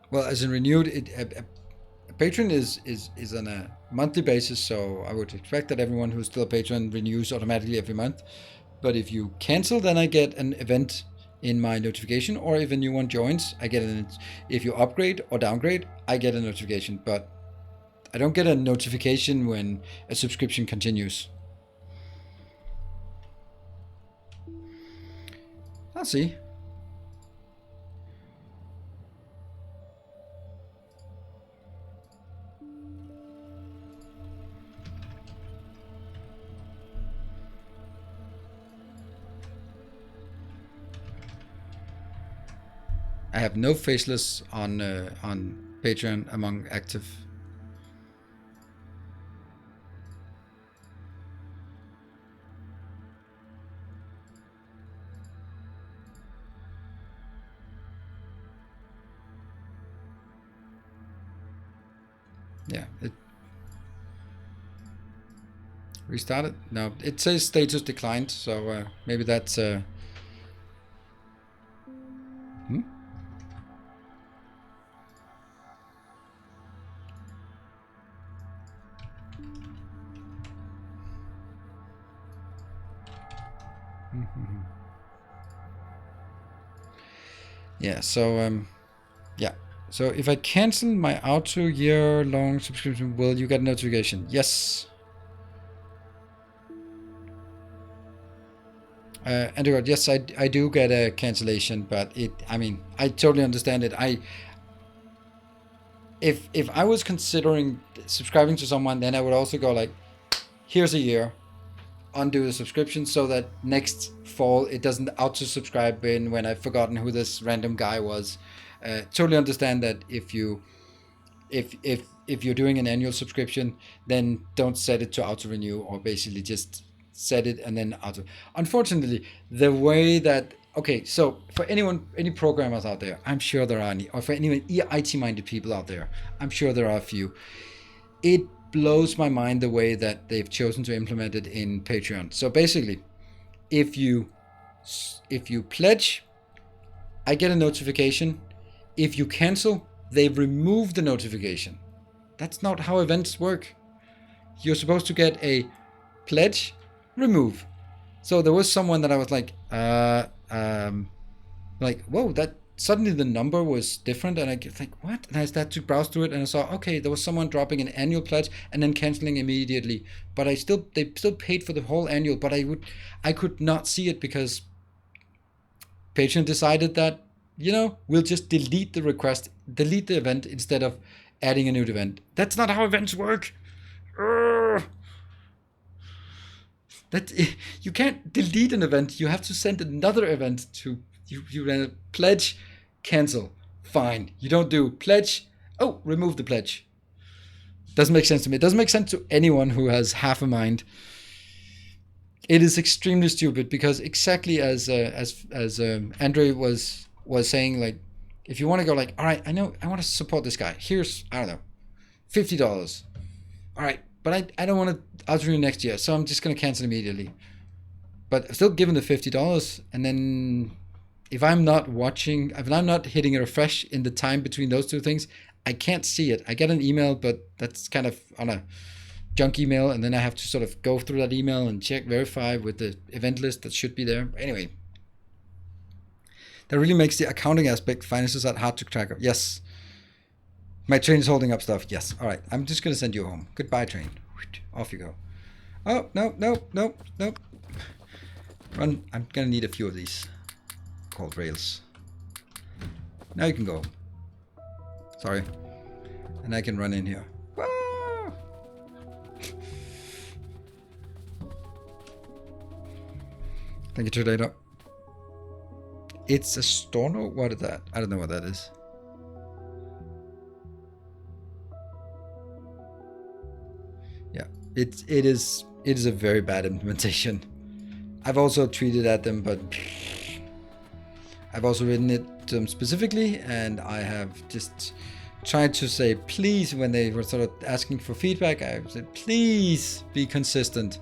Well, as in renewed, a patron is on a monthly basis, so I would expect that everyone who's still a patron renews automatically every month. But if you cancel, then I get an event in my notification, or if a new one joins, I get an. If you upgrade or downgrade, I get a notification, but I don't get a notification when a subscription continues. I'll see. I have no faceless on Patreon among active. Yeah, it restarted. No, it says status declined, so maybe that's yeah, so yeah. So if I cancel my auto year-long subscription, will you get a notification? Yes. Andrew, yes, I do get a cancellation, but I mean, I totally understand it. If I was considering subscribing to someone, then I would also go like, here's a year, undo the subscription, so that next fall it doesn't auto subscribe in when I've forgotten who this random guy was. Totally understand that if you're doing an annual subscription, then don't set it to auto renew, or basically just set it and then auto. Unfortunately, the way that so for any programmers out there, I'm sure there are any, or for anyone IT minded people out there, I'm sure there are a few. It blows my mind the way that they've chosen to implement it in Patreon. So basically, if you pledge, I get a notification. If you cancel, they remove the notification. That's not how events work. You're supposed to get a pledge, remove. So there was someone that I was like, whoa, that suddenly the number was different, and I think, what? And I started to browse through it, and I saw, okay, there was someone dropping an annual pledge and then canceling immediately. But they still paid for the whole annual, but I could not see it because Patreon decided that, we'll just delete the request, delete the event instead of adding a new event. That's not how events work. You can't delete an event. You have to send another event to you. Pledge, cancel, fine. You don't do pledge. Oh, remove the pledge. Doesn't make sense to me. It doesn't make sense to anyone who has half a mind. It is extremely stupid because exactly as Andre was saying, like, if you want to go like, all right, I know I want to support this guy. Here's, I don't know, $50. All right, but I don't want to auto renew next year, so I'm just gonna cancel immediately. But I'm still given the $50, and then if I'm not hitting a refresh in the time between those two things, I can't see it. I get an email, but that's kind of on a junk email, and then I have to sort of go through that email and verify with the event list that should be there. Anyway, that really makes the accounting aspect, finances, that hard to track of. Yes. My train is holding up stuff. Yes. All right. I'm just going to send you home. Goodbye, train. Off you go. Oh, no. Run. I'm going to need a few of these called rails. Now you can go. Sorry. And I can run in here. Whoa! Thank you, Tornado. It's a Storno? What is that? I don't know what that is. Yeah, it is a very bad implementation. I've also tweeted at them, but I've also written it to them specifically, and I have just tried to say, please, when they were sort of asking for feedback, I said, please be consistent,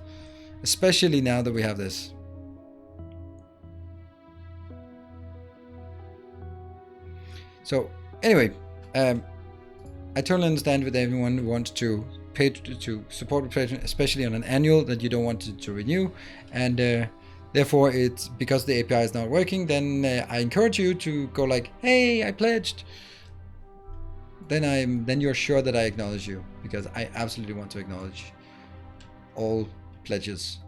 especially now that we have this. So anyway, I totally understand with everyone who wants to pay to support the Patreon, especially on an annual that you don't want to renew, and Therefore, it's because the API is not working, then I encourage you to go like, hey, I pledged. Then you're sure that I acknowledge you, because I absolutely want to acknowledge all pledges.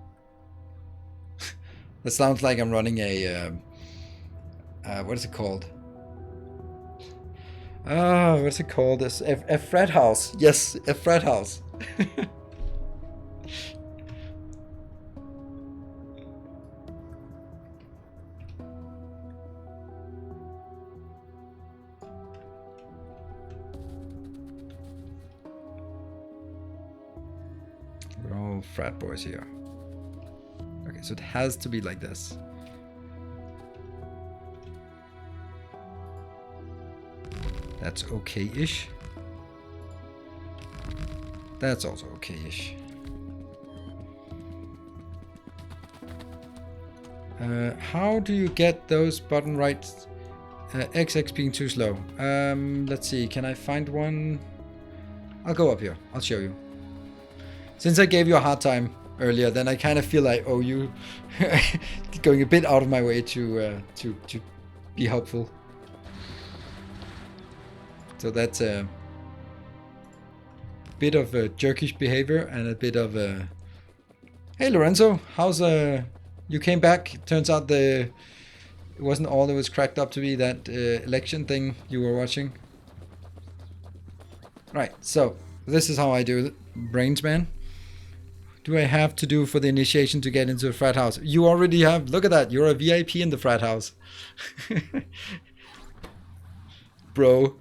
That sounds like I'm running a what is it called? What's it called? A frat house. Yes, a frat house. We're all frat boys here. Okay, so it has to be like this. That's okay-ish. That's also okay-ish. How do you get those button rights? XX being too slow. Let's see, can I find one? I'll go up here, I'll show you. Since I gave you a hard time earlier, then I kind of feel I owe you going a bit out of my way to be helpful. So that's a bit of a jerkish behavior and a bit of a... Hey Lorenzo, how's you came back? Turns out it wasn't all it was cracked up to be, that election thing you were watching. Right, so this is how I do it. Brains man. Do I have to do for the initiation to get into a frat house? You already have. Look at that. You're a VIP in the frat house. Bro.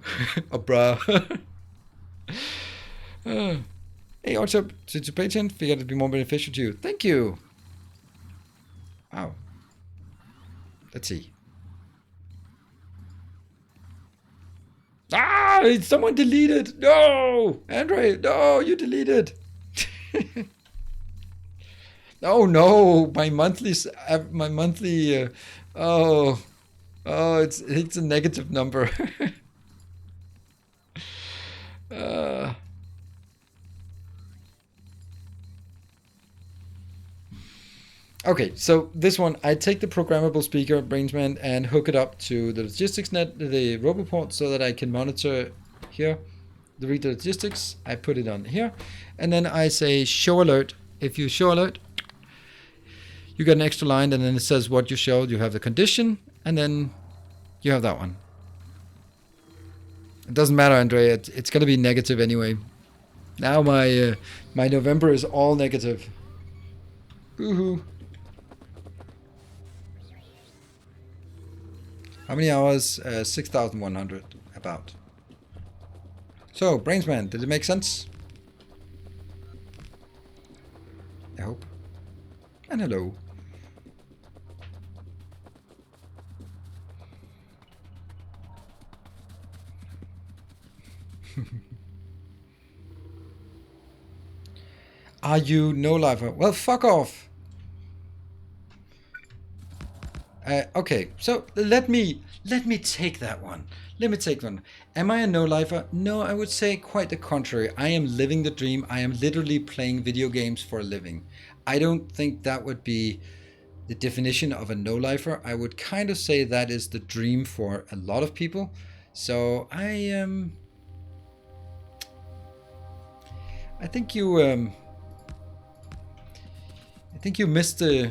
Or bruh. Hey, also, since you pay attention, figured it'd be more beneficial to you. Thank you. Wow. Let's see. Ah, someone deleted. No, Andre, no, you deleted. Oh no, my monthly, oh, it's a negative number. Okay, so this one, I take the programmable speaker, Brainsman, and hook it up to the logistics net, the roboport, so that I can monitor here, read the logistics. I put it on here, and then I say show alert. If you show alert, you get an extra line, and then it says what you showed. You have the condition, and then you have that one. It doesn't matter, Andrea. It's going to be negative anyway. Now my November is all negative. Boo-hoo. How many hours? 6,100, about. So, Brainsman, did it make sense? I hope. And hello. Are you no-lifer? Well, fuck off. Okay, so let me take that one. Let me take one. Am I a no-lifer? No, I would say quite the contrary. I am living the dream. I am literally playing video games for a living. I don't think that would be the definition of a no-lifer. I would kind of say that is the dream for a lot of people. So I think you missed a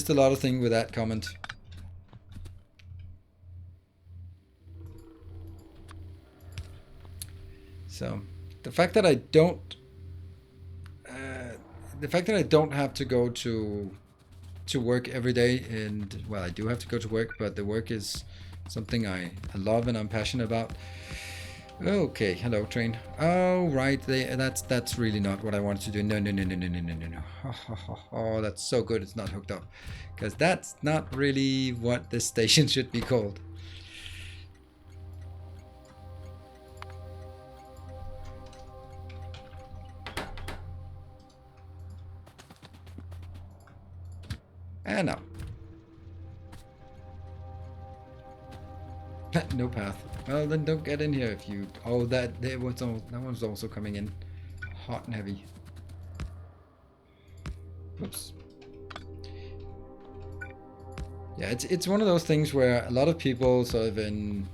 lot of things with that comment. So the fact that I don't have to go to work every day, and well, I do have to go to work, but the work is something I love and I'm passionate about. Okay, hello train. Oh right, that's really not what I wanted to do. No. Oh, that's so good it's not hooked up, because that's not really what this station should be called. And now. No path. Well, then don't get in here if you... Oh, that one's also coming in hot and heavy. Oops. Yeah, it's one of those things where a lot of people sort of in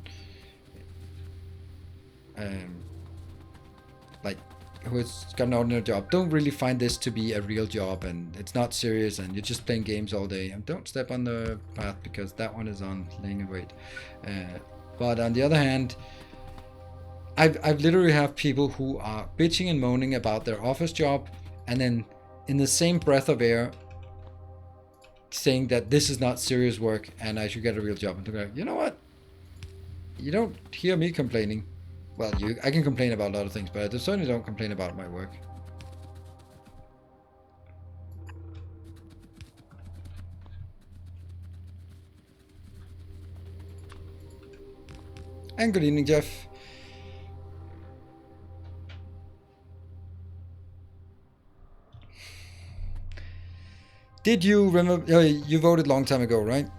like who has got an ordinary job don't really find this to be a real job, and it's not serious, and you're just playing games all day. And don't step on the path, because that one is on laying in wait. But on the other hand, I've literally have people who are bitching and moaning about their office job, and then in the same breath of air saying that this is not serious work and I should get a real job. And they're like, you know what? You don't hear me complaining. Well, I can complain about a lot of things, but I certainly don't complain about my work. And good evening, Jeff. Did you remember? You voted a long time ago, right?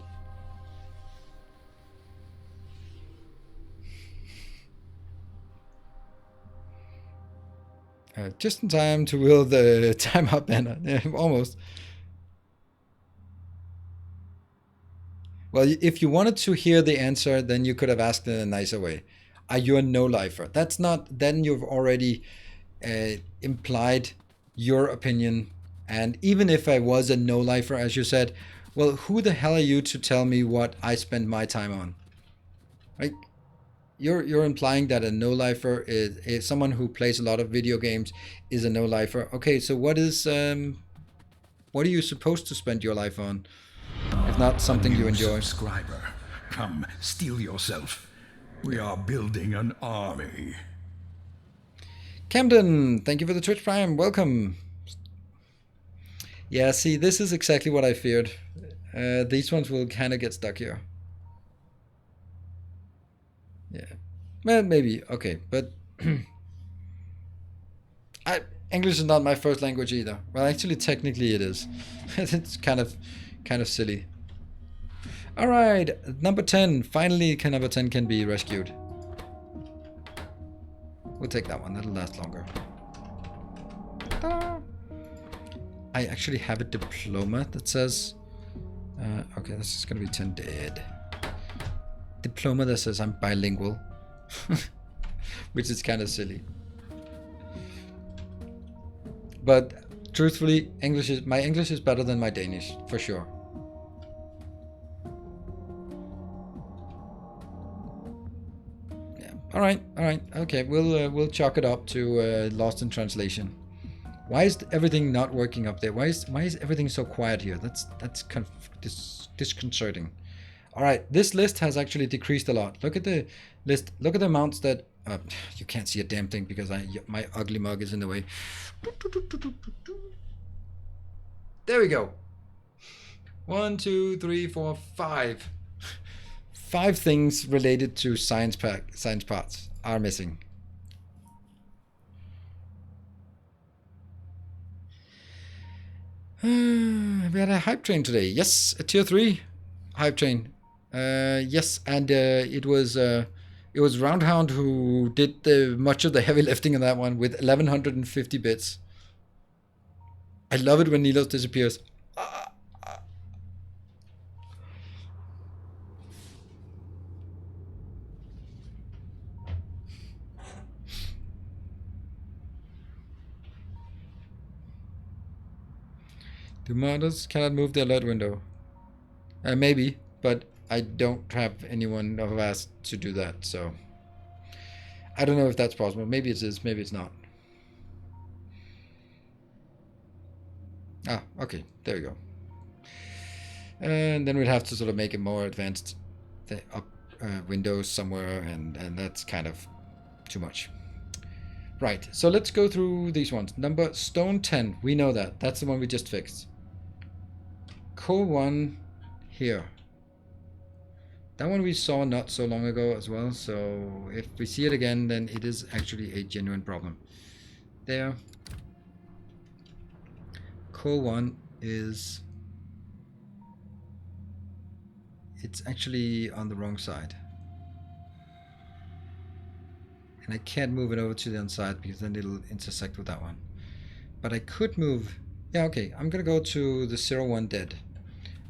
Just in time to wield the timeout banner. Yeah, almost. Well, if you wanted to hear the answer, then you could have asked in a nicer way. Are you a no-lifer? That's not. Then you've already implied your opinion. And even if I was a no-lifer, as you said, well, who the hell are you to tell me what I spend my time on? Right? You're implying that a no-lifer is someone who plays a lot of video games is a no-lifer. Okay, so what are you supposed to spend your life on, if not something you enjoy? Subscriber, come, steel yourself. We are building an army. Camden, thank you for the Twitch Prime. Welcome. Yeah, see, this is exactly what I feared. These ones will kind of get stuck here. Yeah, well, maybe. Okay, but English is not my first language either. Well, actually, technically it is. It's kind of silly. All right, number 10. Finally, number 10 can be rescued. We'll take that one. That'll last longer. Ta-da! I actually have a diploma that says... okay, this is going to be 10 dead. Diploma that says I'm bilingual. Which is kind of silly. But truthfully, my English is better than my Danish, for sure. Yeah. All right. Okay, we'll chalk it up to lost in translation. Why is everything not working up there? Why is everything so quiet here? That's kind of disconcerting. All right, this list has actually decreased a lot. Look at the list. Look at the amounts that you can't see a damn thing because my ugly mug is in the way. There we go. 1, 2, 3, 4, 5. 5 things related to science parts are missing. We had a hype train today. Yes, a tier 3 hype train. Yes, and it was Roundhound who did much of the heavy lifting on that one with 1150 bits. I love it when Nilos disappears. The modders cannot move the alert window. Maybe, but I don't have anyone who asked to do that, so I don't know if that's possible. Maybe it is, maybe it's not. Ah, okay, there we go. And then we'd have to sort of make it more advanced up windows somewhere, and that's kind of too much. Right, so let's go through these ones. Number Stone 10, we know that. That's the one we just fixed. Core 1 here. That one we saw not so long ago as well, so if we see it again, then it is actually a genuine problem. There. Core 1 is... it's actually on the wrong side. And I can't move it over to the other side because then it'll intersect with that one. But I could move... yeah, okay, I'm gonna go to the 01 dead.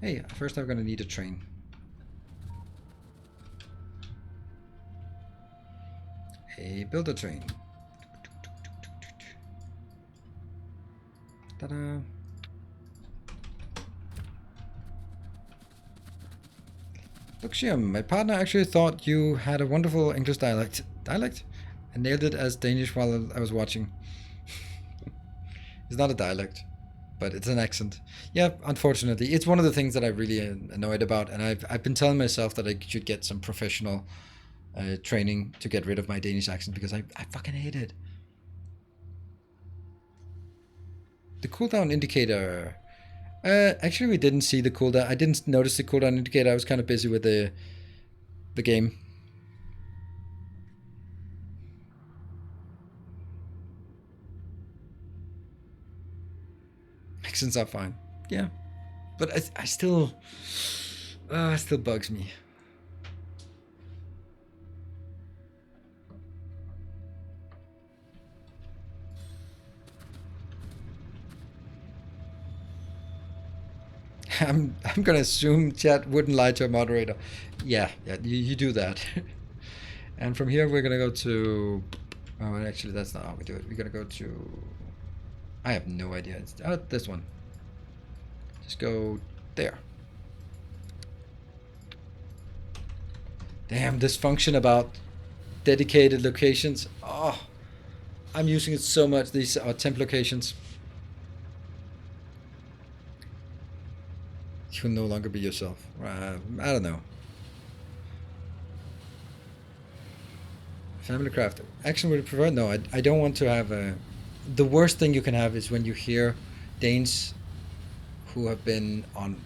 Hey, first I'm gonna need a train. Hey, build a train. Ta-da! Look, Shiam, my partner actually thought you had a wonderful English dialect. I nailed it as Danish while I was watching. It's not a dialect, but it's an accent. Yeah, unfortunately, it's one of the things that I'm really annoyed about, and I've been telling myself that I should get some professional training to get rid of my Danish accent because I fucking hate it. The cooldown indicator. Actually, we didn't see the cooldown. I didn't notice the cooldown indicator. I was kind of busy with the game. Accents are fine. Yeah, but I still, it still bugs me. I'm gonna assume chat wouldn't lie to a moderator. Yeah, you do that. And from here we're gonna go to. Oh, actually, that's not how we do it. We're gonna go to. I have no idea. It's this one. Just go there. Damn, this function about dedicated locations. Oh, I'm using it so much. These are temp locations. You will no longer be yourself. I don't know. Family craft. Action would prefer? No, I don't want to have a. The worst thing you can have is when you hear Danes who have been on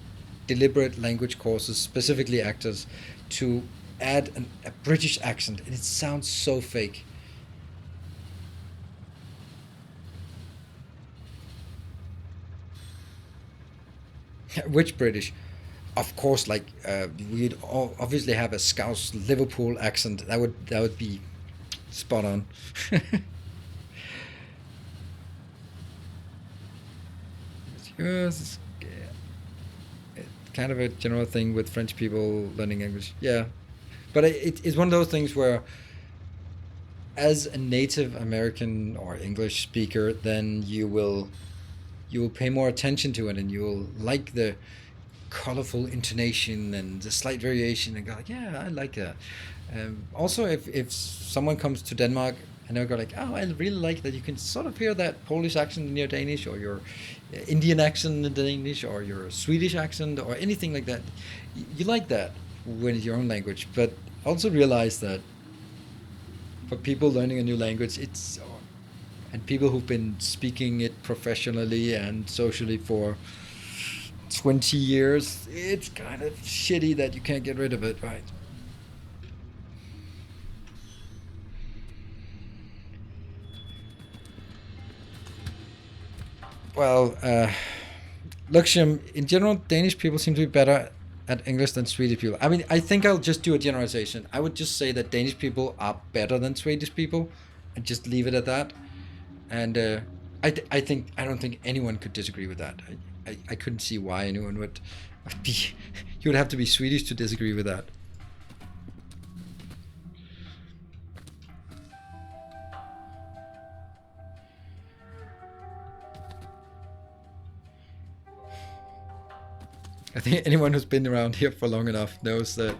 deliberate language courses, specifically actors, to add a British accent, and it sounds so fake. Which British? Of course, like we'd obviously have a Scouse Liverpool accent. That would be spot on. It's kind of a general thing with French people learning English. Yeah, but it's one of those things where, as a native American or English speaker, then you will pay more attention to it, and you'll like the colorful intonation and the slight variation, and go like, yeah, I like that. Also, if someone comes to Denmark and they'll go like, oh, I really like that you can sort of hear that Polish accent in your Danish, or your Indian accent in Danish, or your Swedish accent, or anything like that. You like that when it's your own language, but also realize that for people learning a new language, and people who've been speaking it professionally and socially for 20 years, it's kind of shitty that you can't get rid of it, right? Well, Luxium, in general, Danish people seem to be better at English than Swedish people. I mean, I think I'll just do a generalization. I would just say that Danish people are better than Swedish people, and just leave it at that. And I don't think anyone could disagree with that. I couldn't see why anyone would be. You would have to be Swedish to disagree with that. I think anyone who's been around here for long enough knows that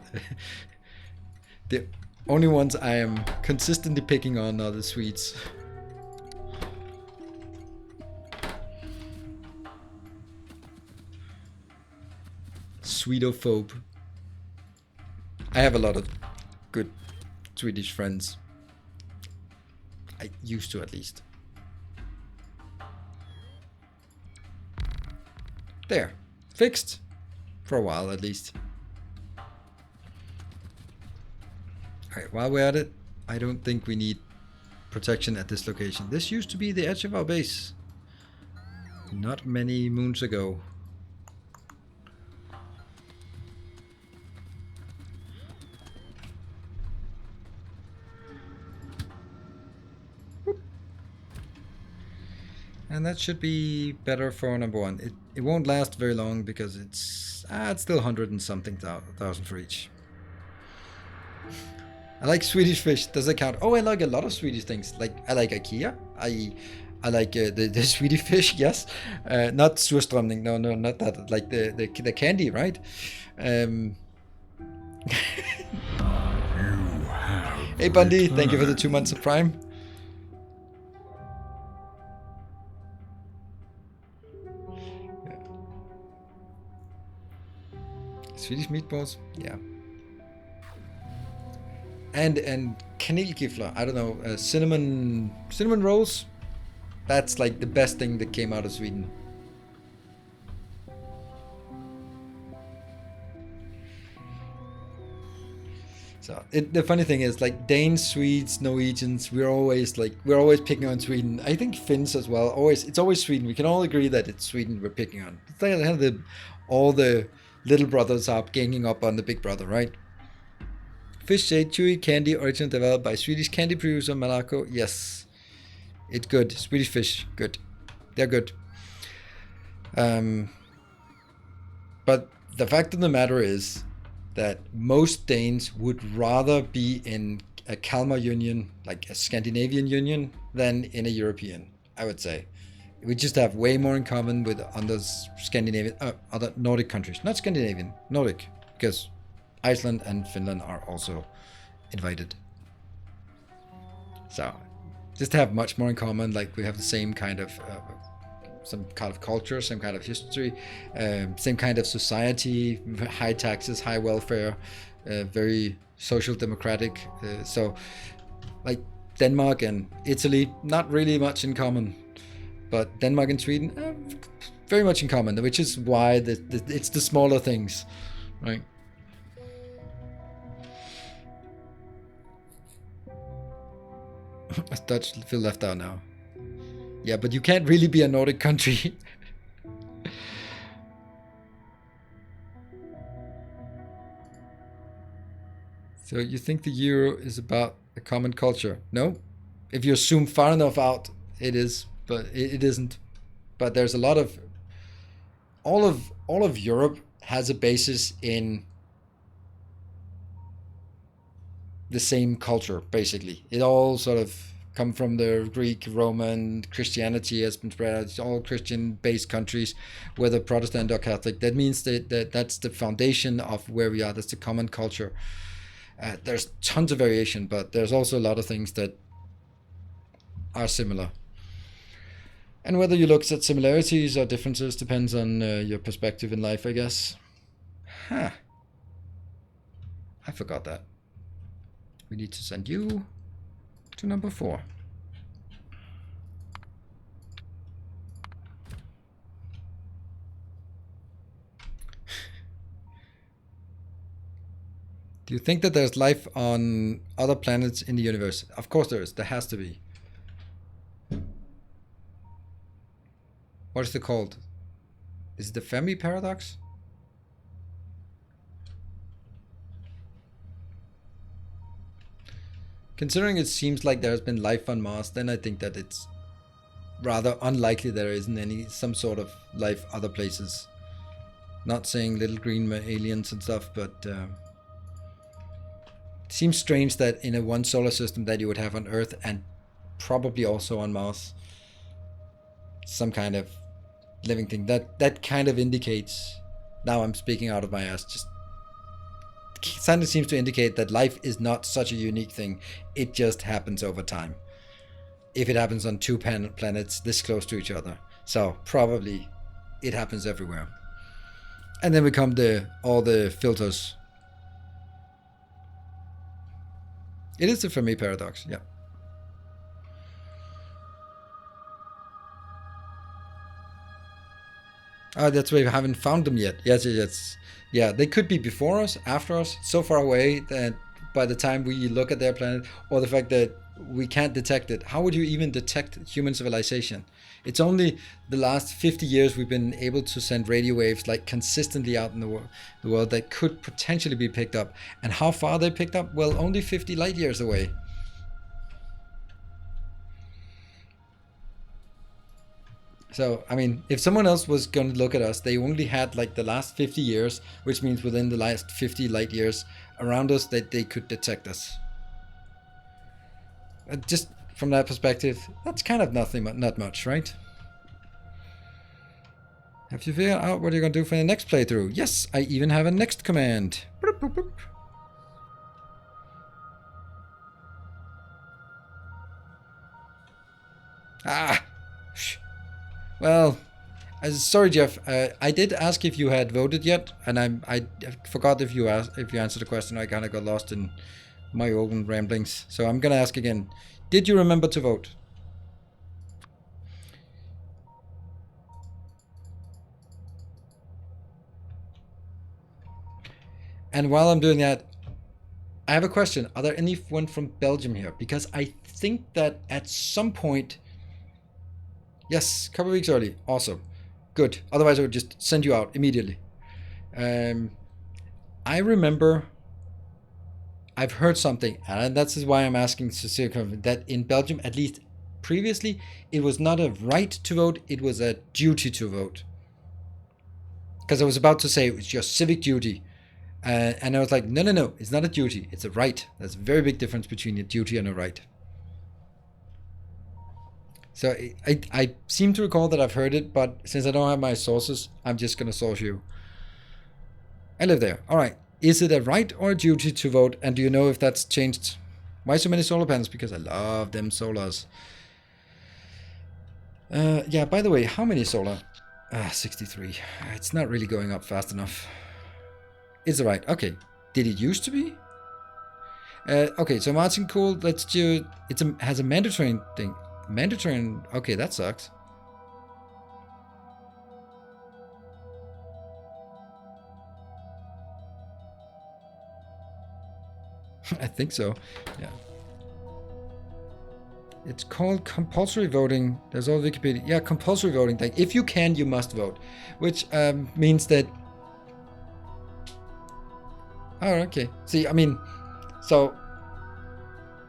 the only ones I am consistently picking on are the Swedes. Swedophobe. I have a lot of good Swedish friends. I used to, at least. There. Fixed. For a while, at least. Alright, while we're at it, I don't think we need protection at this location. This used to be the edge of our base. Not many moons ago. And that should be better for number one. It won't last very long because it's It's still 100 and something thousand for each. I like Swedish fish. Does that count? Oh, I like a lot of Swedish things. Like I like IKEA. I like the Swedish fish. Yes, not surströmming. No, not that. Like the candy, right? Hey Bundy, thank you for the 2 months of Prime. Swedish meatballs, yeah. And kanelgifler, I don't know, cinnamon rolls. That's like the best thing that came out of Sweden. So the funny thing is, like Danes, Swedes, Norwegians, we're always picking on Sweden. I think Finns as well. It's always Sweden. We can all agree that it's Sweden we're picking on. It's like all the little brothers are ganging up on the big brother, right? Fish shade chewy candy, originally developed by Swedish candy producer Malaco. Yes, it's good. Swedish fish, good. They're good. But the fact of the matter is that most Danes would rather be in a Kalmar union, like a Scandinavian union, than in a European, I would say. We just have way more in common with other Nordic countries. Not Scandinavian, Nordic, because Iceland and Finland are also invited. So, just have much more in common. Like we have the same kind of, some kind of culture, same kind of history, same kind of society, high taxes, high welfare, very social democratic. So, like Denmark and Italy, not really much in common. But Denmark and Sweden, very much in common, which is why it's the smaller things, right? Dutch feel left out now. Yeah, but you can't really be a Nordic country. So you think the euro is about a common culture? No? If you zoom far enough out, it is. But it isn't. But there's a lot of all of Europe has a basis in the same culture, basically. It all sort of come from the Greek, Roman, Christianity has been spread out. It's all Christian-based countries, whether Protestant or Catholic. That means that that's the foundation of where we are. That's the common culture. There's tons of variation, but there's also a lot of things that are similar. And whether you look at similarities or differences depends on your perspective in life, I guess. Huh. I forgot that. We need to send you to number 4. Do you think that there's life on other planets in the universe? Of course there is. There has to be. What is it called? Is it the Fermi paradox? Considering it seems like there has been life on Mars, then I think that it's rather unlikely there isn't some sort of life other places. Not saying little green aliens and stuff, but it seems strange that in a one solar system that you would have on Earth and probably also on Mars some kind of living thing. That kind of indicates, now I'm speaking out of my ass, just kind of seems to indicate that life is not such a unique thing. It just happens over time. If it happens on 2 planets this close to each other. So probably it happens everywhere. And then we come all the filters. It is the Fermi paradox, yeah. Oh, that's why we haven't found them yet. Yes. Yeah, they could be before us, after us, so far away that by the time we look at their planet, or the fact that we can't detect it. How would you even detect human civilization? It's only the last 50 years we've been able to send radio waves like consistently out in the world that could potentially be picked up. And how far they picked up? Well, only 50 light years away. So, I mean, if someone else was going to look at us, they only had like the last 50 years, which means within the last 50 light years around us that they could detect us. Just from that perspective, that's kind of nothing, not much, right? Have you figured out what you're going to do for the next playthrough? Yes, I even have a next command. Boop, boop, boop. Ah! Well, sorry, Jeff. I did ask if you had voted yet, and I forgot if you answered the question. I kind of got lost in my own ramblings. So I'm gonna ask again. Did you remember to vote? And while I'm doing that, I have a question. Are there anyone from Belgium here? Because I think that at some point... Yes, a couple of weeks early. Awesome. Good. Otherwise, I would just send you out immediately. I remember... I've heard something, and that's why I'm asking Cecilia, that in Belgium, at least previously, it was not a right to vote, it was a duty to vote. Because I was about to say it was your civic duty. And I was like, no, it's not a duty, it's a right. There's a very big difference between a duty and a right. So I seem to recall that I've heard it, but since I don't have my sources, I'm just going to source you. I live there. All right. Is it a right or a duty to vote? And do you know if that's changed? Why so many solar panels? Because I love them solars. Yeah, by the way, how many solar? 63. It's not really going up fast enough. It's right. Okay. Did it used to be? Okay, so Martin, cool. Let's do... has a mandatory thing. Mandatory... Okay, that sucks. I think so. Yeah. It's called compulsory voting. There's all Wikipedia. Yeah, compulsory voting thing. If you can, you must vote. Which means that... Oh, okay. See, I mean... So...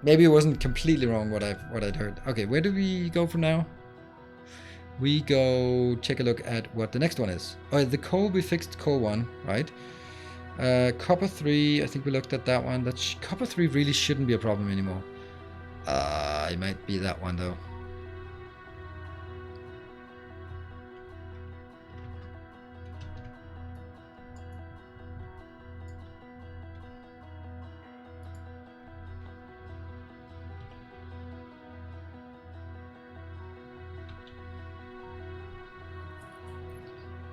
Maybe it wasn't completely wrong what I'd heard. Okay, where do we go from now? We go take a look at what the next one is. Oh, the coal, we fixed coal 1, right? Copper 3, I think we looked at that one. Copper 3 really shouldn't be a problem anymore. It might be that one though.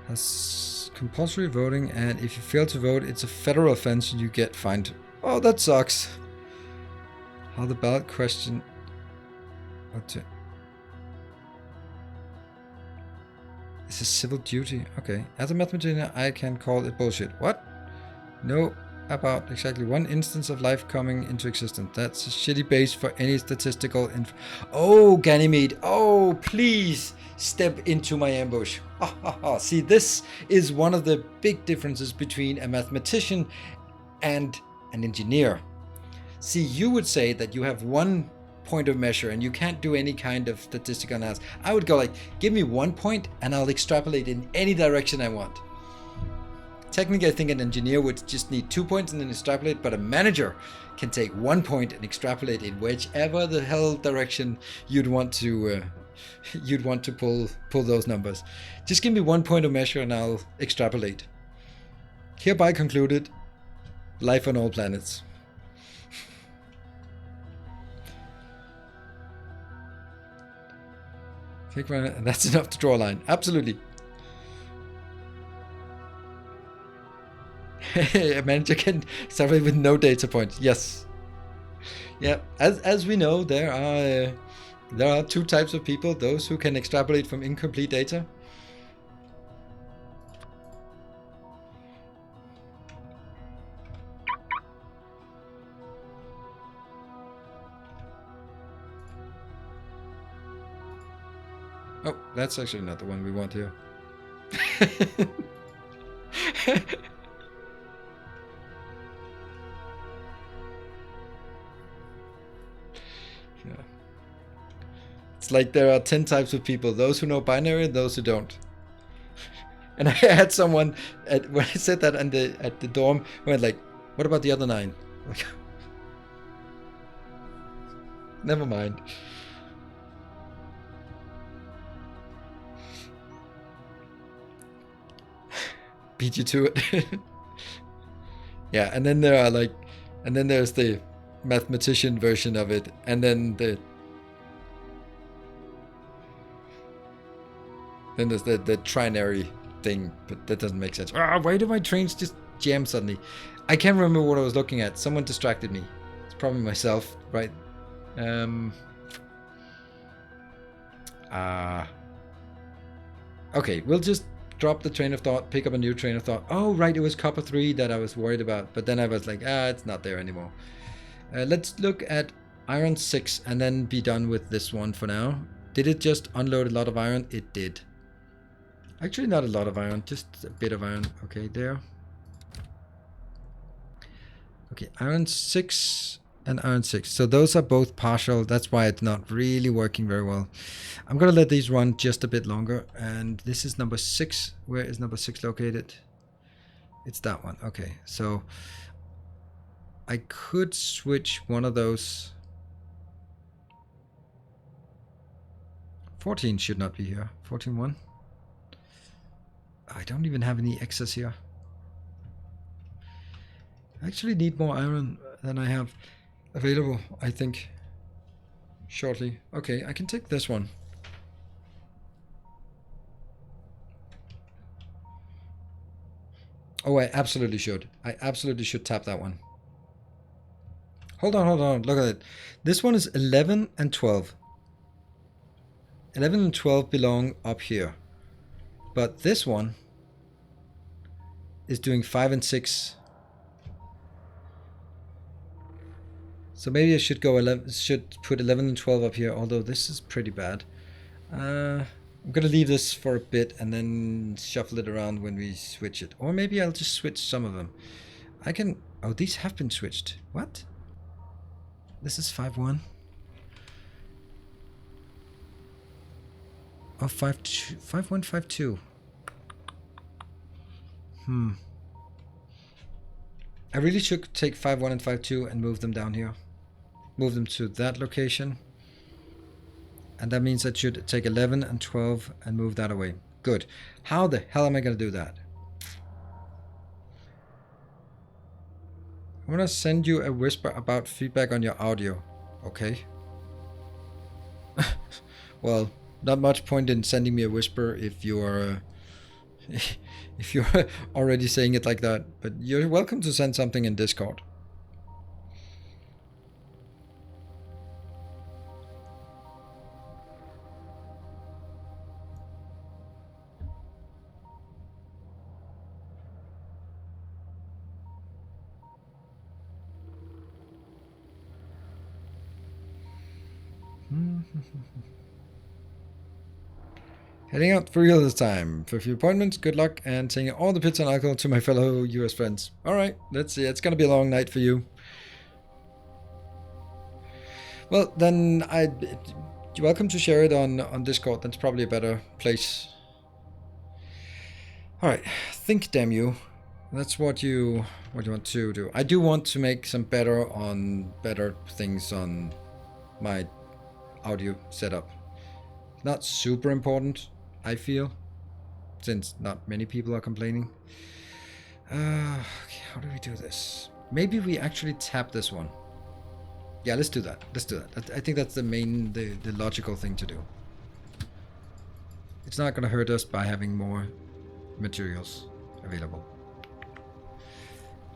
Has compulsory voting, and if you fail to vote, it's a federal offense and you get fined. Oh, that sucks. How the ballot question... It's a civil duty. Okay. As a mathematician, I can call it bullshit. What? No, about exactly one instance of life coming into existence. That's a shitty base for any statistical Oh, Ganymede. Oh, please step into my ambush. See, this is one of the big differences between a mathematician and an engineer. See, you would say that you have one point of measure and you can't do any kind of statistical analysis. I would go like, give me 1 point and I'll extrapolate in any direction I want. Technically, I think an engineer would just need 2 points and then extrapolate, but a manager can take 1 point and extrapolate in whichever the hell direction you'd want to pull those numbers. Just give me 1 point of measure and I'll extrapolate. Hereby concluded, life on all planets. That's enough to draw a line. Absolutely. A manager can extrapolate with no data points. Yes. Yeah. As we know, there are two types of people: those who can extrapolate from incomplete data. Oh, that's actually not the one we want here. Yeah. It's like there are 10 types of people: those who know binary and those who don't. And I had someone when I said that at the dorm went like, "What about the other 9?" Like, never mind. Beat you to it. Yeah, and then there are like, and then there's the mathematician version of it, and then there's the trinary thing, but that doesn't make sense. Why do my trains just jam suddenly? I can't remember what I was looking at. Someone distracted me. It's probably myself, right? Okay, we'll just drop the train of thought, pick up a new train of thought. Oh, right, it was copper 3 that I was worried about, but then I was like, it's not there anymore. Let's look at iron 6 and then be done with this one for now. Did it just unload a lot of iron? It did. Actually, not a lot of iron, just a bit of iron. Okay, there. Okay, iron 6 and iron 6. So those are both partial. That's why it's not really working very well. I'm going to let these run just a bit longer. And this is number 6. Where is number 6 located? It's that one. Okay, so I could switch one of those. 14 should not be here. 14.1. I don't even have any excess here. I actually need more iron than I have available, I think, shortly. Okay, I can take this one. Oh, I absolutely should. I absolutely should tap that one. Hold on. Look at it. This one is 11 and 12. 11 and 12 belong up here. But this one is doing 5 and 6. So maybe I should go 11. Should put 11 and 12 up here. Although this is pretty bad. I'm gonna leave this for a bit and then shuffle it around when we switch it. Or maybe I'll just switch some of them. I can. Oh, these have been switched. What? This is 5-1. Oh, 5-2. 5-1, 5-2. I really should take 5-1 and 5-2 and move them down here. Move them to that location. And that means I should take 11 and 12 and move that away. Good. How the hell am I going to do that? I want to send you a whisper about feedback on your audio. Okay. Well, not much point in sending me a whisper if you're if you're already saying it like that. But you're welcome to send something in Discord. Heading out for real this time. For a few appointments, good luck, and taking all the pizza and alcohol to my fellow US friends. Alright, let's see. It's gonna be a long night for you. Well, then you're welcome to share it on Discord. That's probably a better place. Alright, think, damn you. That's what you want to do. I do want to make some better things on my audio setup. Not super important, I feel, since not many people are complaining. Okay, how do we do this? Maybe we actually tap this one. Yeah, let's do that. I think that's the logical thing to do. It's not gonna hurt us by having more materials available.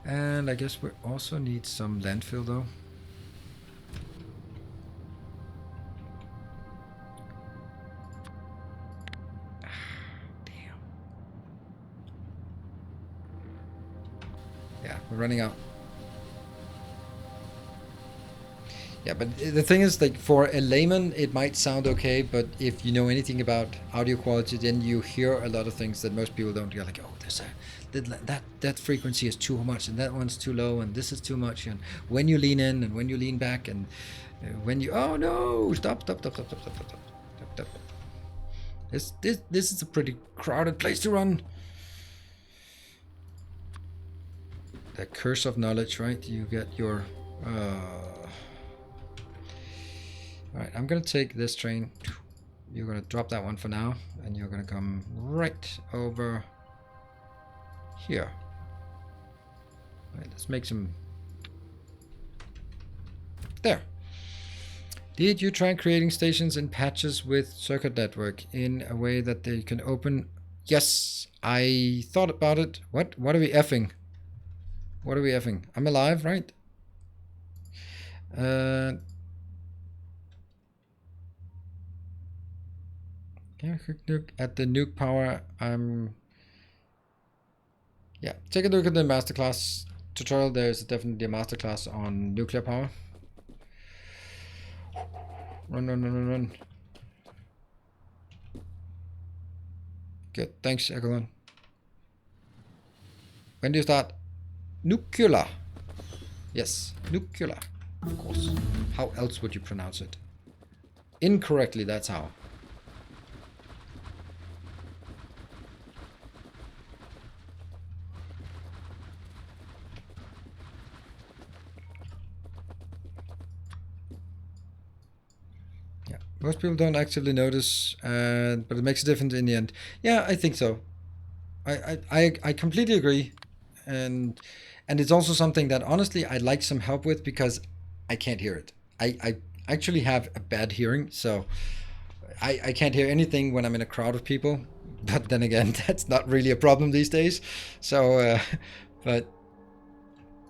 And I guess we also need some landfill though. We're running out. Yeah, but the thing is, like, for a layman, it might sound okay, but if you know anything about audio quality, then you hear a lot of things that most people don't. You're like, oh, there's that frequency is too much, and that one's too low, and this is too much, and when you lean in, and when you lean back, and when you, oh no, stop. This is a pretty crowded place to run. The curse of knowledge, right? You get your... Alright, I'm gonna take this train. You're gonna drop that one for now, and you're gonna come right over here. Alright, let's make some... There. Did you try creating stations and patches with circuit network in a way that they can open? Yes, I thought about it. What are we effing? What are we effing? I'm alive, right? Yeah, quick look at the nuke power. Yeah, take a look at the masterclass tutorial. There's definitely a masterclass on nuclear power. Run, run, run, run, run. Good, thanks, Egelon. When do you start? Nuclear. Yes, nuclear. Of course. How else would you pronounce it? Incorrectly, that's how. Most people don't actively notice, but it makes a difference in the end. Yeah, I think so. I completely agree, and it's also something that honestly I'd like some help with because I can't hear it. I actually have a bad hearing, so I can't hear anything when I'm in a crowd of people. But then again, that's not really a problem these days. So,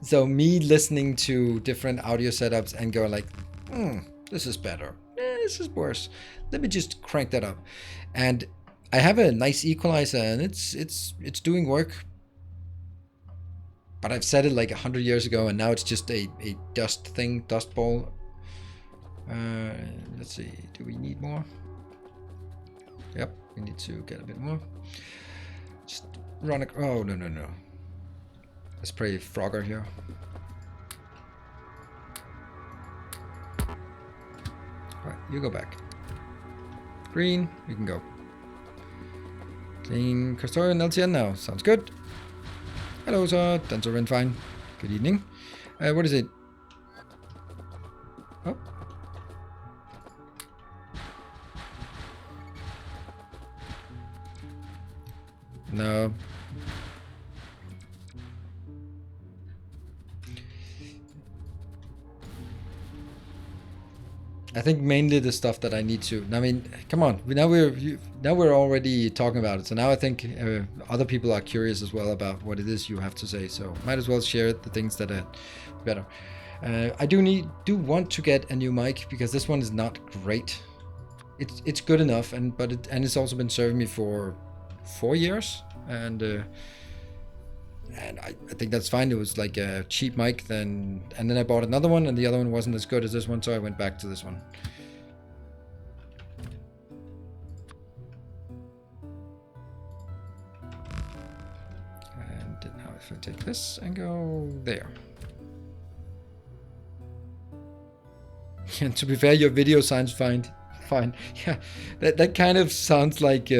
so me listening to different audio setups and going like, this is better. This is worse. Let me just crank that up. And I have a nice equalizer and it's doing work. But I've said it like 100 years ago and now it's just a dust ball. Let's see, do we need more? Yep, we need to get a bit more. Just run oh, no. Let's play Frogger here. Alright, you go back. Green, you can go. Clean Factorio and LTN now. Sounds good. Hello, sir. Dental ran fine. Good evening. What is it? Oh. No. I think mainly the stuff that I need to. I mean, come on. Now we're already talking about it. So now I think other people are curious as well about what it is you have to say. So might as well share the things that are better. I do want to get a new mic because this one is not great. It's good enough, and it's also been serving me for 4 years, and I think that's fine. It was like a cheap mic, and then I bought another one, and the other one wasn't as good as this one, so I went back to this one. And now if I take this and go there. And to be fair, your video sounds fine. Yeah, that kind of sounds like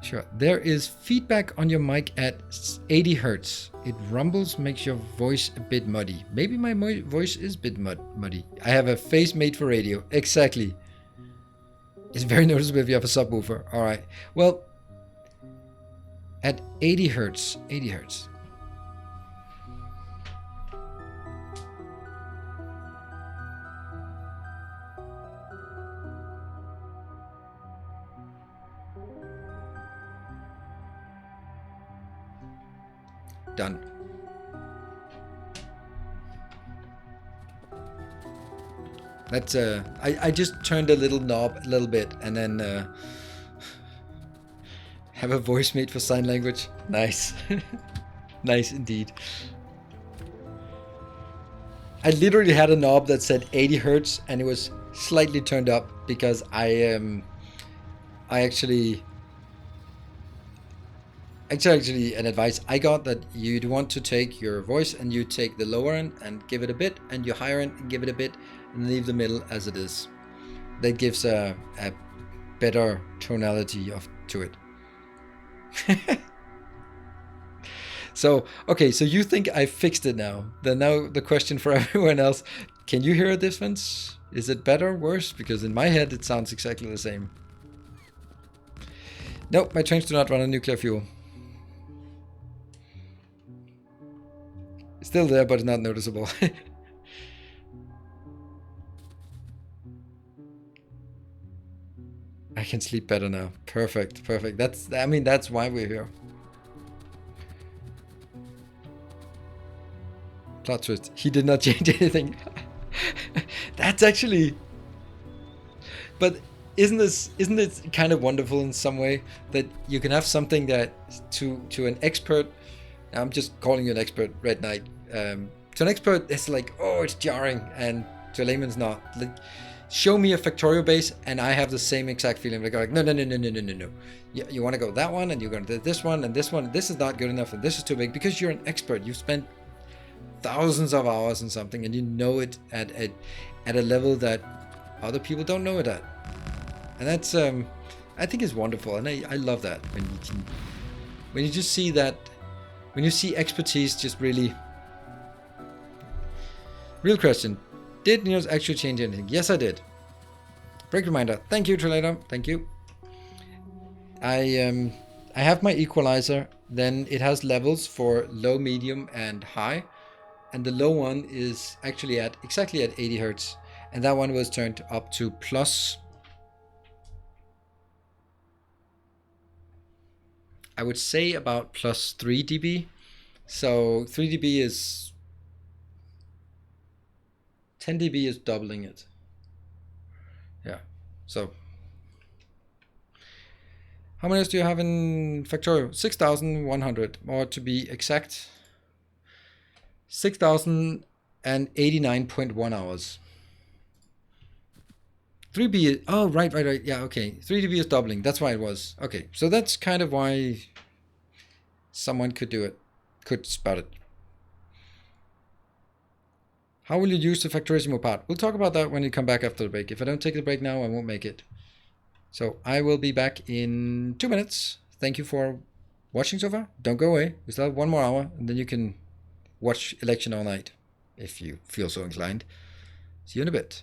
Sure. There is feedback on your mic at 80 Hertz. It rumbles, makes your voice a bit muddy. Maybe my voice is a bit muddy. I have a face made for radio. Exactly. It's very noticeable if you have a subwoofer. All right. Well, at 80 Hertz. 80 Hertz. Done. That's I just turned a little knob a little bit and then have a voice made for sign language. Nice. Nice indeed. I literally had a knob that said 80 Hertz and it was slightly turned up because I actually actually an advice I got, that you'd want to take your voice and you take the lower end and give it a bit, and your higher end and give it a bit, and leave the middle as it is. That gives a better tonality to it. So, okay, so you think I fixed it now. Then now the question for everyone else, can you hear a difference? Is it better, worse? Because in my head it sounds exactly the same. Nope, my trains do not run on nuclear fuel. It's still there, but it's not noticeable. I can sleep better now. Perfect, perfect. That's why we're here. Plot twist. He did not change anything. That's actually... But isn't it kind of wonderful in some way that you can have something that to an expert, I'm just calling you an expert, Red Knight, to an expert it's like, oh, it's jarring, and to a layman's not. Like, show me a Factorio base and I have the same exact feeling. Like, no. You want to go that one, and you're going to do this one, and this one. This is not good enough, and this is too big, because you're an expert. You've spent thousands of hours in something, and you know it at a level that other people don't know it at. And that's I think is wonderful, and I love that when you just see that, when you see expertise just really. Real question: did Niels actually change anything? Yes, I did. Break reminder. Thank you, Trelator. Thank you. I have my equalizer. Then it has levels for low, medium, and high. And the low one is actually exactly at 80 hertz. And that one was turned up to plus, I would say about plus 3 dB. So 3 dB is 10 dB is doubling it. Yeah. So how many do you have in Factorio? 6,100, or to be exact, 6,089.1 hours. 3B is, oh, right, yeah, okay. 3dB is doubling, that's why it was. Okay, so that's kind of why someone could do it, could spot it. How will you use the Factorissimo part? We'll talk about that when you come back after the break. If I don't take the break now, I won't make it. So I will be back in 2 minutes. Thank you for watching so far. Don't go away. We still have 1 more hour, and then you can watch election all night if you feel so inclined. See you in a bit.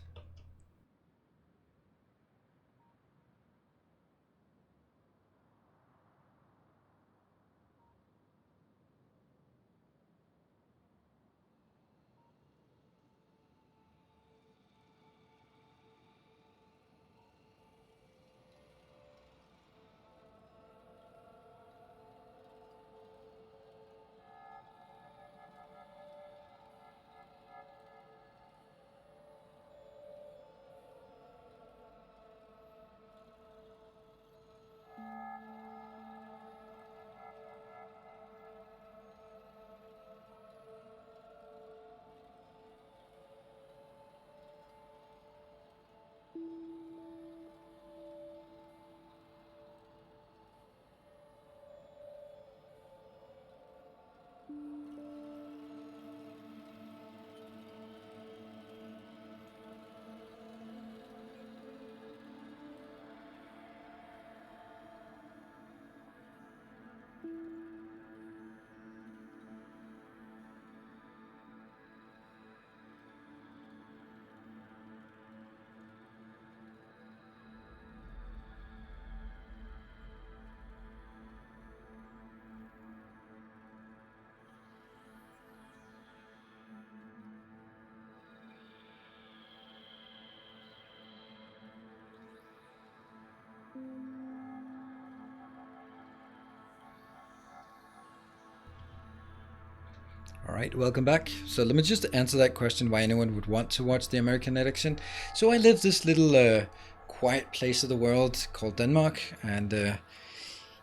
All right, welcome back. So let me just answer that question, why anyone would want to watch the American election. So I live this little quiet place of the world called Denmark, and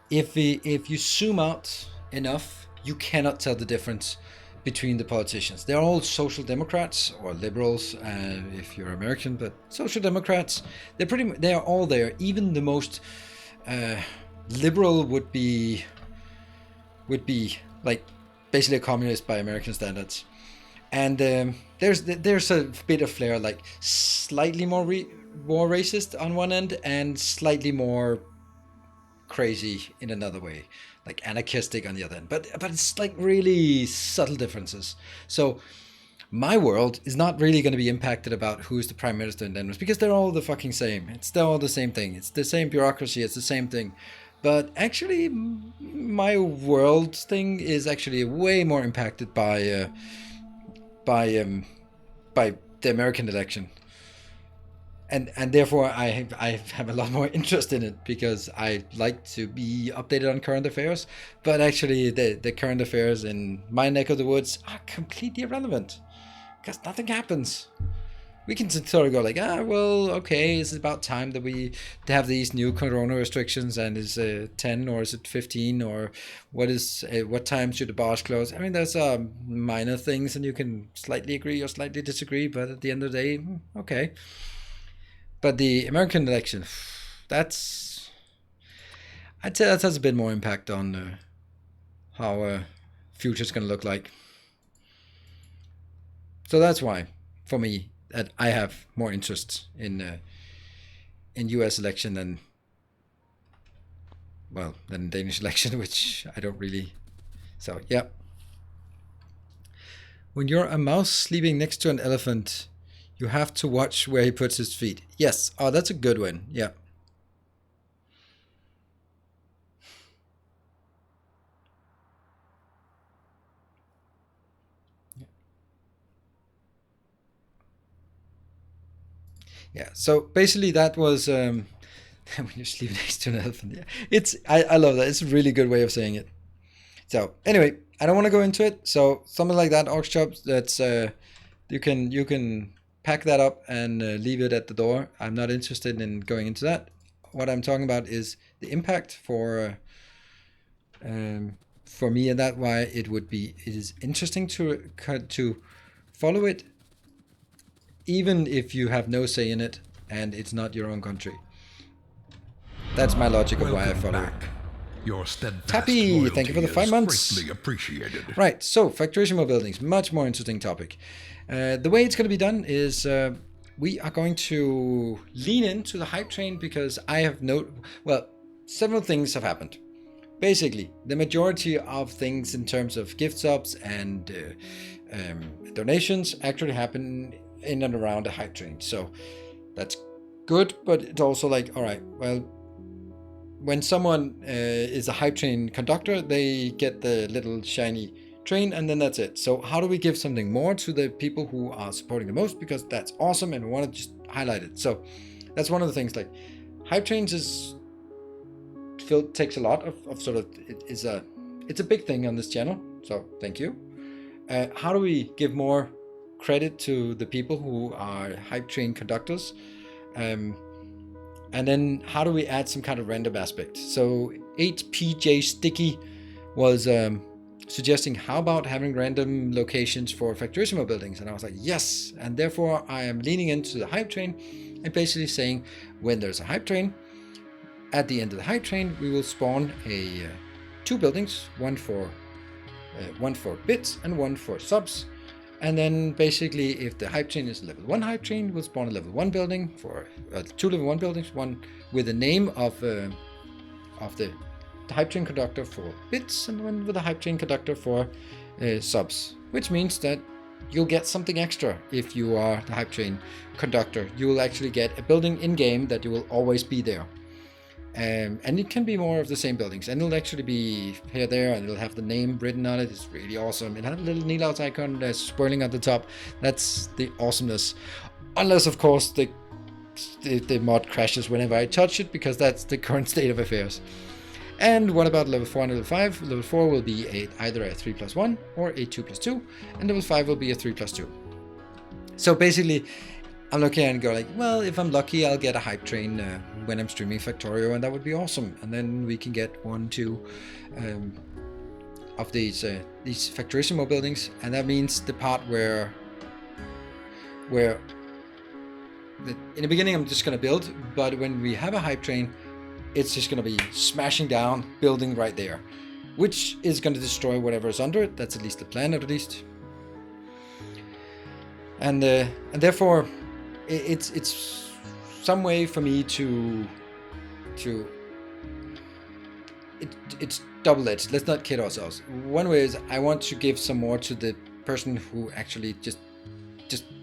if you zoom out enough, you cannot tell the difference between the politicians. They're all social democrats or liberals, if you're American, but social democrats. They are all there. Even the most liberal would be would be like basically a communist by American standards. And there's a bit of flair, like slightly more racist on one end and slightly more crazy in another way, like anarchistic on the other end. But it's like really subtle differences. So my world is not really going to be impacted about who's the prime minister in Denmark, because they're all the fucking same. It's still all the same thing. It's the same bureaucracy. It's the same thing. But actually, my world thing is actually way more impacted by the American election, and therefore I have a lot more interest in it, because I like to be updated on current affairs. But actually, the current affairs in my neck of the woods are completely irrelevant, because nothing happens. We can sort of go like, well, okay, it's about time that we have these new corona restrictions, and is 10 or is it 15, or what time should the bars close? I mean, there's minor things, and you can slightly agree or slightly disagree, but at the end of the day, okay. But the American election, I'd say that has a bit more impact on how future's going to look like. So that's why, for me, that I have more interest in U.S. election than Danish election, which I don't really. So yeah. When you're a mouse sleeping next to an elephant, you have to watch where he puts his feet. Yes. Oh, that's a good one. Yeah. Yeah, so basically that was when you sleep next to an elephant. Yeah, I love that. It's a really good way of saying it. So anyway, I don't want to go into it. So something like that, orc chop. That's you can pack that up and leave it at the door. I'm not interested in going into that. What I'm talking about is the impact for me, and that why it is interesting to follow it, even if you have no say in it and it's not your own country. That's my logic of why I follow it. Your steadfast Tappy, thank you for the 5 months. Greatly appreciated. Right, so Factorio buildings, much more interesting topic. The way it's going to be done is we are going to lean into the hype train, because I have several things have happened. Basically, the majority of things in terms of gift subs and donations actually happen in and around the hype train. So that's good, but it's also like, all right, well, when someone is a hype train conductor, they get the little shiny train, and then that's it. So how do we give something more to the people who are supporting the most? Because that's awesome, and we want to just highlight it. So that's one of the things. Like, hype trains takes a lot of sort of, it's a big thing on this channel. So thank you. How do we give more credit to the people who are hype train conductors? And then how do we add some kind of random aspect? So 8PJ Sticky was suggesting, how about having random locations for Factorio buildings? And I was like, yes. And therefore I am leaning into the hype train and basically saying, when there's a hype train, at the end of the hype train, we will spawn two buildings, one for bits and one for subs. And then basically, if the hype train is a level 1 hype train, we'll spawn a level 1 building for 2 level 1 buildings, one with the name of the hype train conductor for bits, and one with the hype train conductor for subs. Which means that you'll get something extra if you are the hype train conductor. You will actually get a building in game that you will always be there. And it can be more of the same buildings, and it'll actually be here, there, and it'll have the name written on it. It's really awesome. It has a little Nilaus icon that's swirling at the top. That's the awesomeness. Unless, of course, the mod crashes whenever I touch it, because that's the current state of affairs. And what about level 4 and level 5? Level 4 will be either a 3+1 or a 2+2, and level 5 will be a 3+2. So basically, I'm looking and go like, well, if I'm lucky, I'll get a hype train when I'm streaming Factorio, and that would be awesome. And then we can get 1, 2 of these Factorio buildings, and that means the part where in the beginning I'm just gonna build, but when we have a hype train, it's just gonna be smashing down, building right there. which is going to destroy whatever is under it. That's at least the plan, at least. And therefore, it's some way for me to it's double-edged. Let's not kid ourselves. One way is I want to give some more to the person who actually just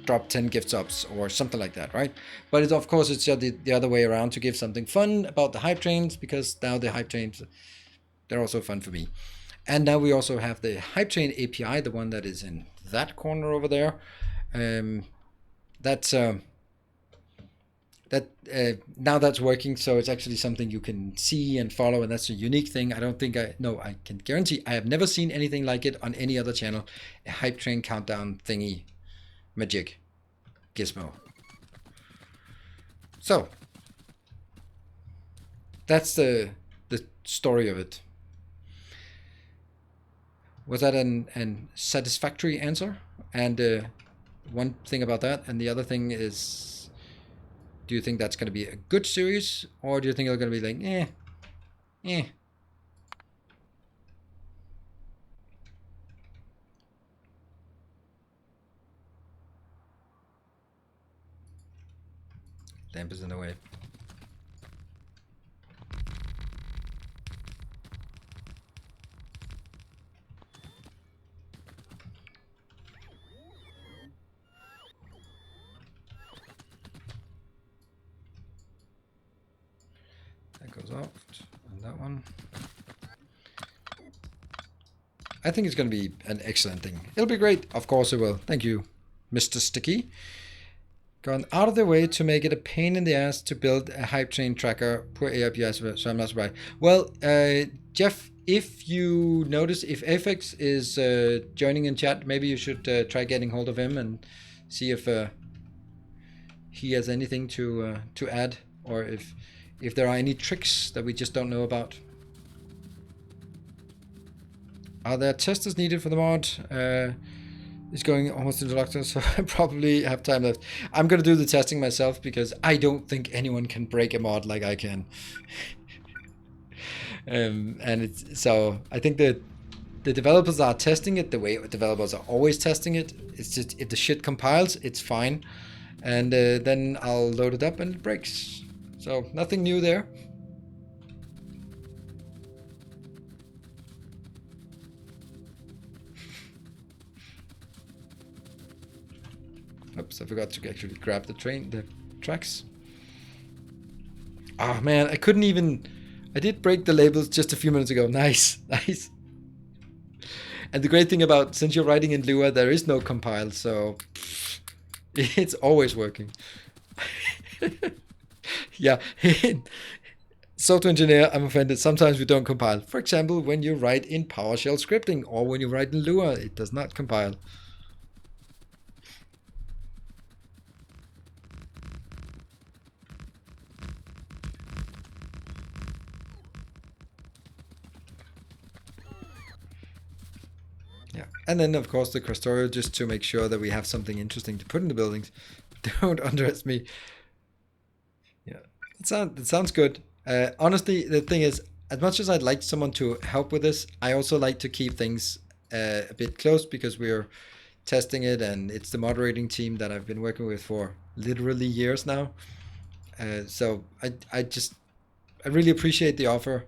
drop 10 gift subs or something like that, right? But it's, of course, it's the other way around, to give something fun about the hype trains, because now the hype trains, they're also fun for me. And now we also have the hype train API, the one that is in that corner over there. Now that's working, so it's actually something you can see and follow, and that's a unique thing. I can guarantee I have never seen anything like it on any other channel. A hype train countdown thingy magic gizmo. So that's the story of it. Was that an satisfactory answer? And one thing about that, and the other thing is, do you think that's going to be a good series, or do you think it's going to be like, eh? Lamp is in the way. That goes out, and that one. I think it's going to be an excellent thing. It'll be great. Of course it will. Thank you, Mr. Sticky. Gone out of their way to make it a pain in the ass to build a hype train tracker. Poor AIPS, so I'm not surprised. Well, Jeff, if you notice, if Afex is joining in chat, maybe you should try getting hold of him and see if he has anything to add, or if there are any tricks that we just don't know about. Are there testers needed for the mod? It's going almost into lockdown, so I probably have time left. I'm going to do the testing myself, because I don't think anyone can break a mod like I can. So I think that the developers are testing it the way developers are always testing it. It's just, if the shit compiles, it's fine. And then I'll load it up and it breaks. So nothing new there. Oops, I forgot to actually grab the tracks. Oh man, I couldn't even... I did break the labels just a few minutes ago. Nice, nice. And the great thing about, since you're writing in Lua, there is no compile, so it's always working. Yeah. Software engineer, I'm offended. Sometimes we don't compile. For example, when you write in PowerShell scripting, or when you write in Lua, it does not compile. Yeah, and then of course the Factorio, just to make sure that we have something interesting to put in the buildings. Don't underestimate. Yeah, it sounds good. Honestly, the thing is, as much as I'd like someone to help with this, I also like to keep things a bit close, because we're testing it, and it's the moderating team that I've been working with for literally years now. So I really appreciate the offer.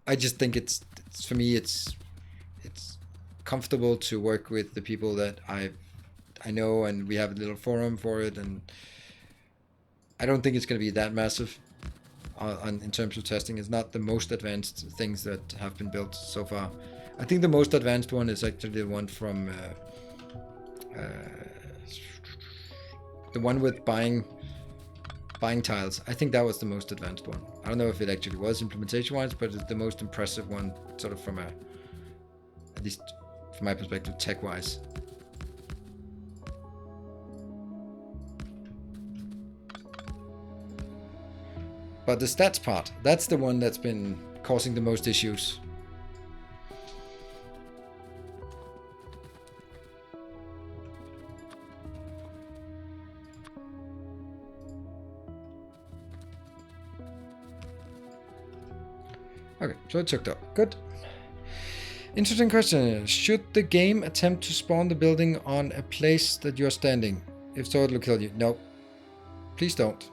I just think it's for me it's comfortable to work with the people that I know, and we have a little forum for it, and I don't think it's going to be that massive in terms of testing. It's not the most advanced things that have been built so far. I think the most advanced one is actually the one from the one with buying tiles. I think that was the most advanced one. I don't know if it actually was implementation wise, but it's the most impressive one, sort of from at least from my perspective, tech wise. But the stats part, that's the one that's been causing the most issues. Okay, so it's hooked up. Good. Interesting question. Should the game attempt to spawn the building on a place that you're standing? If so, it'll kill you. No. Please don't.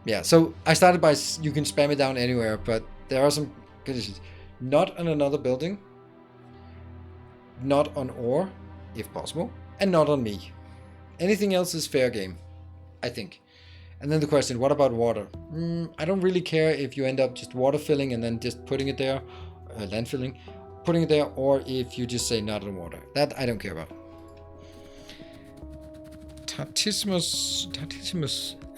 Yeah, so I started by you can spam it down anywhere, but there are some conditions. Not on another building. Not on ore, if possible. And not on me. Anything else is fair game, I think. And then the question, what about water? I don't really care if you end up just water filling and then just putting it there, land filling, putting it there, or if you just say not on water. That I don't care about. Tartissimus,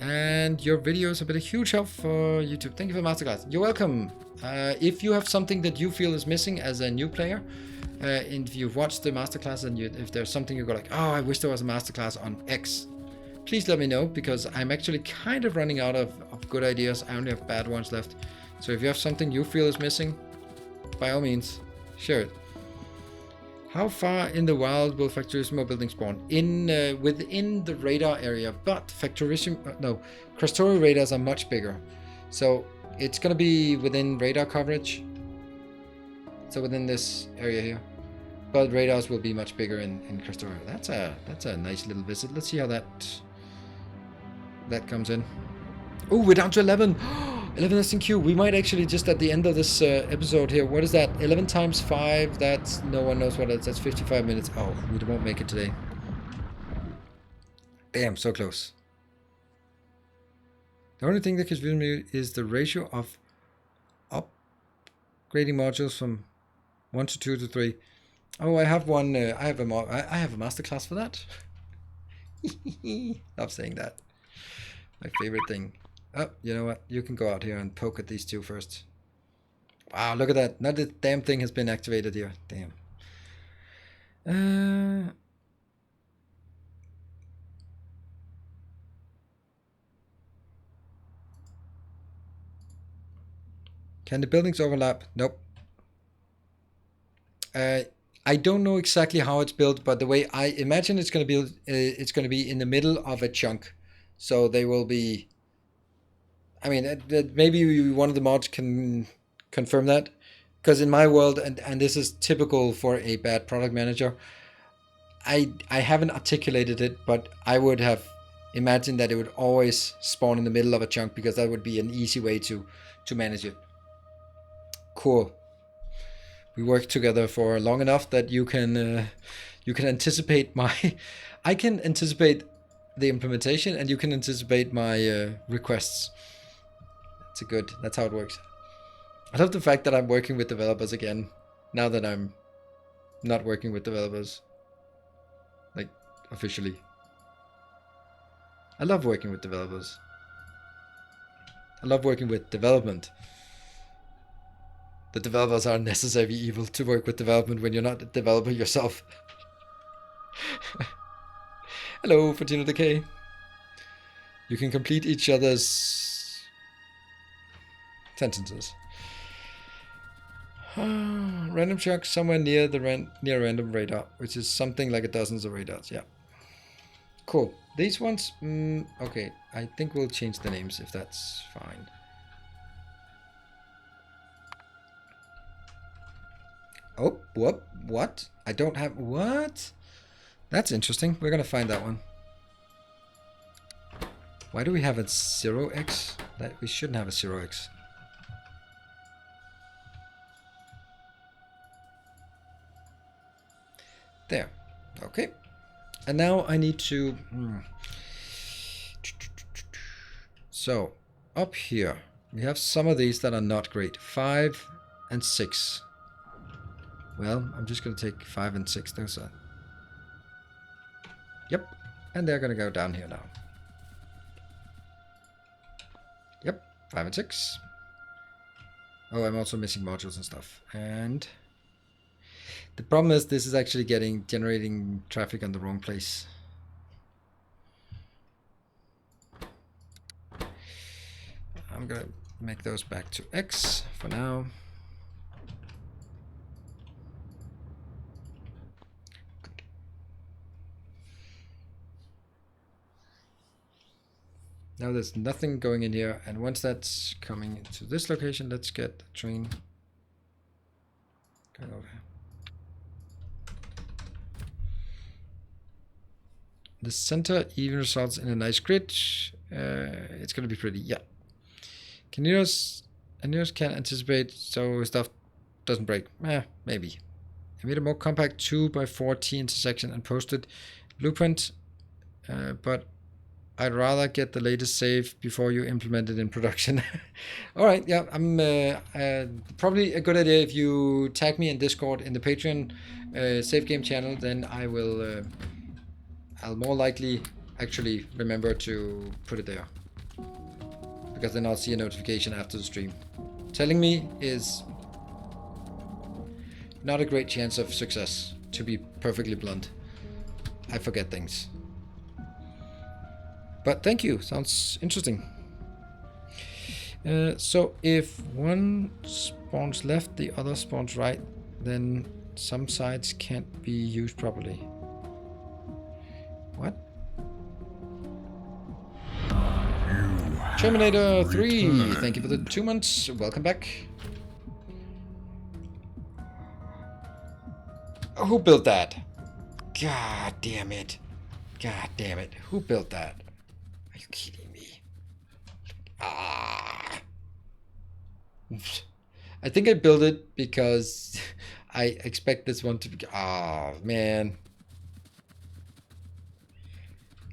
and your videos have been a huge help for YouTube. Thank you for the masterclass. You're welcome. If you have something that you feel is missing as a new player, and if you've watched the masterclass and if there's something you go like, oh, I wish there was a masterclass on X, please let me know, because I'm actually kind of running out of good ideas. I only have bad ones left. So if you have something you feel is missing, by all means, share it. How far in the wild will Factorio building spawn? Within the radar area, but Factorio radars are much bigger. So it's going to be within radar coverage. So within this area here. But radars will be much bigger in Factorio. That's a nice little visit. Let's see how that comes in. Oh, we're down to 11. 11 SNQ. We might actually just at the end of this episode here. What is that? 11 times 5. That's no one knows what it is. That's 55 minutes. Oh, we won't make it today. Damn, so close. The only thing that confuses me is the ratio of upgrading modules from 1 to 2 to 3. Oh, I have one. I have a masterclass for that. Stop saying that. My favorite thing. Oh, you know what? You can go out here and poke at these two first. Wow, look at that. Now the damn thing has been activated here. Damn. Can the buildings overlap? Nope. I don't know exactly how it's built, but the way I imagine it's going to be in the middle of a chunk. So they will be. I mean, maybe one of the mods can confirm that, because in my world, and this is typical for a bad product manager, I haven't articulated it, but I would have imagined that it would always spawn in the middle of a chunk, because that would be an easy way to manage it. Cool. We worked together for long enough that you can anticipate my. I can anticipate the implementation, and you can anticipate my requests. That's how it works. I love the fact that I'm working with developers again, now that I'm not working with developers, like, officially. I love working with developers. I love working with development. The developers are necessary evil to work with development when you're not a developer yourself. Hello, Fortino Decay. You can complete each other's sentences. Random chuck somewhere near near random radar, which is something like a dozens of radars. Yeah. Cool. These ones, okay. I think we'll change the names if that's fine. Oh, what? I don't have what? That's interesting. We're gonna find that one. Why do we have a 0x? That we shouldn't have a 0x. There. Okay. And now I need to... So, up here, we have some of these that are not great. 5 and 6. Well, I'm just going to take 5 and 6. Those are... Yep. And they're going to go down here now. Yep. 5 and 6. Oh, I'm also missing modules and stuff. And... the problem is this is actually generating traffic on the wrong place. I'm gonna make those back to X for now. Good. Now there's nothing going in here, and once that's coming into this location, let's get the train going over here. the center even results in a nice grid. It's gonna be pretty. Yeah. Caninos can anticipate so stuff doesn't break. Maybe. I made a more compact 2x4 intersection and posted blueprint, but I'd rather get the latest save before you implement it in production. All right, yeah, I'm probably a good idea if you tag me in Discord in the Patreon save game channel. Then I will. I'll more likely actually remember to put it there, because then I'll see a notification after the stream. Telling me is not a great chance of success, to be perfectly blunt. I forget things. But thank you, sounds interesting. So if one spawns left, the other spawns right, then some sides can't be used properly. What? Terminator 3, thank you for the 2 months. Welcome back. Oh, who built that? God damn it. God damn it. Who built that? Are you kidding me? Ah. I think I built it because I expect this one to be... Oh, man.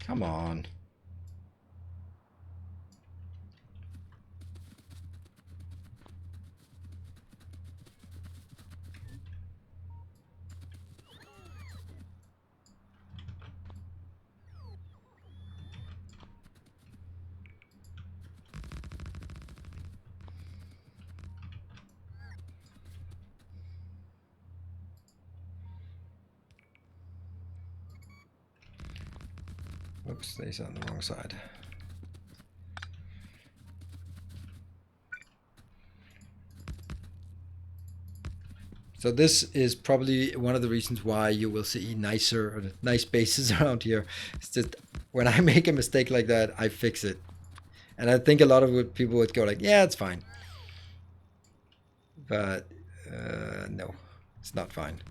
Come on. Oops, these are on the wrong side. So this is probably one of the reasons why you will see nice bases around here. It's just when I make a mistake like that, I fix it. And I think a lot of people would go like, yeah, it's fine. But no, it's not fine.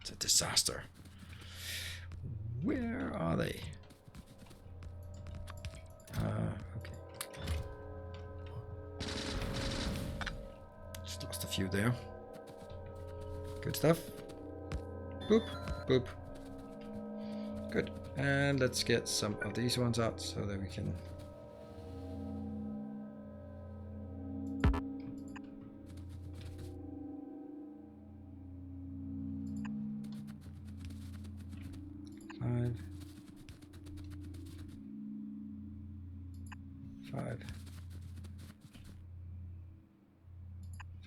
It's a disaster. Where are they? Okay. Just lost a few there. Good stuff. Boop, boop. Good. And let's get some of these ones out so that we can...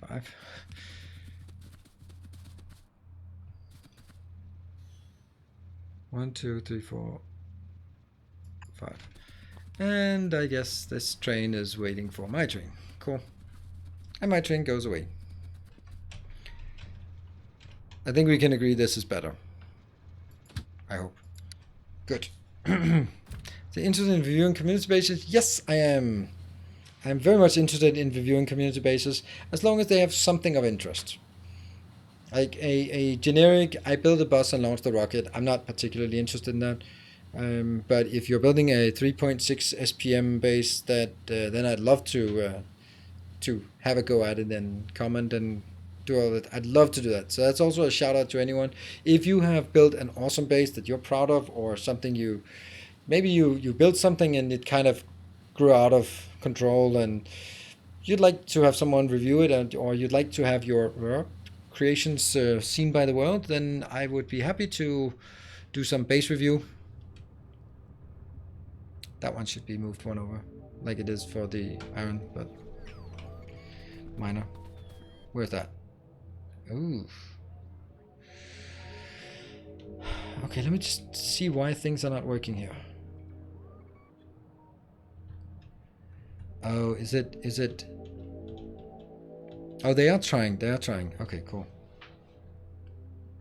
Five. One, two, three, 4, 5. And I guess this train is waiting for my train. Cool. And my train goes away. I think we can agree this is better. I hope. Good. The interested in reviewing community bases? Yes, I am. I'm very much interested in reviewing community bases as long as they have something of interest. Like a generic, I build a bus and launch the rocket. I'm not particularly interested in that. But if you're building a 3.6 SPM base, that then I'd love to have a go at it and comment and do all that. I'd love to do that. So that's also a shout out to anyone. If you have built an awesome base that you're proud of, or something maybe you built something and it kind of grew out of control and you'd like to have someone review it, or you'd like to have your creations seen by the world, then I would be happy to do some base review. That one should be moved one over, like it is for the iron, but minor. Where's that? Ooh. Okay, let me just see why things are not working here. Oh, is it? Oh, they are trying. Okay, cool.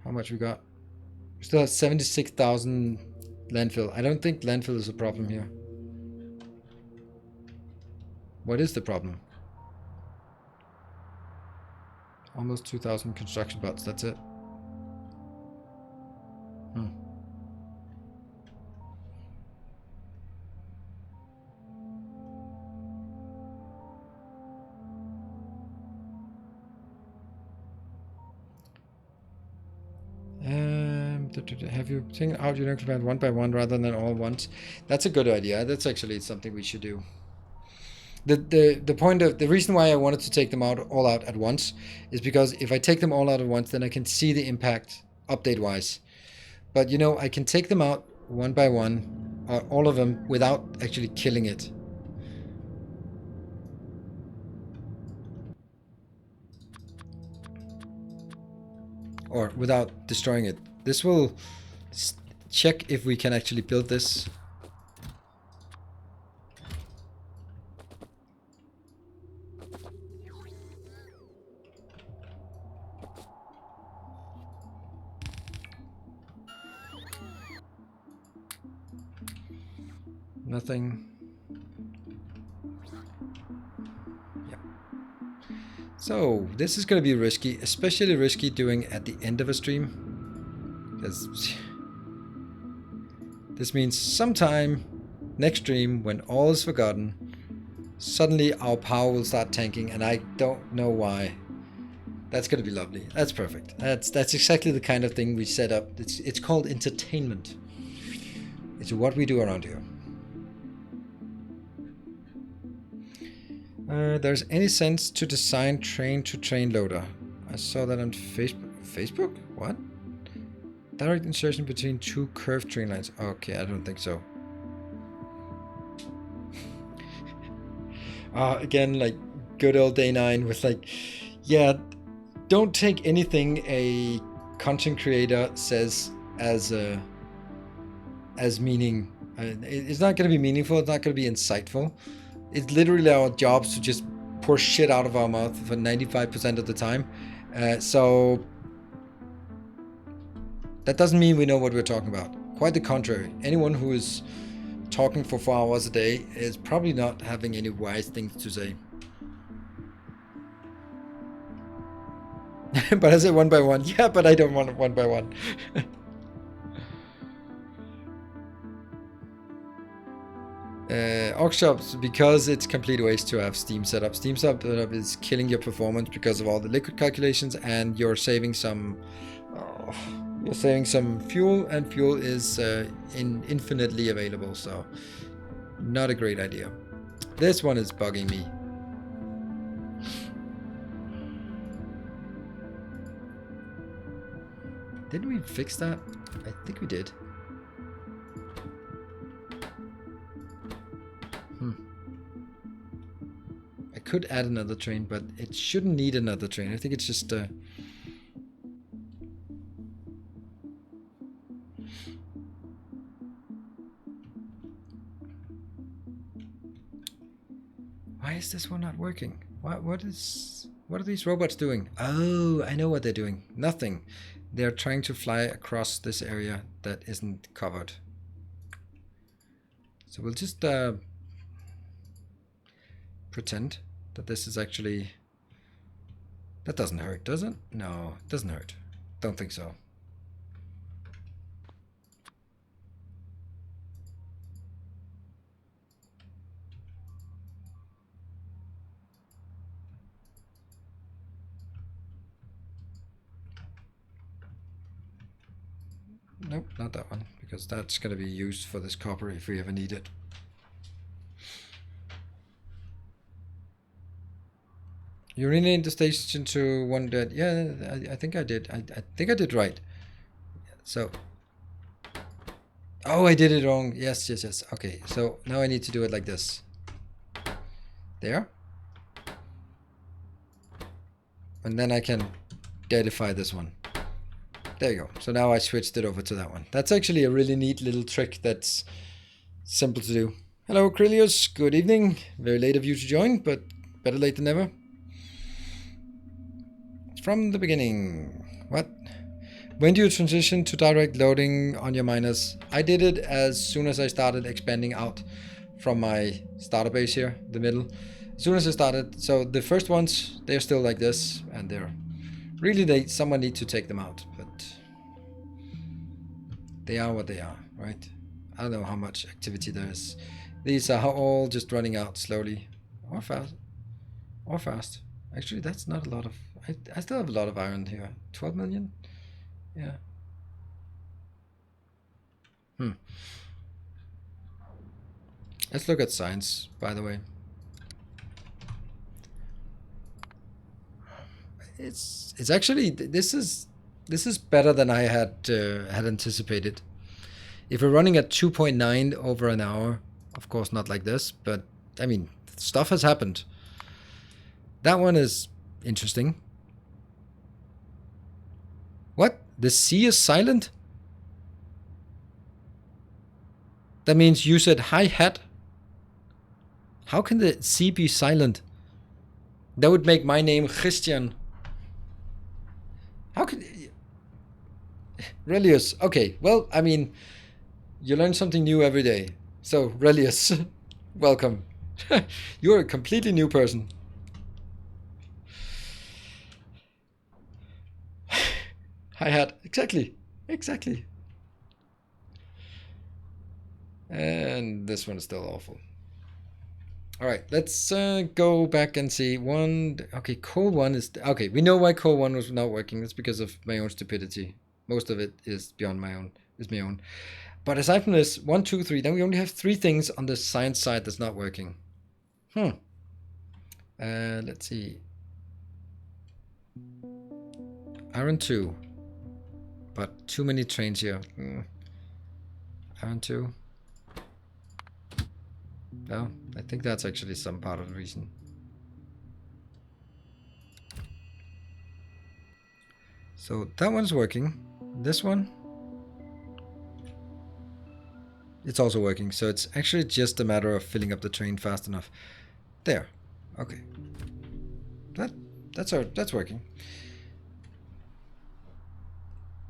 How much we got? We still have 76,000 landfill. I don't think landfill is a problem here. What is the problem? Almost 2,000 construction bots. That's it. Hmm. Have you taken out your nuclear plant one by one rather than all at once? That's a good idea. That's actually something we should do. The point of the reason why I wanted to take them out all out at once is because if I take them all out at once, then I can see the impact update wise. But you know, I can take them out one by one, or all of them, without actually killing it. Or without destroying it. This will check if we can actually build this. Nothing. Yeah. So this is going to be risky, especially risky doing at the end of a stream, because this means sometime next stream, when all is forgotten, suddenly our power will start tanking, and I don't know why. That's going to be lovely. That's perfect. That's exactly the kind of thing we set up. It's called entertainment. It's what we do around here. There's any sense to design train-to-train loader? I saw that on Facebook. Facebook? What? Direct insertion between two curved train lines. Okay, I don't think so. Again, like good old day 9 with like, yeah, don't take anything a content creator says as meaning. It's not going to be meaningful. It's not going to be insightful. It's literally our jobs to just pour shit out of our mouth for 95% of the time. So that doesn't mean we know what we're talking about. Quite the contrary. Anyone who is talking for 4 hours a day is probably not having any wise things to say. But I say one by one. Yeah, but I don't want it one by one. Org shops, because it's complete waste to have Steam setup. Steam setup is killing your performance because of all the liquid calculations, and you're saving some fuel, and fuel is infinitely available, so not a great idea. This one is bugging me. Didn't we fix that? I think we did. I could add another train, but it shouldn't need another train. I think it's just why is this one not working? What are these robots doing? Oh, I know what they're doing. Nothing. They're trying to fly across this area that isn't covered. So we'll just pretend that this is actually... That doesn't hurt, does it? No, it doesn't hurt. Don't think so. Nope, not that one, because that's going to be used for this copper if we ever need it. You renamed the station to one that... Yeah, I think I did. I think I did right. So... Oh, I did it wrong. Yes. Okay, so now I need to do it like this. There. And then I can deadify this one. There you go. So now I switched it over to that one. That's actually a really neat little trick that's simple to do. Hello, Krillius. Good evening. Very late of you to join, but better late than never. From the beginning. What? When do you transition to direct loading on your miners? I did it as soon as I started expanding out from my starter base here, the middle. As soon as I started, so the first ones, they're still like this, and they're really, someone needs to take them out, but they are what they are, right? I don't know how much activity there is. These are all just running out slowly, or fast. Actually, that's not a lot of... I still have a lot of iron here. 12 million? Yeah. Let's look at science, by the way. It's actually, this is better than I had anticipated. If we're running at 2.9 over an hour, of course not like this, but I mean, stuff has happened. That one is interesting. What? The sea is silent? That means you said hi hat. How can the sea be silent? That would make my name Christian. How can... Relius. Okay, well, I mean, you learn something new every day. So, Relius, welcome. You're a completely new person. Hi-hat. Exactly. Exactly. And this one is still awful. All right, let's go back and see one. Okay, call one is... Okay, we know why call one was not working. It's because of my own stupidity. Most of it is beyond my own. Is my own. But aside from this, 1, 2, 3, then we only have 3 things on the science side that's not working. Let's see. Iron 2. But too many trains here. Iron 2. No, I think that's actually some part of the reason. So that one's working. This one, it's also working. So it's actually just a matter of filling up the train fast enough. There. Okay. That's working.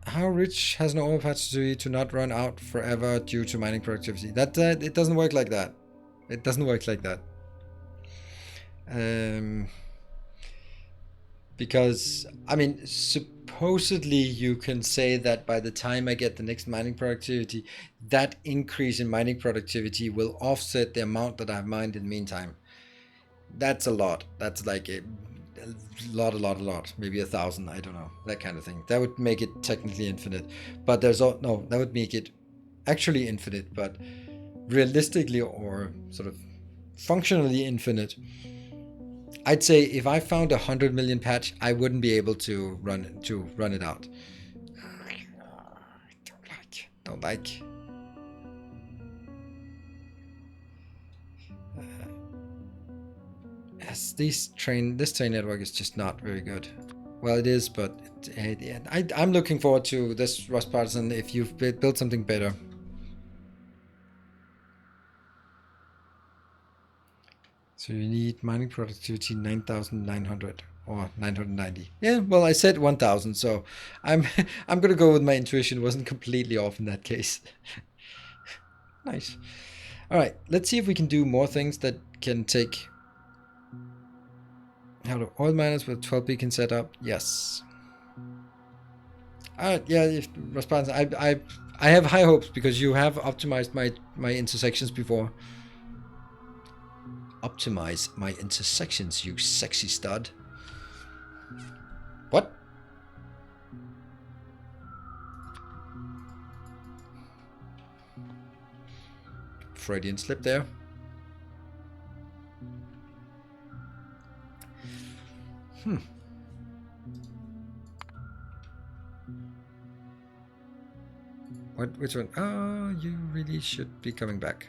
How rich has no overcapacity to not run out forever due to mining productivity? That it doesn't work like that. It doesn't work like that. Because, I mean, supposedly you can say that by the time I get the next mining productivity, that increase in mining productivity will offset the amount that I've mined in the meantime. That's a lot. That's like a lot. Maybe 1,000, I don't know. That kind of thing. That would make it technically infinite. But there's no, that would make it actually infinite, but realistically or sort of functionally infinite. I'd say if I found 100 million patch, I wouldn't be able to run it out. Don't like. Yes, this train network is just not very good. Well, it is, but I'm looking forward to this, Rust Partisan, if you've built something better. So you need mining productivity 9,900 or 990. Yeah, well, I said 1,000, so I'm gonna go with my intuition. It wasn't completely off in that case. Nice. All right, let's see if we can do more things that can take. How to oil miners with 12 beacon set up? Yes. All right, yeah. If response, I have high hopes because you have optimized my intersections before. Optimize my intersections, you sexy stud. What? Freudian slip there. What? Which one? Oh, you really should be coming back.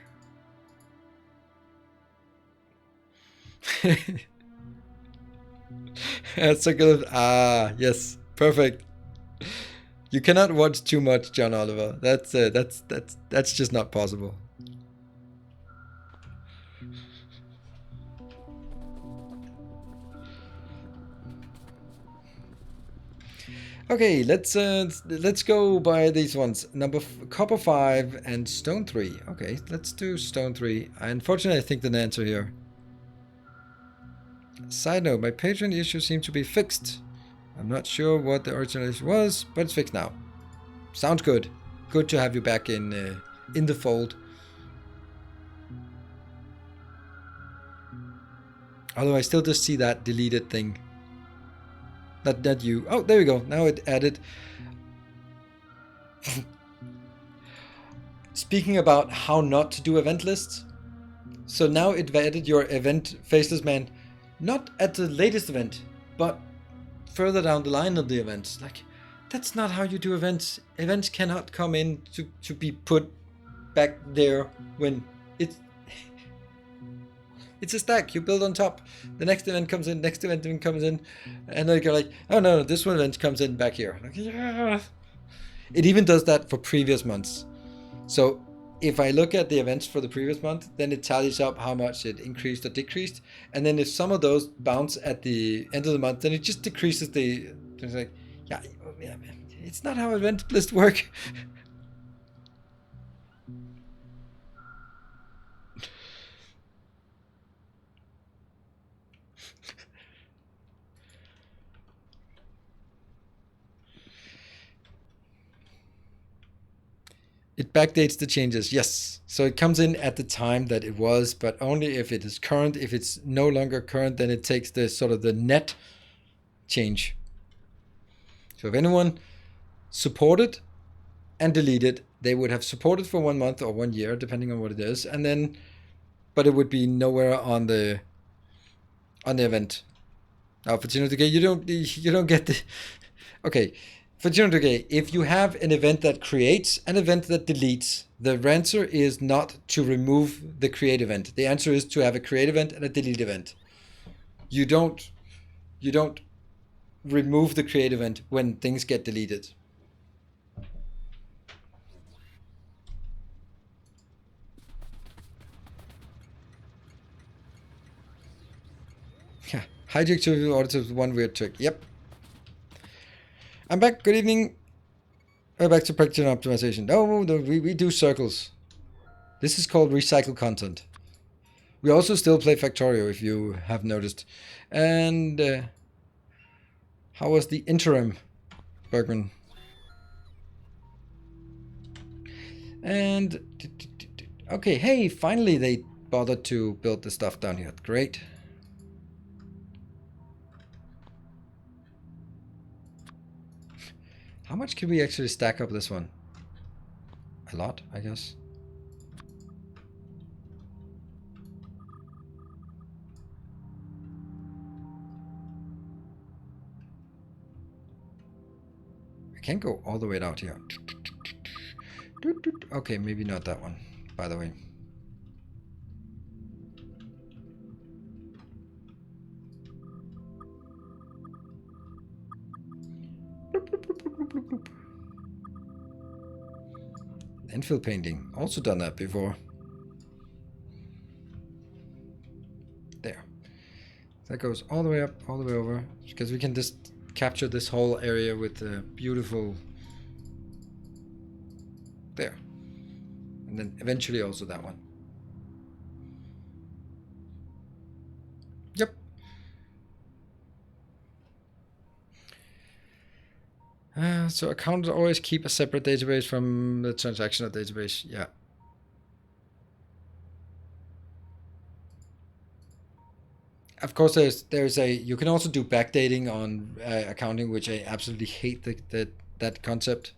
That's a good. Ah, yes, perfect. You cannot watch too much, John Oliver. That's just not possible. Okay, let's go by these ones. Copper 5 and Stone 3. Okay, let's do Stone 3. Unfortunately, I think the answer here. Side note, my Patreon issue seems to be fixed. I'm not sure what the original issue was, but it's fixed now. Sounds good. Good to have you back in the fold. Although I still just see that deleted thing. Not you. Oh, there we go. Now it added. speaking about how not to do event lists. So now it added your event Faceless Man, not at the latest event, but further down the line of the events. Like, that's not how you do events. Events cannot come in to be put back there when it's a stack you build on top. The next event comes in, next event comes in, and then you're like, oh no, this one event comes in back here. Like, yeah. It even does that for previous months. So if I look at the events for the previous month, then it tallies up how much it increased or decreased. And then if some of those bounce at the end of the month, then it just decreases the... It's like, yeah, it's not how event lists work. It backdates the changes, yes. So it comes in at the time that it was, but only if it is current. If it's no longer current, then it takes the sort of the net change. So if anyone supported and deleted, they would have supported for 1 month or 1 year, depending on what it is, and then, but it would be nowhere on the event. Now for Gay, you don't get the... Okay, for Gay, if you have an event that creates, an event that deletes, the answer is not to remove the create event. The answer is to have a create event and a delete event. You don't remove the create event when things get deleted. Yeah, hijack to auditors, one weird trick. Yep. I'm back. Good evening. We're back to practice and optimization. Oh, no, we do circles. This is called recycle content. We also still play Factorio, if you have noticed. And how was the interim, Bergman? And okay, hey, finally they bothered to build the stuff down here. Great. How much can we actually stack up this one? A lot, I guess. I can't go all the way out here. Okay, maybe not that one, by the way. Infill painting, also done that before. There. That goes all the way up, all the way over, because we can just capture this whole area with the beautiful... There. And then eventually also that one. Yep. So accounts always keep a separate database from the transactional database. Yeah. Of course, there's a... You can also do backdating on accounting, which I absolutely hate that concept.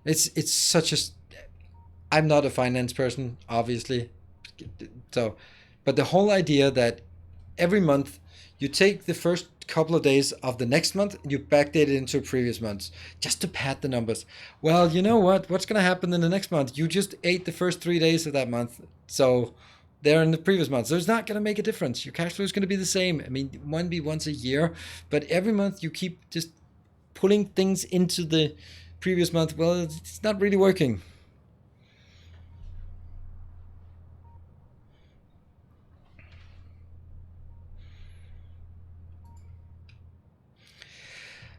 It's such a... I'm not a finance person, obviously. So, but the whole idea that every month you take the first couple of days of the next month and you backdate it into previous months just to pad the numbers. Well, you know what? What's going to happen in the next month? You just ate the first 3 days of that month. So they're in the previous month. So it's not going to make a difference. Your cash flow is going to be the same. I mean, it might be once a year, but every month you keep just pulling things into the previous month. Well, it's not really working.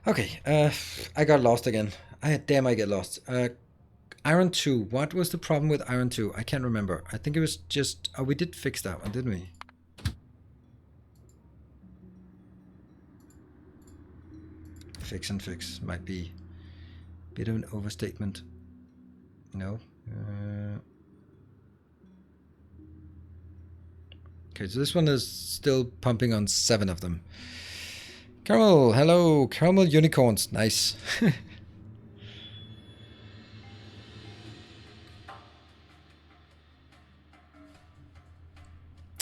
Okay, I got lost again. I get lost. Iron 2, what was the problem with Iron 2? I can't remember. I think it was just... Oh, we did fix that one, didn't we? Fix and fix might be a bit of an overstatement. No. Okay, so this one is still pumping on 7 of them. Caramel, hello. Caramel unicorns. Nice.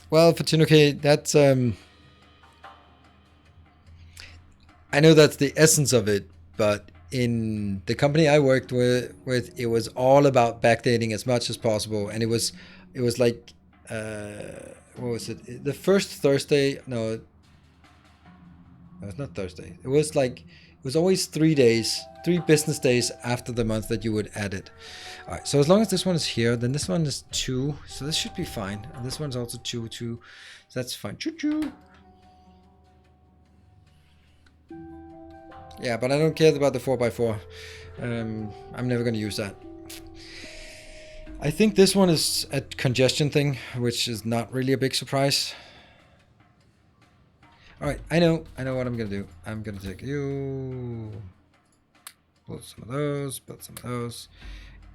Well, Fortunoke, that's I know that's the essence of it, but in the company I worked with, it was all about backdating as much as possible, and it was like what was it? The first Thursday? No, it's not Thursday. It was like it was always 3 days, 3 business days after the month that you would add it. All right. So as long as this one is here, then this one is 2, so this should be fine. And this one's also 2, 2. So that's fine. Choo choo. Yeah, but I don't care about the 4x4. I'm never going to use that. I think this one is a congestion thing, which is not really a big surprise. Alright, I know what I'm going to do. I'm going to take you, build some of those,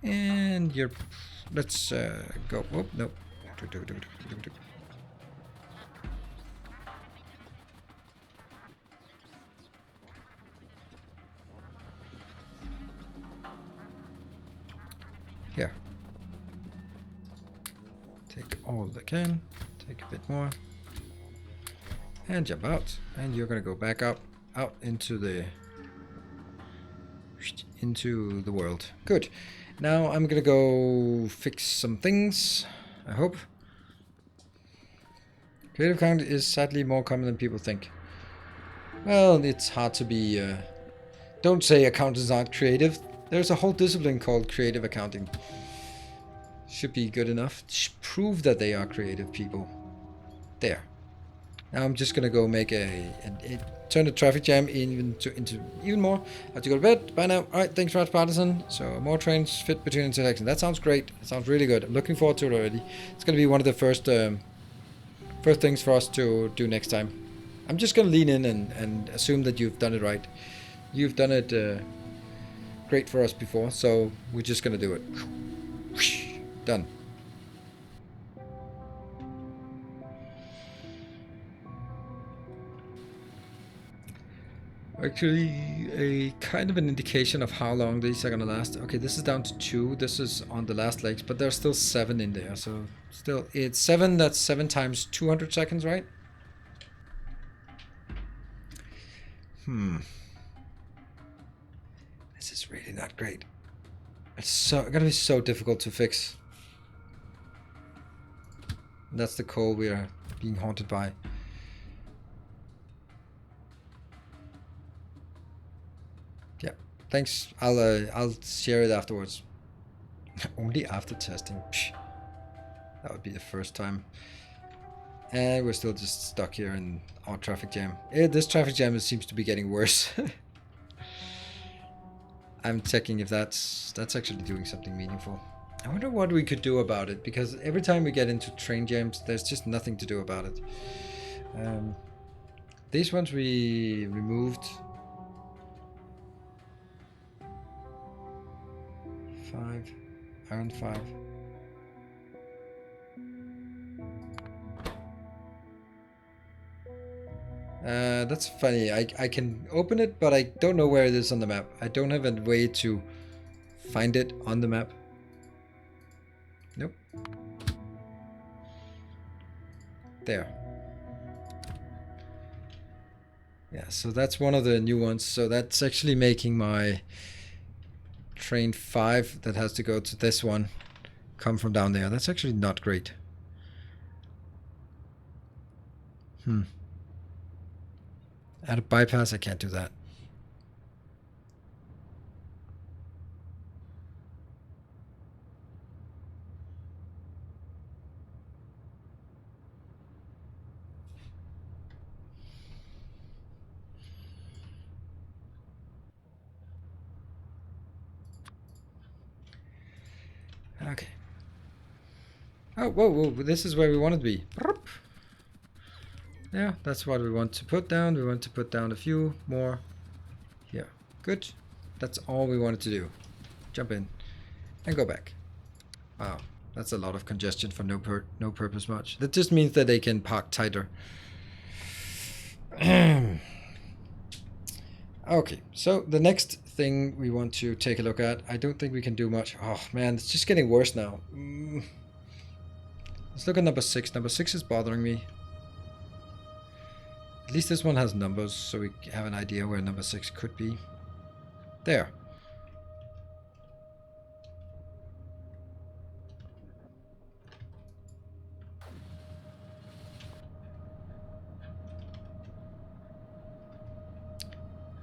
and you're, let's go, oh, no. Here. Take all I can. Take a bit more. And jump out. And you're gonna go back up, out into the world. Good. Now I'm gonna go fix some things. I hope. Creative count is sadly more common than people think. Well, it's hard to be. Don't say accountants aren't creative. There's a whole discipline called creative accounting. Should be good enough. Prove that they are creative people. There. Now I'm just gonna go make turn the traffic jam into even more. I have to go to bed. Bye now. Alright, thanks Rats Partisan. So more trains fit between intersections. That sounds great. That sounds really good. I'm looking forward to it already. It's gonna be one of the first things for us to do next time. I'm just gonna lean in and assume that you've done it right. You've done it great for us before, so we're just gonna do it. Done. Actually, a kind of an indication of how long these are gonna last. Okay, this is down to 2. This is on the last legs, but there's still 7 in there. So still, it's 7. That's 7 times 200 seconds, right? This is really not great. It's gonna be so difficult to fix. That's the coal we are being haunted by. Yeah, thanks. I'll share it afterwards. Only after testing. Psh. That would be the first time. And we're still just stuck here in our traffic jam. This traffic jam seems to be getting worse. I'm checking if that's actually doing something meaningful. I wonder what we could do about it, because every time we get into train jams, there's just nothing to do about it. These ones we removed. 5, iron 5. That's funny. I can open it, but I don't know where it is on the map. I don't have a way to find it on the map. Nope. There. Yeah, so that's one of the new ones. So that's actually making my train 5 that has to go to this one come from down there. That's actually not great. Add a bypass, I can't do that. Okay. Oh, whoa, this is where we want it to be. Yeah, that's what we want to put down. We want to put down a few more here. Good. That's all we wanted to do. Jump in and go back. Wow, that's a lot of congestion for no purpose much. That just means that they can park tighter. Okay, so the next thing we want to take a look at, I don't think we can do much. Oh man, it's just getting worse now. Let's look at number 6. Number 6 is bothering me. At least this one has numbers, so we have an idea where number 6 could be. There.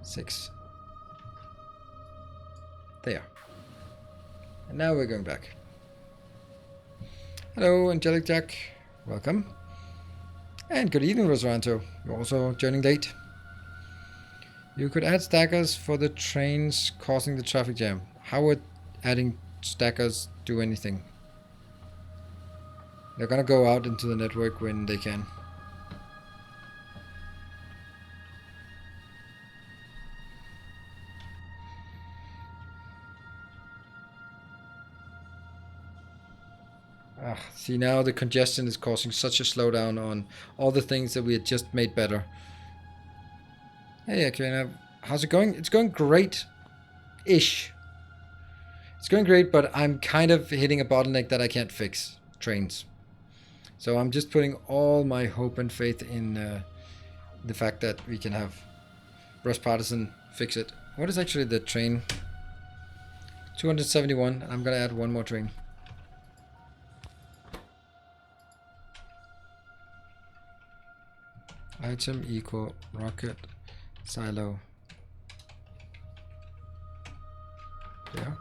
Six. There. And now we're going back. Hello, Angelic Jack. Welcome. And good evening, Rosaranto. You're also joining late. You could add stackers for the trains causing the traffic jam. How would adding stackers do anything? They're gonna go out into the network when they can. See, now the congestion is causing such a slowdown on all the things that we had just made better. Hey, Akina, how's it going? It's going great-ish. It's going great, but I'm kind of hitting a bottleneck that I can't fix. Trains. So I'm just putting all my hope and faith in the fact that we can have Russ Partisan fix it. What is actually the train? 271. I'm going to add one more train. Item equal rocket silo. Yeah.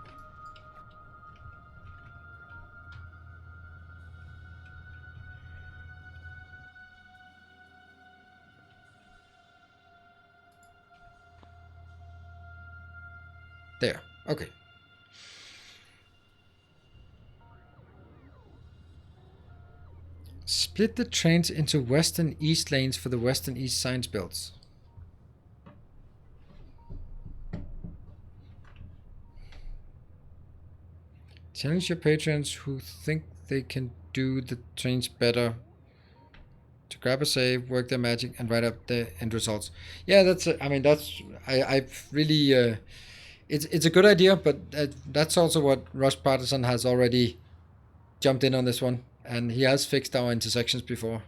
There. Okay. Split the trains into west and east lanes for the west and east science belts. Challenge your patrons who think they can do the trains better to grab a save, work their magic, and write up the end results. Yeah, that's. I mean, that's. I've really. It's a good idea, but that's also what Rush Partisan has already jumped in on this one, and he has fixed our intersections before.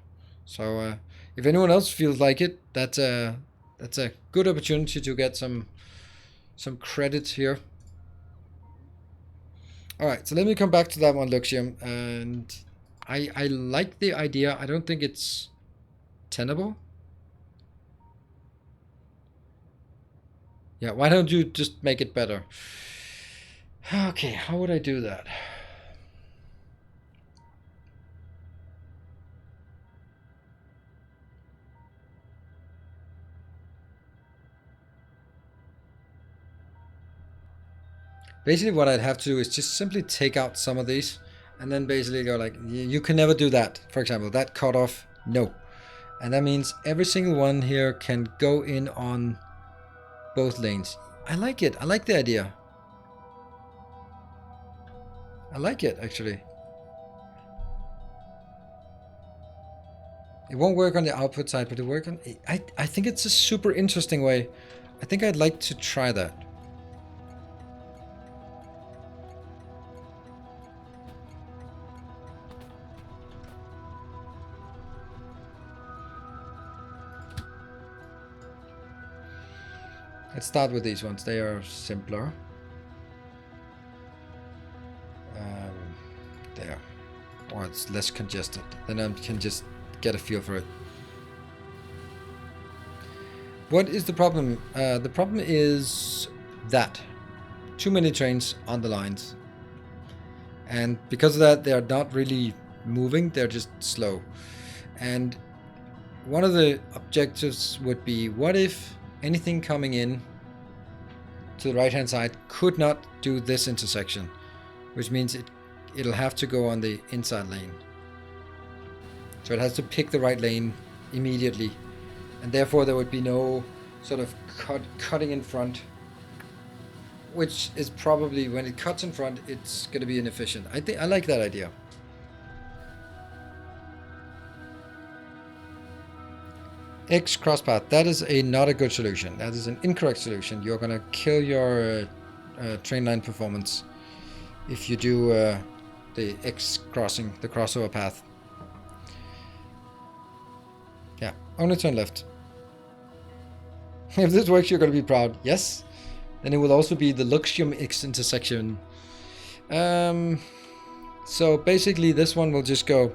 So if anyone else feels like it, that's a good opportunity to get some credit here. All right, so let me come back to that one, Luxium, and I like the idea. I don't think it's tenable. Yeah, why don't you just make it better? Okay, how would I do that? Basically what I'd have to do is just simply take out some of these and then basically go like, you can never do that. For example, that cutoff, no. And that means every single one here can go in on both lanes. I like it. I like the idea. I like it, actually. It won't work on the output side, but it work on... I think it's a super interesting way. I think I'd like to try that. Let's start with these ones. They are simpler. There. Or it's less congested. Then I can just get a feel for it. What is the problem? The problem is that too many trains on the lines. And because of that, they are not really moving. They're just slow. And one of the objectives would be, what if anything coming in to the right hand side could not do this intersection, which means it'll have to go on the inside lane. So it has to pick the right lane immediately, and therefore there would be no sort of cutting in front, which is probably, when it cuts in front, it's going to be inefficient. I like that idea. X crosspath. That is not a good solution. That is an incorrect solution. You're gonna kill your train line performance if you do the X crossing, the crossover path. Yeah, only turn left. If this works, you're gonna be proud. Yes. Then it will also be the Luxium X intersection. So basically, this one will just go.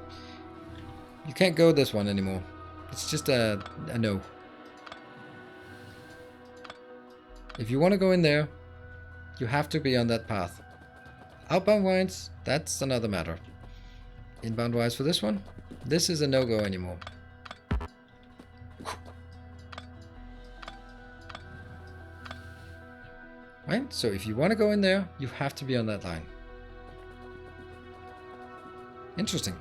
You can't go this one anymore. It's just a no. If you want to go in there, you have to be on that path. Outbound wise, that's another matter. Inbound wise for this one, this is a no-go anymore. Right? So if you want to go in there, you have to be on that line. Interesting.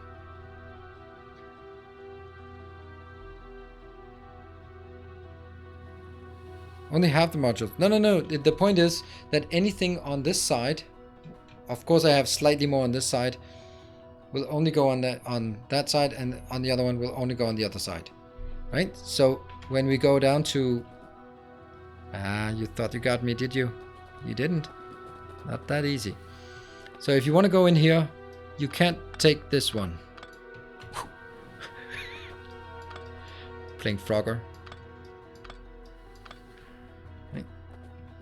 Only half the modules. No. The point is that anything on this side, of course I have slightly more on this side, will only go on that side, and on the other one will only go on the other side. Right? So when we go down to... you thought you got me, did you? You didn't. Not that easy. So if you want to go in here, you can't take this one. Playing Frogger.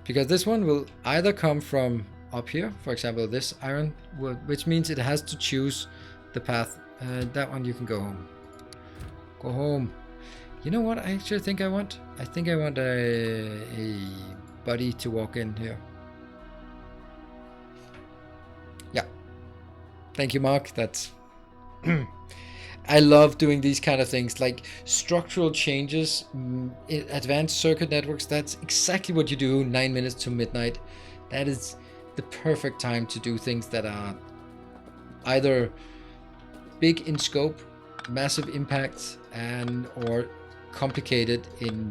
Because this one will either come from up here, for example, this iron, which means it has to choose the path. That one you can go home. Go home. You know what I actually think I want? I think I want a buddy to walk in here. Yeah. Thank you, Mark. That's... I love doing these kind of things, like structural changes, advanced circuit networks. That's exactly what you do 9 minutes to midnight. That is the perfect time to do things that are either big in scope, massive impacts, and or complicated in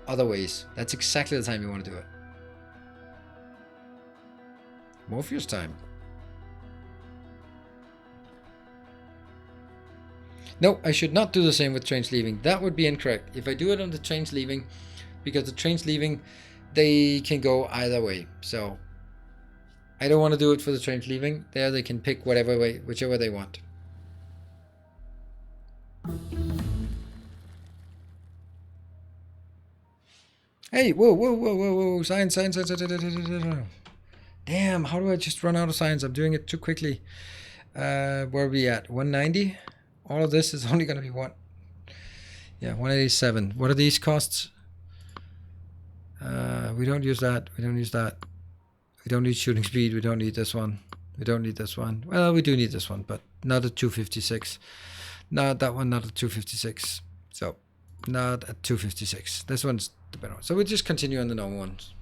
other ways. That's exactly the time you want to do it. Morpheus time. No, I should not do the same with trains leaving. That would be incorrect. If I do it on the trains leaving, because the trains leaving, they can go either way. So I don't want to do it for the trains leaving. There they can pick whatever way, whichever they want. Hey, whoa. Science. Damn, how do I just run out of science? I'm doing it too quickly. Where are we at? 190? All of this is only going to be one. Yeah, 187. What are these costs? We don't use that. We don't use that. We don't need shooting speed. We don't need this one. We don't need this one. Well, we do need this one, but not at 256. Not that one, not at 256. So, not at 256. This one's the better one. So we'll just continue on the normal ones.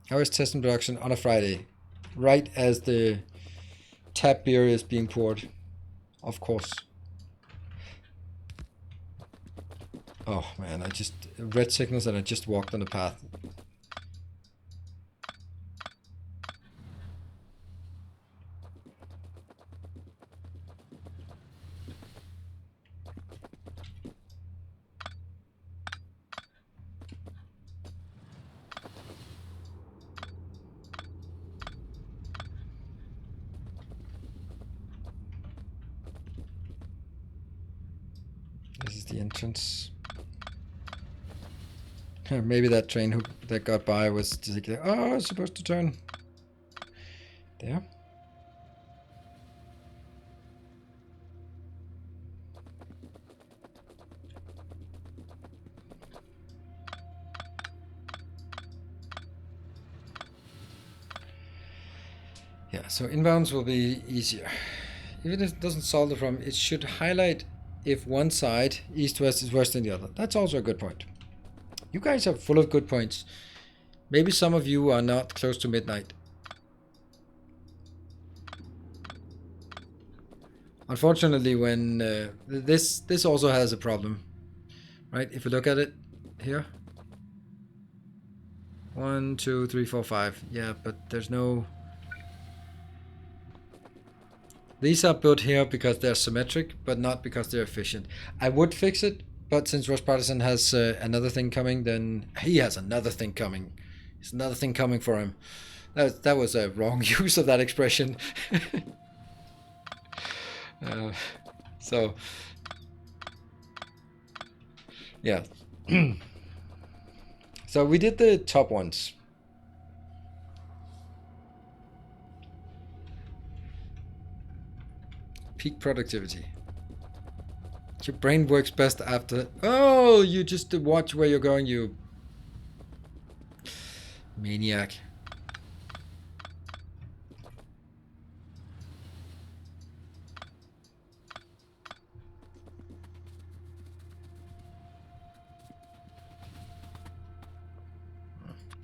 How is test and production on a Friday? Right as the tap beer is being poured. Of course. Oh man, red signals and I just walked on the path. This is the entrance. Maybe that train that got by was just like, oh, I was supposed to turn there. Yeah, so inbounds will be easier. Even if it doesn't solve the problem, it should highlight if one side, east-west, is worse than the other. That's also a good point. You guys are full of good points. Maybe some of you are not close to midnight. Unfortunately, when this also has a problem, right? If you look at it here, 1, 2, 3, 4, 5. Yeah, but there's no. These are built here because they're symmetric, but not because they're efficient. I would fix it, but since Rush Partisan has another thing coming, then he has another thing coming. There's another thing coming for him. That was a wrong use of that expression. So, yeah. So we did the top ones. Peak productivity. Your brain works best after... Oh, you just watch where you're going, you maniac.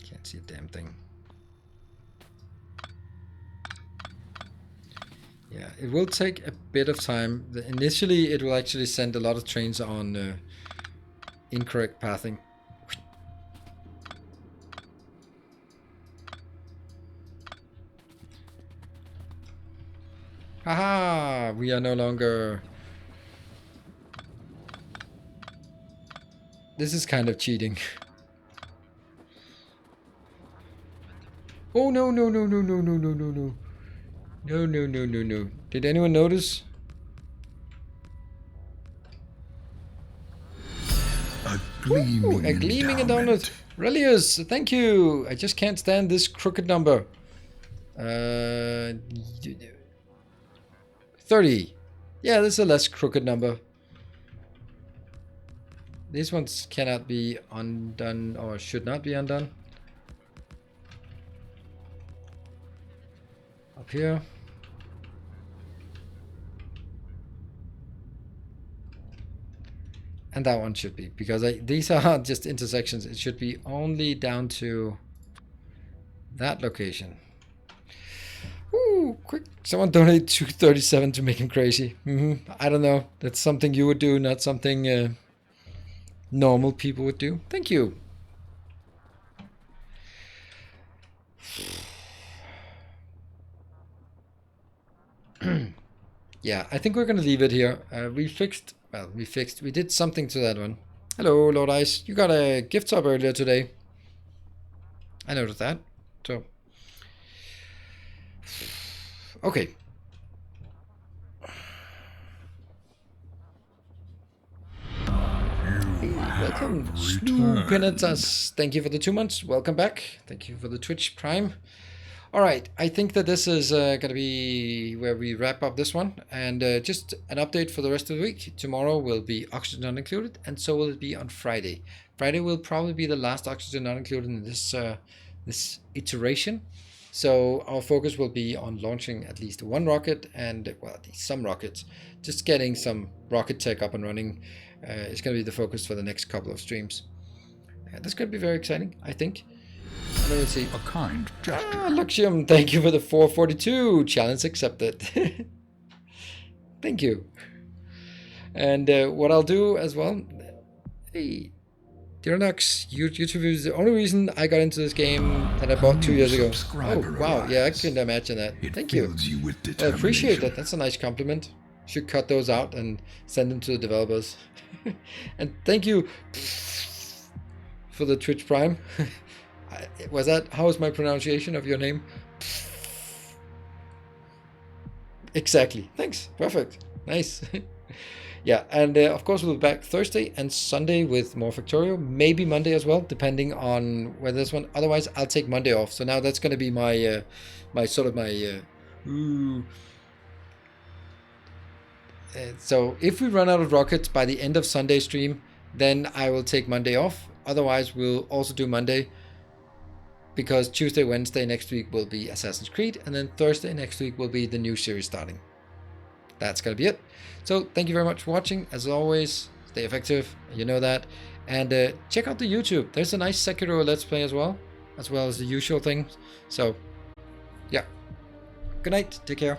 Can't see a damn thing. Yeah, it will take a bit of time. Initially, it will actually send a lot of trains on incorrect pathing. Haha! We are no longer... This is kind of cheating. Oh no no no no no no no no no. No no no no no. Did anyone notice? A gleaming, a gleaming endowment. Relius, thank you. I just can't stand this crooked number. 30. Yeah, this is a less crooked number. These ones cannot be undone or should not be undone. Up here. And that one should be, because these are just intersections. It should be only down to that location. Ooh, quick. Someone donate 237 to make him crazy. I don't know. That's something you would do, not something normal people would do. Thank you. Yeah, I think we're going to leave it here. We did something to that one. Hello, Lord Ice. You got a gift sub earlier today. I noticed that. So, okay. Welcome, Snoopenetas. Thank you for the 2 months. Welcome back. Thank you for the Twitch Prime. All right, I think that this is going to be where we wrap up this one. And just an update for the rest of the week. Tomorrow will be Oxygen Not Included, and so will it be on Friday. Friday will probably be the last Oxygen Not Included in this this iteration. So our focus will be on launching at least one rocket and, well, at least some rockets. Just getting some rocket tech up and running is going to be the focus for the next couple of streams. That's going to be very exciting, I think. Let me see. A kind gesture. Luxium, thank you for the 442. Challenge accepted. Thank you. And what I'll do as well... Hey, Dyranox, YouTube is the only reason I got into this game that I bought 2 years ago. Oh, wow. Yeah, I can imagine that. Thank you. I appreciate that. That's a nice compliment. Should cut those out and send them to the developers. And thank you for the Twitch Prime. Was that, how was my pronunciation of your name? Exactly. Thanks. Perfect. Nice. Yeah, and of course we'll be back Thursday and Sunday with more Factorio. Maybe Monday as well, depending on whether this one. Otherwise, I'll take Monday off. So now that's going to be my so if we run out of rockets by the end of Sunday stream, then I will take Monday off. Otherwise, we'll also do Monday, because Tuesday, Wednesday next week will be Assassin's Creed, and then Thursday next week will be the new series starting. That's going to be it. So thank you very much for watching. As always, stay effective. You know that. And check out the YouTube. There's a nice Sekiro Let's Play as well as the usual things. So, yeah. Good night. Take care.